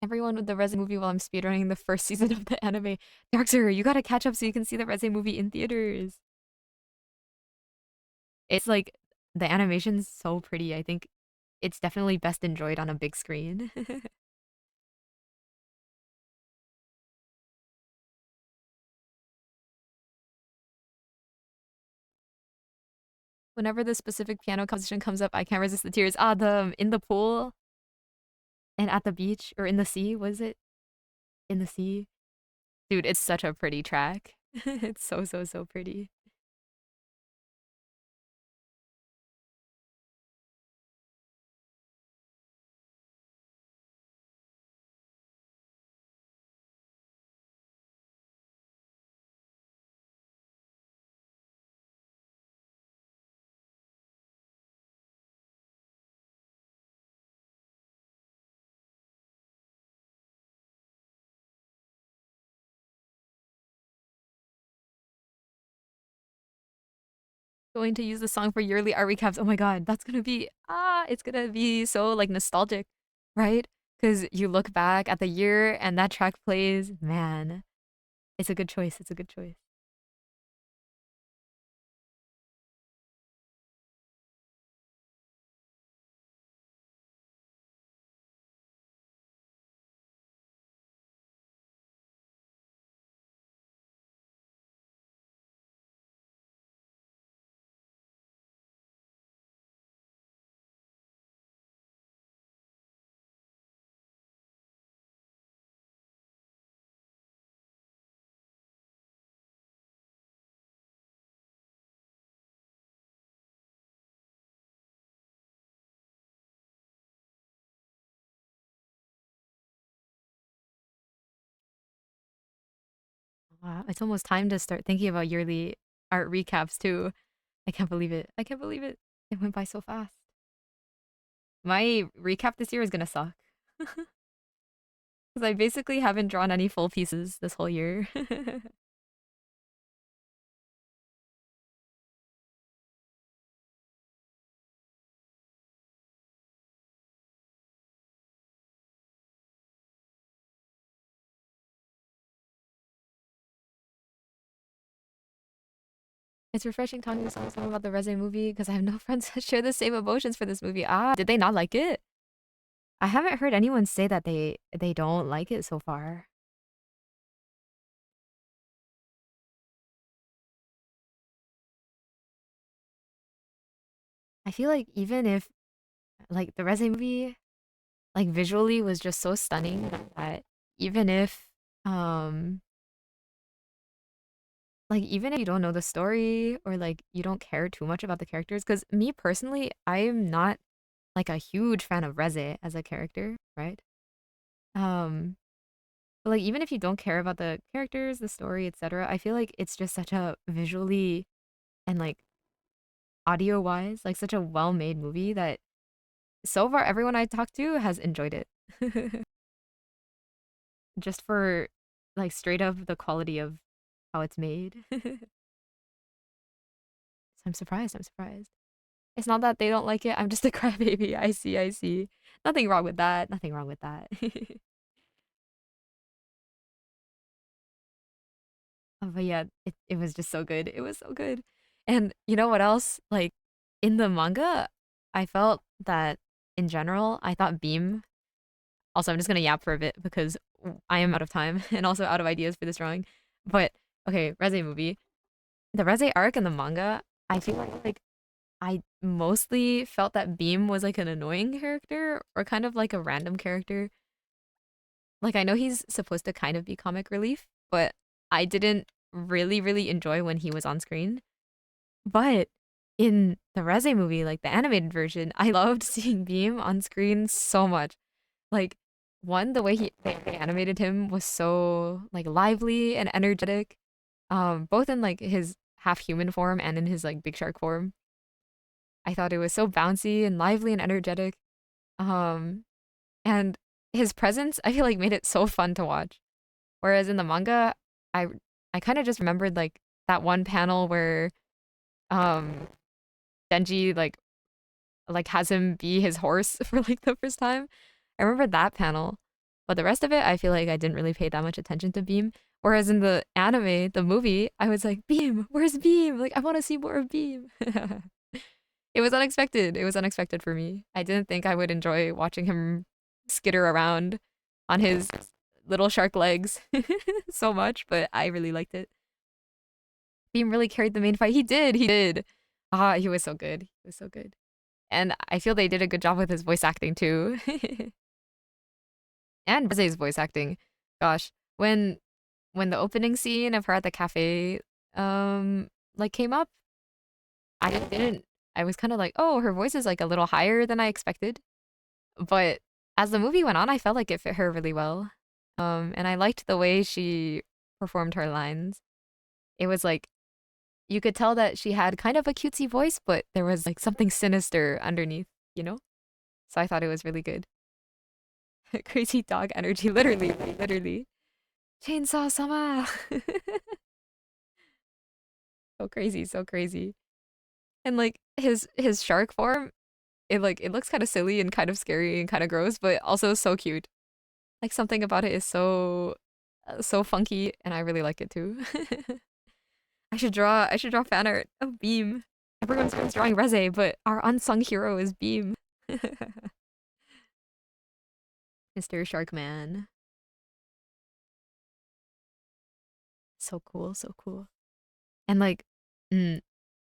Everyone with the Reze movie while I'm speedrunning the first season of the anime. Darkzer, you gotta catch up so you can see the Reze movie in theaters. It's like the animation's so pretty. I think it's definitely best enjoyed on a big screen. Whenever the specific piano composition comes up, I can't resist the tears. Ah, the in the pool and at the beach or in the sea, was it? In the sea. Dude, it's such a pretty track. It's so pretty. going to use the song for yearly art recaps. Oh my god, that's gonna be it's gonna be so like nostalgic, right? Because you look back at the year and that track plays, man, it's a good choice. It's a good choice. Wow, it's almost time to start thinking about yearly art recaps too. I can't believe it. I can't believe it. It went by so fast. My recap this year is gonna suck. Because I basically haven't drawn any full pieces this whole year. It's refreshing talking to someone about the Reze movie because I have no friends that share the same emotions for this movie. Did they not like it? I haven't heard anyone say that they don't like it so far. I feel like even if like the Reze movie like visually was just so stunning that even if um like even if you don't know the story or like you don't care too much about the characters, because me personally, I'm not like a huge fan of Reze as a character, right? Um, but like even if you don't care about the characters, the story, etc., I feel like it's just such a visually and like audio wise, like such a well-made movie that so far everyone I talked to has enjoyed it. Just for like straight up the quality of how it's made. So I'm surprised. I'm surprised. It's not that they don't like it. I'm just a crybaby. I see. I see. Nothing wrong with that. Nothing wrong with that. But yeah, it was just so good. It was so good. And you know what else? Like in the manga, I felt that in general, I thought Beam. Also, I'm just gonna yap for a bit because I am out of time and also out of ideas for this drawing. But okay, Reze movie. The Reze arc in the manga, I feel like I mostly felt that Beam was like an annoying character or kind of like a random character. Like I know he's supposed to kind of be comic relief, but I didn't really enjoy when he was on screen. But in the Reze movie, like the animated version, I loved seeing Beam on screen so much. Like one, the way they animated him was so like lively and energetic. Both in like his half human form and in his like big shark form. I thought it was so bouncy and lively and energetic. Um, and his presence, I feel like made it so fun to watch. Whereas in the manga, I I kind of just remembered like that one panel where um Denji like has him be his horse for like the first time. I remember that panel, but the rest of it, I feel like I didn't really pay that much attention to Beam. Whereas in the anime, the movie, I was like, Beam, where's Beam? Like I want to see more of Beam. It was unexpected. It was unexpected for me. I didn't think I would enjoy watching him skitter around on his little shark legs so much, but I really liked it. Beam really carried the main fight. He did. He did. He was so good. He was so good. And I feel they did a good job with his voice acting too. And Reze's voice acting. Gosh, when the opening scene of her at the cafe like came up, I didn't I was kind of like, "Oh, her voice is like a little higher than I expected." But as the movie went on, I felt like it fit her really well. And I liked the way she performed her lines. It was like you could tell that she had kind of a cutesy voice, but there was like something sinister underneath, you know? So I thought it was really good. Crazy dog energy, literally. Chainsaw Sama. So crazy, so crazy. And like his shark form, it looks kind of silly and kind of scary and kind of gross, but also so cute. Like something about it is so funky, and I really like it too. I should draw fan art of Beam. Everyone's drawing Reze, but our unsung hero is Beam. Mr. Sharkman. So cool, so cool. And like mm,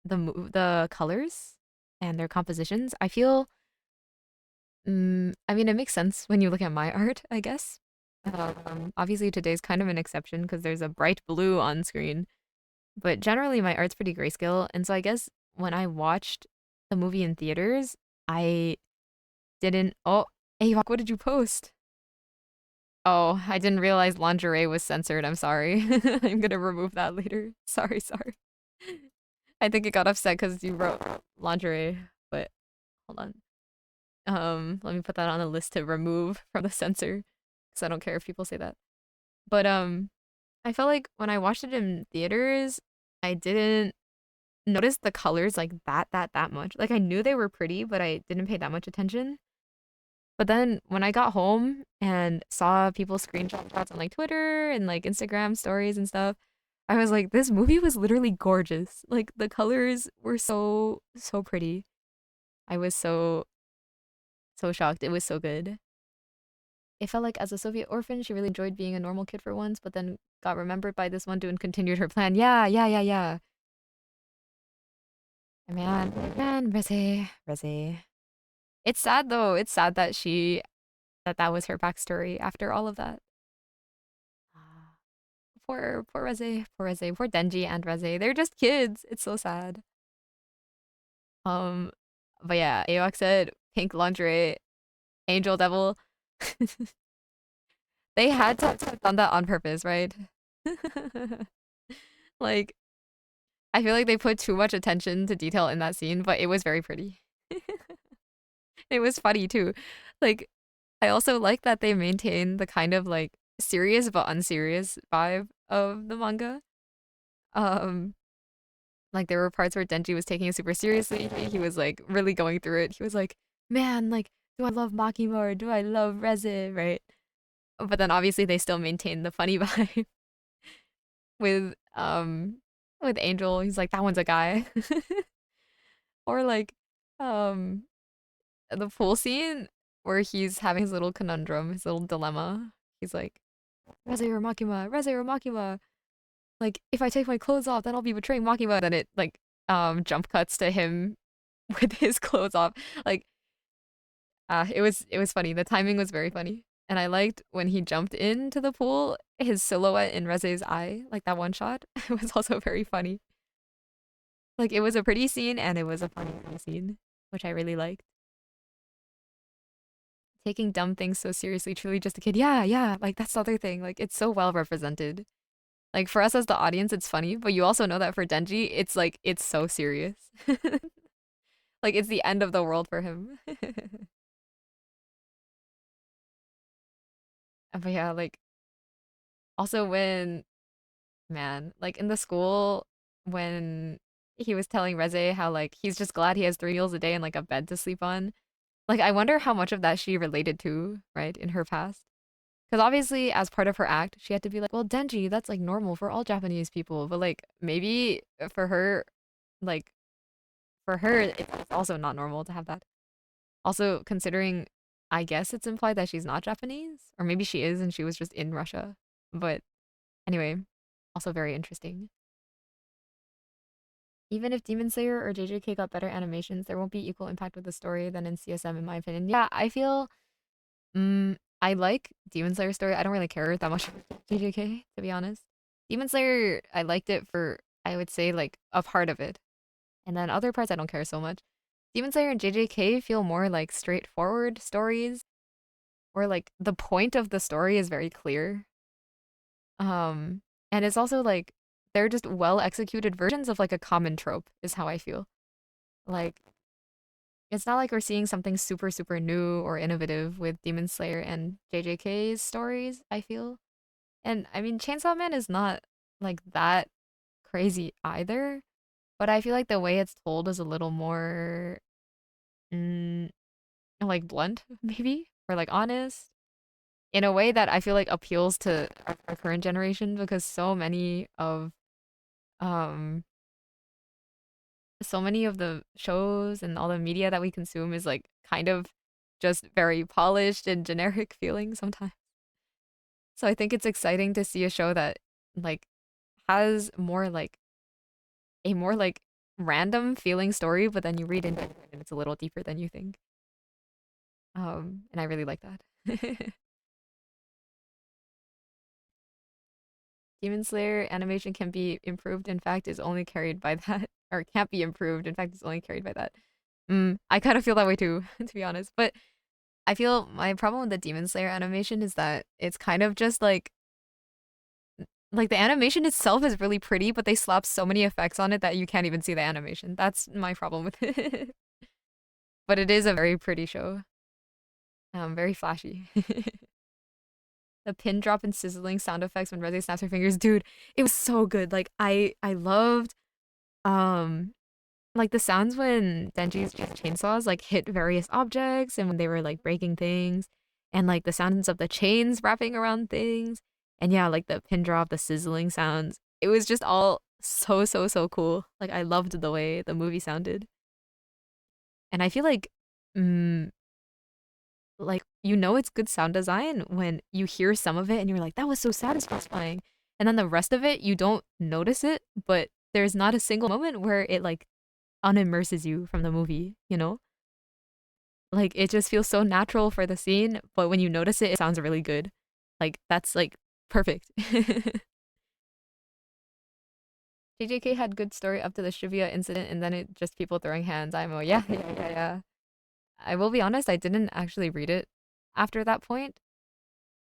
the colors and their compositions, I feel I mean it makes sense when you look at my art, I guess. Obviously today's kind of an exception because there's a bright blue on screen, but generally my art's pretty grayscale, and so I guess when I watched the movie in theaters, I didn't. Oh, Avok, what did you post? Oh, I didn't realize lingerie was censored. I'm sorry. I'm gonna remove that later. Sorry, sorry. I think it got upset because you wrote lingerie, but hold on. Let me put that on a list to remove from the censor because I don't care if people say that. But I felt like when I watched it in theaters, I didn't notice the colors like that much. Like I knew they were pretty, but I didn't pay that much attention. But then when I got home and saw people screenshot shots on like Twitter and like Instagram stories and stuff, I was like, this movie was literally gorgeous. Like the colors were so pretty. I was so shocked. It was so good. It felt like as a Soviet orphan, she really enjoyed being a normal kid for once, but then got remembered by this one dude and continued her plan. Yeah, yeah, yeah, yeah. Man, Reze. It's sad though. It's sad that that was her backstory after all of that. Ah, poor Reze, poor Denji and Reze. They're just kids. It's so sad. Um, but yeah, Aox said pink lingerie, angel devil. They had to have done that on purpose, right? Like, I feel like they put too much attention to detail in that scene, but it was very pretty. It was funny too. Like, I also like that they maintain the kind of like serious but unserious vibe of the manga. Um, like there were parts where Denji was taking it super seriously. He was like really going through it. He was like, "Man, like, do I love Makima or do I love Reze?" Right? But then obviously they still maintain the funny vibe with with Angel. He's like, "That one's a guy," or like um the pool scene where he's having his little conundrum, his little dilemma. He's like, "Reze or Makima, Reze or Makima." Like, if I take my clothes off, then I'll be betraying Makima. Then it like jump cuts to him with his clothes off. Like, it was funny. The timing was very funny. And I liked when he jumped into the pool, his silhouette in Reze's eye, like that one shot. It was also very funny. Like it was a pretty scene and it was a funny scene, which I really liked. Taking dumb things so seriously, truly just a kid. Yeah, yeah, like that's the other thing. Like it's so well represented. Like for us as the audience, it's funny, but you also know that for Denji, it's like it's so serious. Like it's the end of the world for him. But yeah, like also when man, like in the school when he was telling Reze how like he's just glad he has 3 meals a day and like a bed to sleep on. Like I wonder how much of that she related to, right, in her past. Because obviously, as part of her act, she had to be like, well, Denji, that's like normal for all Japanese people. But like, maybe for her, like, it's also not normal to have that. Also, considering, I guess it's implied that she's not Japanese, or maybe she is and she was just in Russia. But anyway, also very interesting. Even if Demon Slayer or JJK got better animations, there won't be equal impact with the story than in CSM, in my opinion. Yeah, I feel I like Demon Slayer story. I don't really care that much for JJK, to be honest. Demon Slayer, I liked it for, I would say, like, a part of it. And then other parts I don't care so much. Demon Slayer and JJK feel more like straightforward stories, where like the point of the story is very clear. Um, and it's also like they're just well executed versions of like a common trope, is how I feel. Like it's not like we're seeing something super new or innovative with Demon Slayer and JJK's stories, I feel. And I mean, Chainsaw Man is not like that crazy either. but I feel like the way it's told is a little more mm, like blunt, maybe, or like honest in a way that I feel like appeals to our current generation because um so many of the shows and all the media that we consume is like kind of just very polished and generic feeling sometimes. So I think it's exciting to see a show that like has more like a more like random feeling story, but then you read into it and it's a little deeper than you think. And I really like that. Demon Slayer animation can be improved. In fact, is only carried by that, or can't be improved. In fact, it's only carried by that. I kind of feel that way too, to be honest. But I feel my problem with the Demon Slayer animation is that it's kind of just like the animation itself is really pretty, but they slap so many effects on it that you can't even see the animation. That's my problem with it. But it is a very pretty show. Very flashy. The pin drop and sizzling sound effects when Reze snaps her fingers, dude, it was so good. Like I loved um like the sounds when Denji's chainsaws like hit various objects and when they were like breaking things and like the sounds of the chains wrapping around things and yeah, like the pin drop, the sizzling sounds. It was just all so cool. Like I loved the way the movie sounded. And I feel mm, like you know it's good sound design when you hear some of it and you're like that was so satisfying. And then the rest of it you don't notice it, but there's not a single moment where it like unimmerses you from the movie, you know? Like it just feels so natural for the scene, but when you notice it, it sounds really good. Like that's like perfect. JJK had good story up to the Shibuya incident and then it just people throwing hands. I'm oh yeah. I will be honest, I didn't actually read it after that point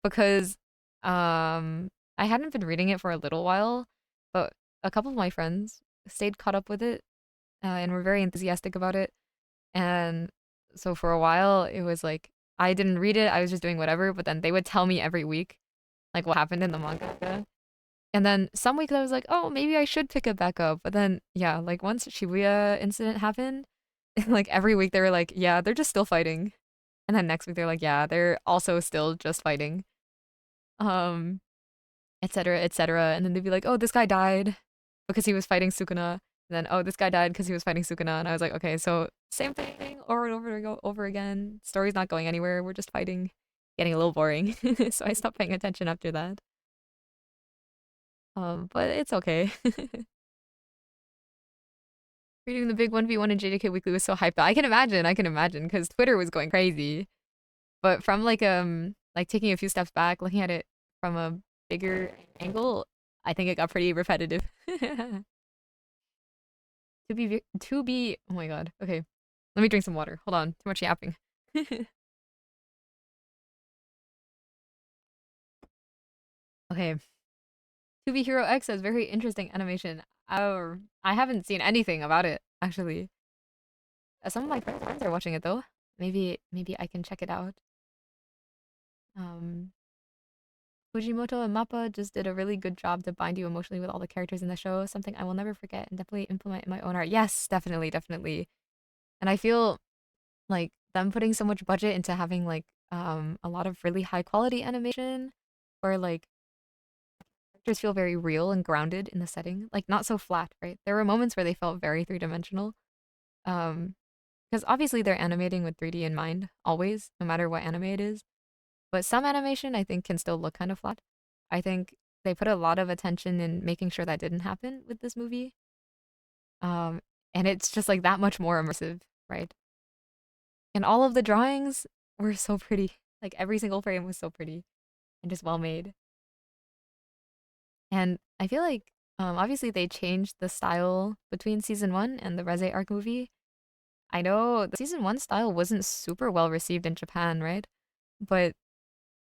because I hadn't been reading it for a little while, but a couple of my friends stayed caught up with it and were very enthusiastic about it. And so for a while, it was like I didn't read it. I was just doing whatever. But then they would tell me every week, like what happened in the manga. And then some weeks I was like, oh, maybe I should pick it back up. But then, yeah, like once Shibuya incident happened, like every week they were like, yeah, they're just still fighting. And then next week they're like, yeah, they're also still just fighting. Um, etc., etc. And then they'd be like, oh, this guy died because he was fighting Sukuna. And then, oh, this guy died because he was fighting Sukuna. And I was like, okay, so same thing over and over and over again. Story's not going anywhere. We're just fighting, getting a little boring. So I stopped paying attention after that. But it's okay. Reading the big 1v1 in JDK Weekly was so hyped. I can imagine, because Twitter was going crazy. But from like taking a few steps back, looking at it from a bigger angle, I think it got pretty repetitive. To be oh my god. Okay. Let me drink some water. Hold on. Too much yapping. Okay. To be Hero X has very interesting animation. I haven't seen anything about it actually. Some of my friends are watching it though. Maybe I can check it out. Um Fujimoto and Mappa just did a really good job to bind you emotionally with all the characters in the show. Something I will never forget and definitely implement in my own art. Yes, definitely. And I feel like them putting so much budget into having like a lot of really high quality animation or like characters feel very real and grounded in the setting, like not so flat, right? There were moments where they felt very three-dimensional. Um because obviously they're animating with 3D in mind always, no matter what anime it is. But some animation I think can still look kind of flat. I think they put a lot of attention in making sure that didn't happen with this movie. Um and it's just like that much more immersive, right? And all of the drawings were so pretty. Like every single frame was so pretty and just well made. And I feel like obviously they changed the style between season one and the Reze arc movie. I know the season one style wasn't super well received in Japan, right? But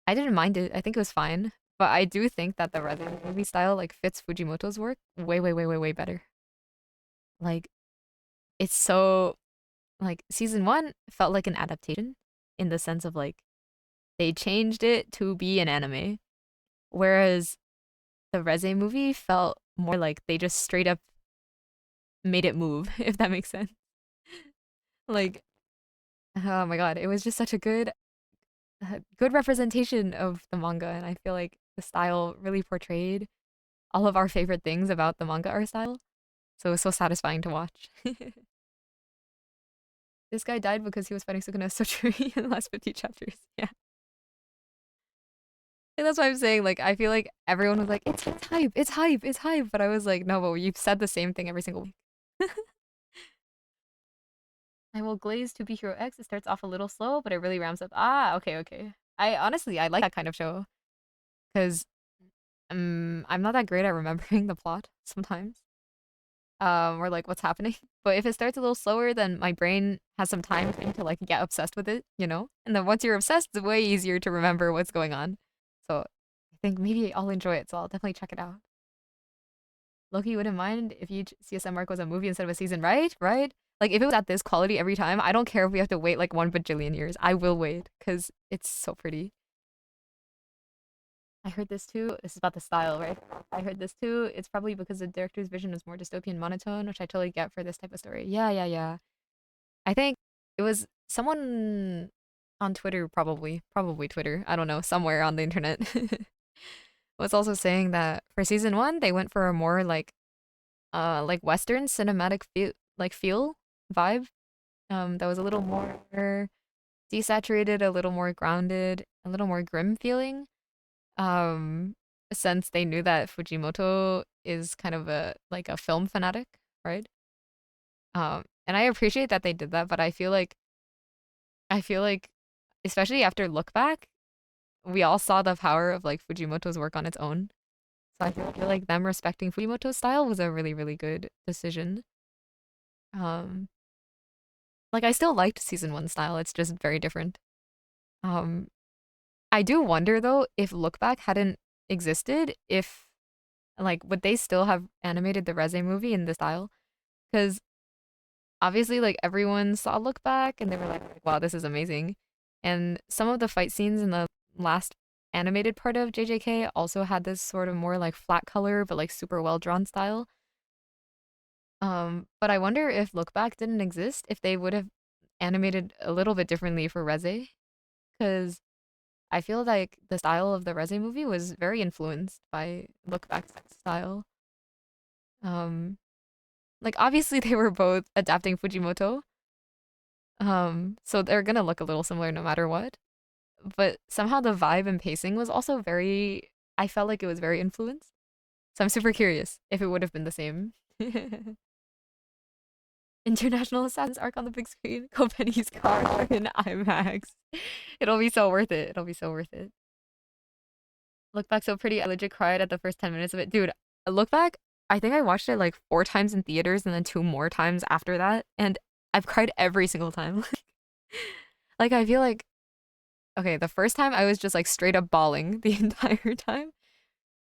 I didn't mind it. I think it was fine. But I do think that the Reze movie style like fits Fujimoto's work way better. Like it's so like season one felt like an adaptation in the sense of like they changed it to be an anime. Whereas the Reze movie felt more like they just straight up made it move, if that makes sense. Like, oh my god, it was just such a good representation of the manga, and I feel like the style really portrayed all of our favorite things about the manga art style. So it was so satisfying to watch. This guy died because he was fighting Sukuna Sochuri in the last 50 chapters. Yeah. And that's why I'm saying, like, I feel like everyone was like, it's hype, it's hype, it's hype. But I was like, no, but you've said the same thing every single week. I will glaze to be Hero X. It starts off a little slow, but it really ramps up. Ah, okay, okay. I honestly, I like that kind of show because I'm not that great at remembering the plot sometimes. Or like what's happening. But if it starts a little slower, then my brain has some time to like get obsessed with it, you know? And then once you're obsessed, it's way easier to remember what's going on. So I think maybe I'll enjoy it, so I'll definitely check it out. Loki wouldn't mind if each CSM arc was a movie instead of a season, right? Right? Like if it was at this quality every time, I don't care if we have to wait like 1 bajillion years. I will wait because it's so pretty. I heard this too. This is about the style, right? I heard this too. It's probably because the director's vision was more dystopian monotone, which I totally get for this type of story. Yeah, yeah, yeah. I think it was someone on Twitter, probably Twitter. I don't know, somewhere on the internet was also saying that for season one they went for a more like Western cinematic feel vibe. That was a little more desaturated, a little more grounded, a little more grim feeling. Um, since they knew that Fujimoto is kind of a film fanatic, right? And I appreciate that they did that, but I feel like especially after Look Back, we all saw the power of like Fujimoto's work on its own. So I feel like them respecting Fujimoto's style was a really, really good decision. Um, like I still liked season one style, it's just very different. Um, I do wonder though if Look Back hadn't existed, if like would they still have animated the Reze movie in the style? Because obviously like everyone saw Look Back and they were like, wow, this is amazing. And some of the fight scenes in the last animated part of JJK also had this sort of more like flat color but like super well drawn style. But I wonder if Look Back didn't exist, if they would have animated a little bit differently for Reze, because I feel like the style of the Reze movie was very influenced by Look Back's style. Um, like obviously they were both adapting Fujimoto, so they're gonna look a little similar no matter what. But somehow the vibe and pacing was also very. I felt like it was very influenced. So I'm super curious if it would have been the same. International Assassins arc on the big screen. Kopeni's car in IMAX. It'll be so worth it. It'll be so worth it. Look Back so pretty. I legit cried at the first 10 minutes of it. Dude, Look Back, I think I watched it like 4 times in theaters and then 2 more times after that. And I've cried every single time. Like, I feel like, okay, the first time I was just like straight up bawling the entire time.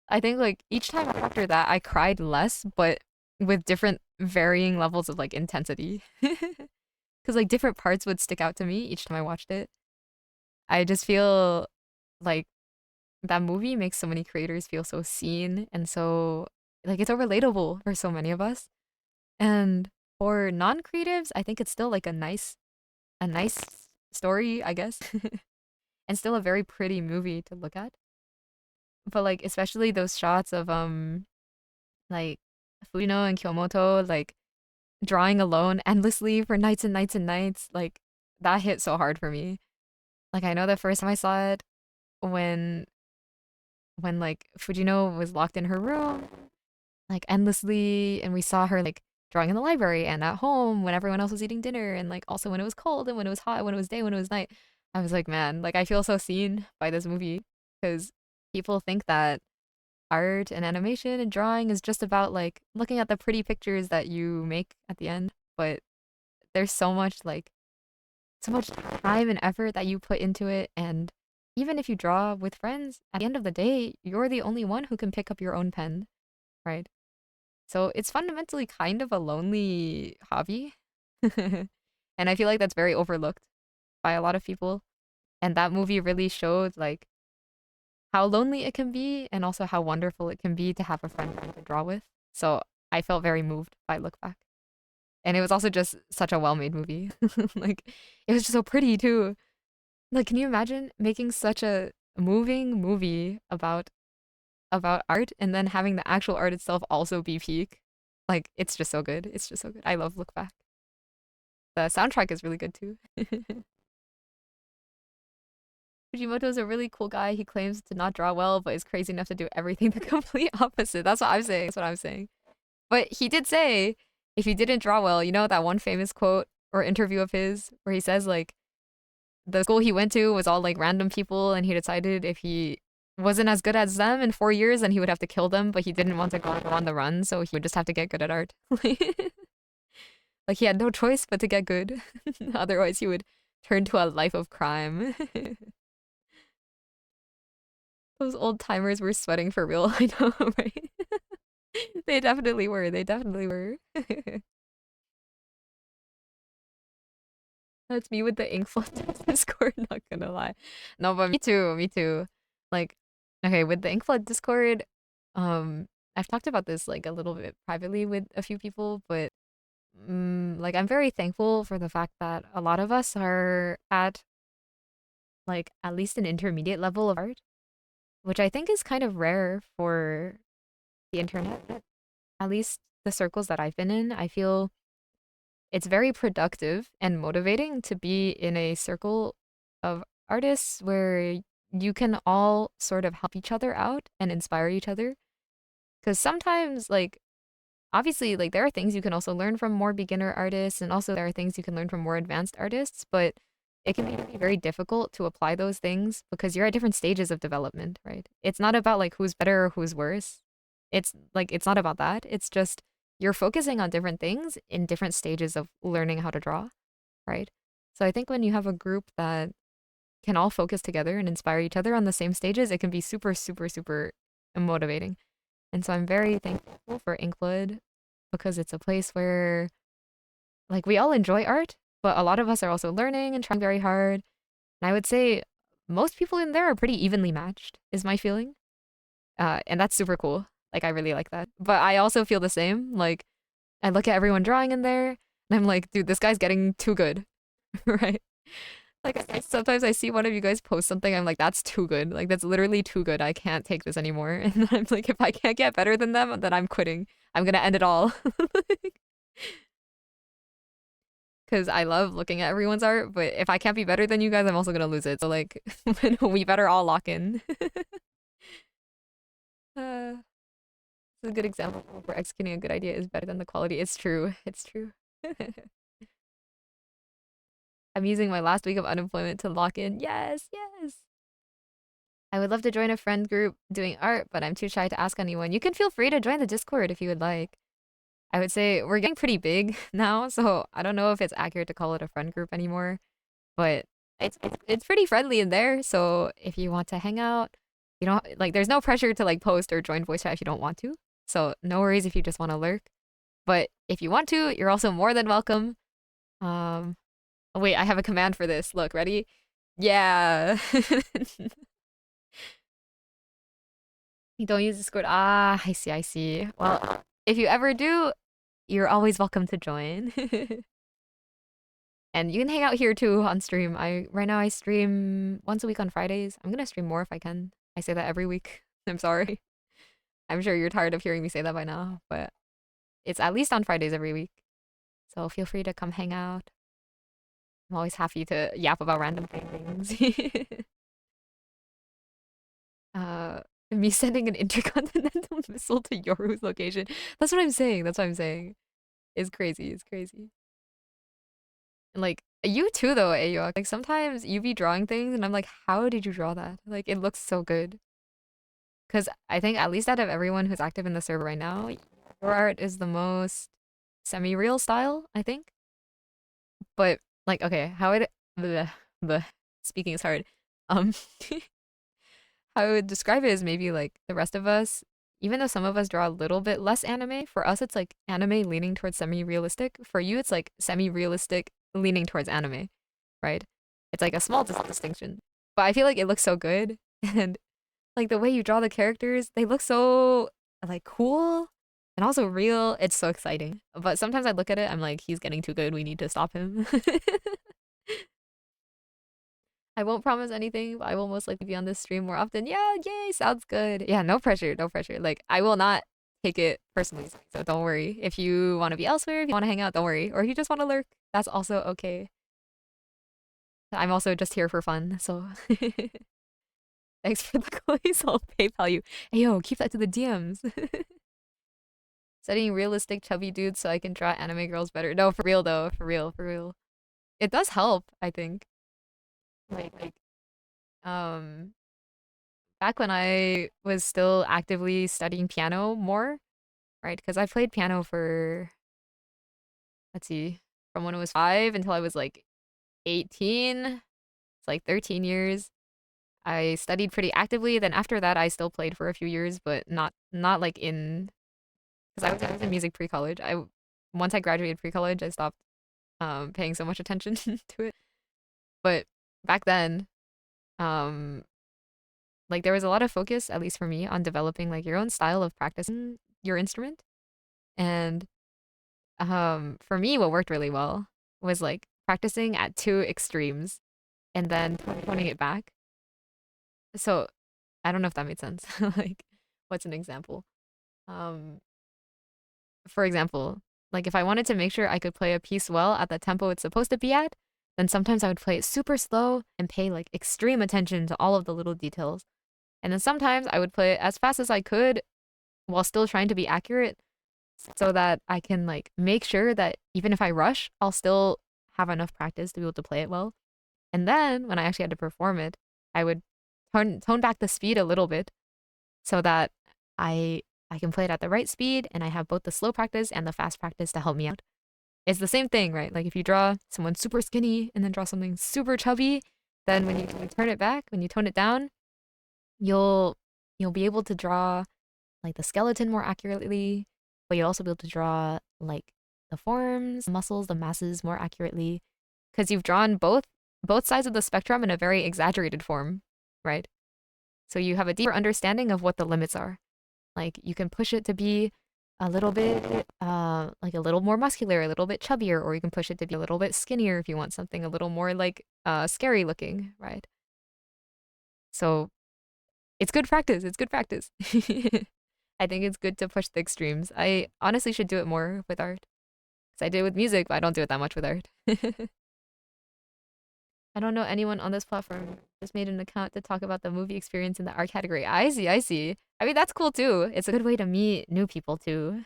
I think like each time after that, I cried less, but with different varying levels of like intensity. Because like different parts would stick out to me each time I watched it. I just feel like that movie makes so many creators feel so seen and so like it's so relatable for so many of us. And for non-creatives, I think it's still like a nice story, I guess. And still a very pretty movie to look at. But like especially those shots of like Fujino and Kyomoto like drawing alone endlessly for nights and nights and nights, like that hit so hard for me. Like I know the first time I saw it when like Fujino was locked in her room like endlessly and we saw her like drawing in the library and at home when everyone else was eating dinner and like also when it was cold and when it was hot, when it was day, when it was night. I was like, man, like I feel so seen by this movie because people think that art and animation and drawing is just about like looking at the pretty pictures that you make at the end, but there's so much time and effort that you put into it. And even if you draw with friends, at the end of the day, you're the only one who can pick up your own pen, right? So it's fundamentally kind of a lonely hobby. And I feel like that's very overlooked by a lot of people. And that movie really showed like how lonely it can be and also how wonderful it can be to have a friend to draw with. So I felt very moved by Look Back. And it was also just such a well-made movie. Like it was just so pretty too. Like, can you imagine making such a moving movie about art and then having the actual art itself also be peak? Like, it's just so good. It's just so good. I love Look Back. The soundtrack is really good too. Fujimoto's a really cool guy. He claims to not draw well, but is crazy enough to do everything the complete opposite. That's what I'm saying. That's what I'm saying. But he did say, if he didn't draw well, you know that one famous quote or interview of his where he says like the school he went to was all like random people, and he decided if he wasn't as good as them in 4 years, then he would have to kill them, but he didn't want to go on the run, so he would just have to get good at art. Like he had no choice but to get good. Otherwise, he would turn to a life of crime. Those old timers were sweating for real. I know, right? They definitely were. They definitely were. That's me with the ink flood Discord, not gonna lie. No, but me too, me too. Like, okay, with the ink flood Discord, I've talked about this like a little bit privately with a few people, but like I'm very thankful for the fact that a lot of us are at like at least an intermediate level of art, which I think is kind of rare for the internet. At least the circles that I've been in, I feel it's very productive and motivating to be in a circle of artists where you can all sort of help each other out and inspire each other. Because sometimes, like, obviously, like, there are things you can also learn from more beginner artists, and also there are things you can learn from more advanced artists, but it can be very difficult to apply those things because you're at different stages of development, right? It's not about like who's better or who's worse. It's like, it's not about that. It's just you're focusing on different things in different stages of learning how to draw, right? So I think when you have a group that can all focus together and inspire each other on the same stages, it can be super, super, super motivating. And so I'm very thankful for Inkwood because it's a place where like we all enjoy art, but a lot of us are also learning and trying very hard. And I would say most people in there are pretty evenly matched, is my feeling. And that's super cool. Like I really like that. But I also feel the same. Like I look at everyone drawing in there and I'm like, dude, this guy's getting too good. Right? Like sometimes I see one of you guys post something, I'm like, that's too good. Like that's literally too good. I can't take this anymore. And I'm like, if I can't get better than them, then I'm quitting. I'm gonna end it all. Because I love looking at everyone's art, but if I can't be better than you guys, I'm also gonna lose it. So like, we better all lock in. It's a good example where executing a good idea is better than the quality. It's true. It's true. I'm using my last week of unemployment to lock in. Yes, yes. I would love to join a friend group doing art, but I'm too shy to ask anyone. You can feel free to join the Discord if you would like. I would say we're getting pretty big now, so I don't know if it's accurate to call it a friend group anymore, but it's pretty friendly in there. So if you want to hang out, you know, like there's no pressure to like post or join voice chat if you don't want to. So no worries if you just want to lurk. But if you want to, you're also more than welcome. Oh, wait, I have a command for this. Look, ready? Yeah. You don't use Discord. Ah, I see, I see. Well, if you ever do, you're always welcome to join. And you can hang out here too on stream. Right now I stream once a week on Fridays. I'm gonna stream more if I can. I say that every week. I'm sorry. I'm sure you're tired of hearing me say that by now, but it's at least on Fridays every week. So feel free to come hang out. I'm always happy to yap about random things. Me sending an intercontinental missile to Yoru's location. That's what I'm saying. That's what I'm saying. It's crazy. It's crazy. And like you too though, Ayok. Like sometimes you be drawing things and I'm like, how did you draw that? Like it looks so good. Cause I think at least out of everyone who's active in the server right now, your art is the most semi-real style, I think. But like, okay, how it the speaking is hard. Um how I would describe it is maybe like the rest of us, even though some of us draw a little bit less anime, for us it's like anime leaning towards semi-realistic. For you, it's like semi-realistic leaning towards anime, right? It's like a small distinction. But I feel like it looks so good. And like the way you draw the characters, they look so like cool. And also real, it's so exciting. But sometimes I look at it, I'm like, he's getting too good. We need to stop him. I won't promise anything, but I will most likely be on this stream more often. Yeah, yay, sounds good. Yeah, no pressure, no pressure. Like, I will not take it personally, so don't worry. If you want to be elsewhere, if you want to hang out, don't worry. Or if you just want to lurk, that's also okay. I'm also just here for fun, so thanks for the coins. I'll PayPal you. Hey, yo, keep that to the DMs. Studying realistic chubby dudes so I can draw anime girls better. No, for real though, for real, for real. It does help, I think. Like, um, back when I was still actively studying piano more, right? Because I played piano for, let's see, from when I was 5 until I was like 18. It's like 13 years. I studied pretty actively. Then after that, I still played for a few years, but not like in because I was in music pre-college. I once I graduated pre-college, I stopped paying so much attention to it. But back then, um like there was a lot of focus, at least for me, on developing like your own style of practicing your instrument. And for me what worked really well was like practicing at two extremes and then toning it back. So I don't know if that made sense. Like what's an example? Um for example, like if I wanted to make sure I could play a piece well at the tempo it's supposed to be at, then sometimes I would play it super slow and pay like extreme attention to all of the little details. And then sometimes I would play it as fast as I could while still trying to be accurate so that I can like make sure that even if I rush, I'll still have enough practice to be able to play it well. And then when I actually had to perform it, I would tone back the speed a little bit so that I I can play it at the right speed and I have both the slow practice and the fast practice to help me out. It's the same thing, right? Like if you draw someone super skinny and then draw something super chubby, then when you turn it back, when you tone it down, you'll you'll be able to draw like the skeleton more accurately, but you'll also be able to draw like the forms, the muscles, the masses more accurately because you've drawn both sides of the spectrum in a very exaggerated form, right? So you have a deeper understanding of what the limits are. Like you can push it to be a little bit like a little more muscular, a little bit chubbier, or you can push it to be a little bit skinnier if you want something a little more like scary looking, right? So it's good practice. It's good practice. I think it's good to push the extremes. I honestly should do it more with art. Because I do it with music, but I don't do it that much with art. I don't know anyone on this platform. Just made an account to talk about the movie experience in the art category. I see, I see. I mean, that's cool too. It's a good way to meet new people too.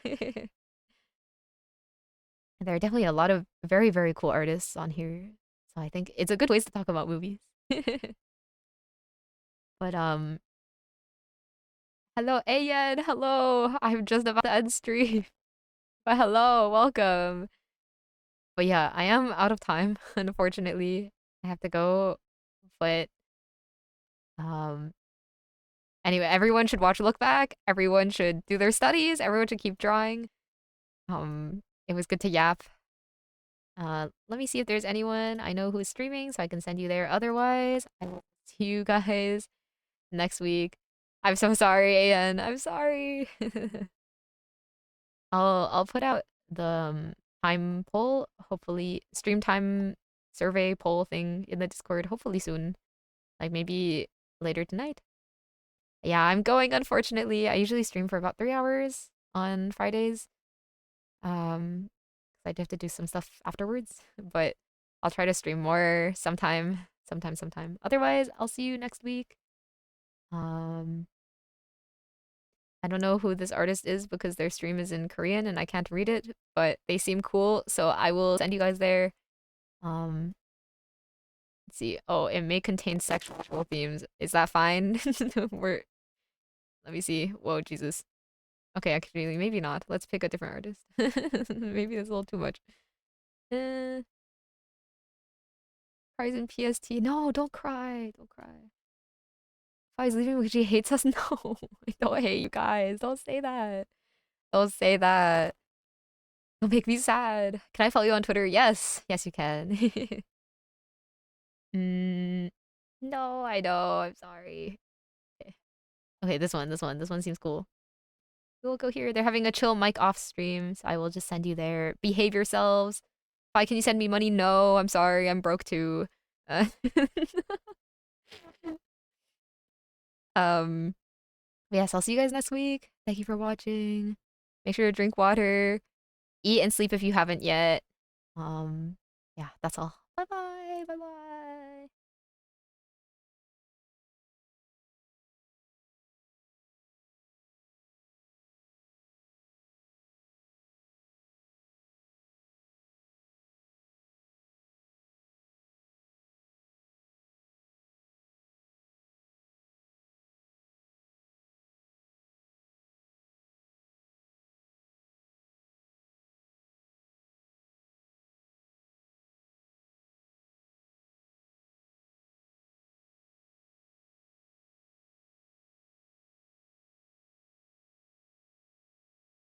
There are definitely a lot of very, very cool artists on here. So I think it's a good place to talk about movies. But hello Ayen, hello. I'm just about to end stream. But hello, welcome. But yeah, I am out of time, unfortunately. I have to go. But um anyway, everyone should watch Look Back. Everyone should do their studies. Everyone should keep drawing. It was good to yap. Let me see if there's anyone I know who's streaming so I can send you there. Otherwise, I will see you guys next week. I'm so sorry, Ayan. I'm sorry. I'll put out the time poll, hopefully stream time survey poll thing in the Discord hopefully soon. Like maybe later tonight. Yeah, I'm going unfortunately. I usually stream for about 3 hours on Fridays. Um, 'Cause I do have to do some stuff afterwards, but I'll try to stream more sometime. Otherwise, I'll see you next week. Um, I don't know who this artist is because their stream is in Korean and I can't read it, but they seem cool, so I will send you guys there. Um, let's see. Oh, it may contain sexual themes. Is that fine? We're Let me see. Whoa, Jesus. Okay, actually, maybe not. Let's pick a different artist. Maybe that's a little too much. Uh, cries in PST. No, don't cry. Don't cry. Fai's leaving because she hates us. No, I don't hate you guys. Don't say that. Don't say that. Don't make me sad. Can I follow you on Twitter? Yes. Yes, you can. mm, no, I know. I'm sorry. Okay, this one seems cool. We'll go here. They're having a chill mic off stream, so I will just send you there. Behave yourselves. Why can you send me money? No, I'm sorry. I'm broke too. Uh, um, yes, I'll see you guys next week. Thank you for watching. Make sure to drink water, eat and sleep if you haven't yet. Yeah, that's all. Bye bye.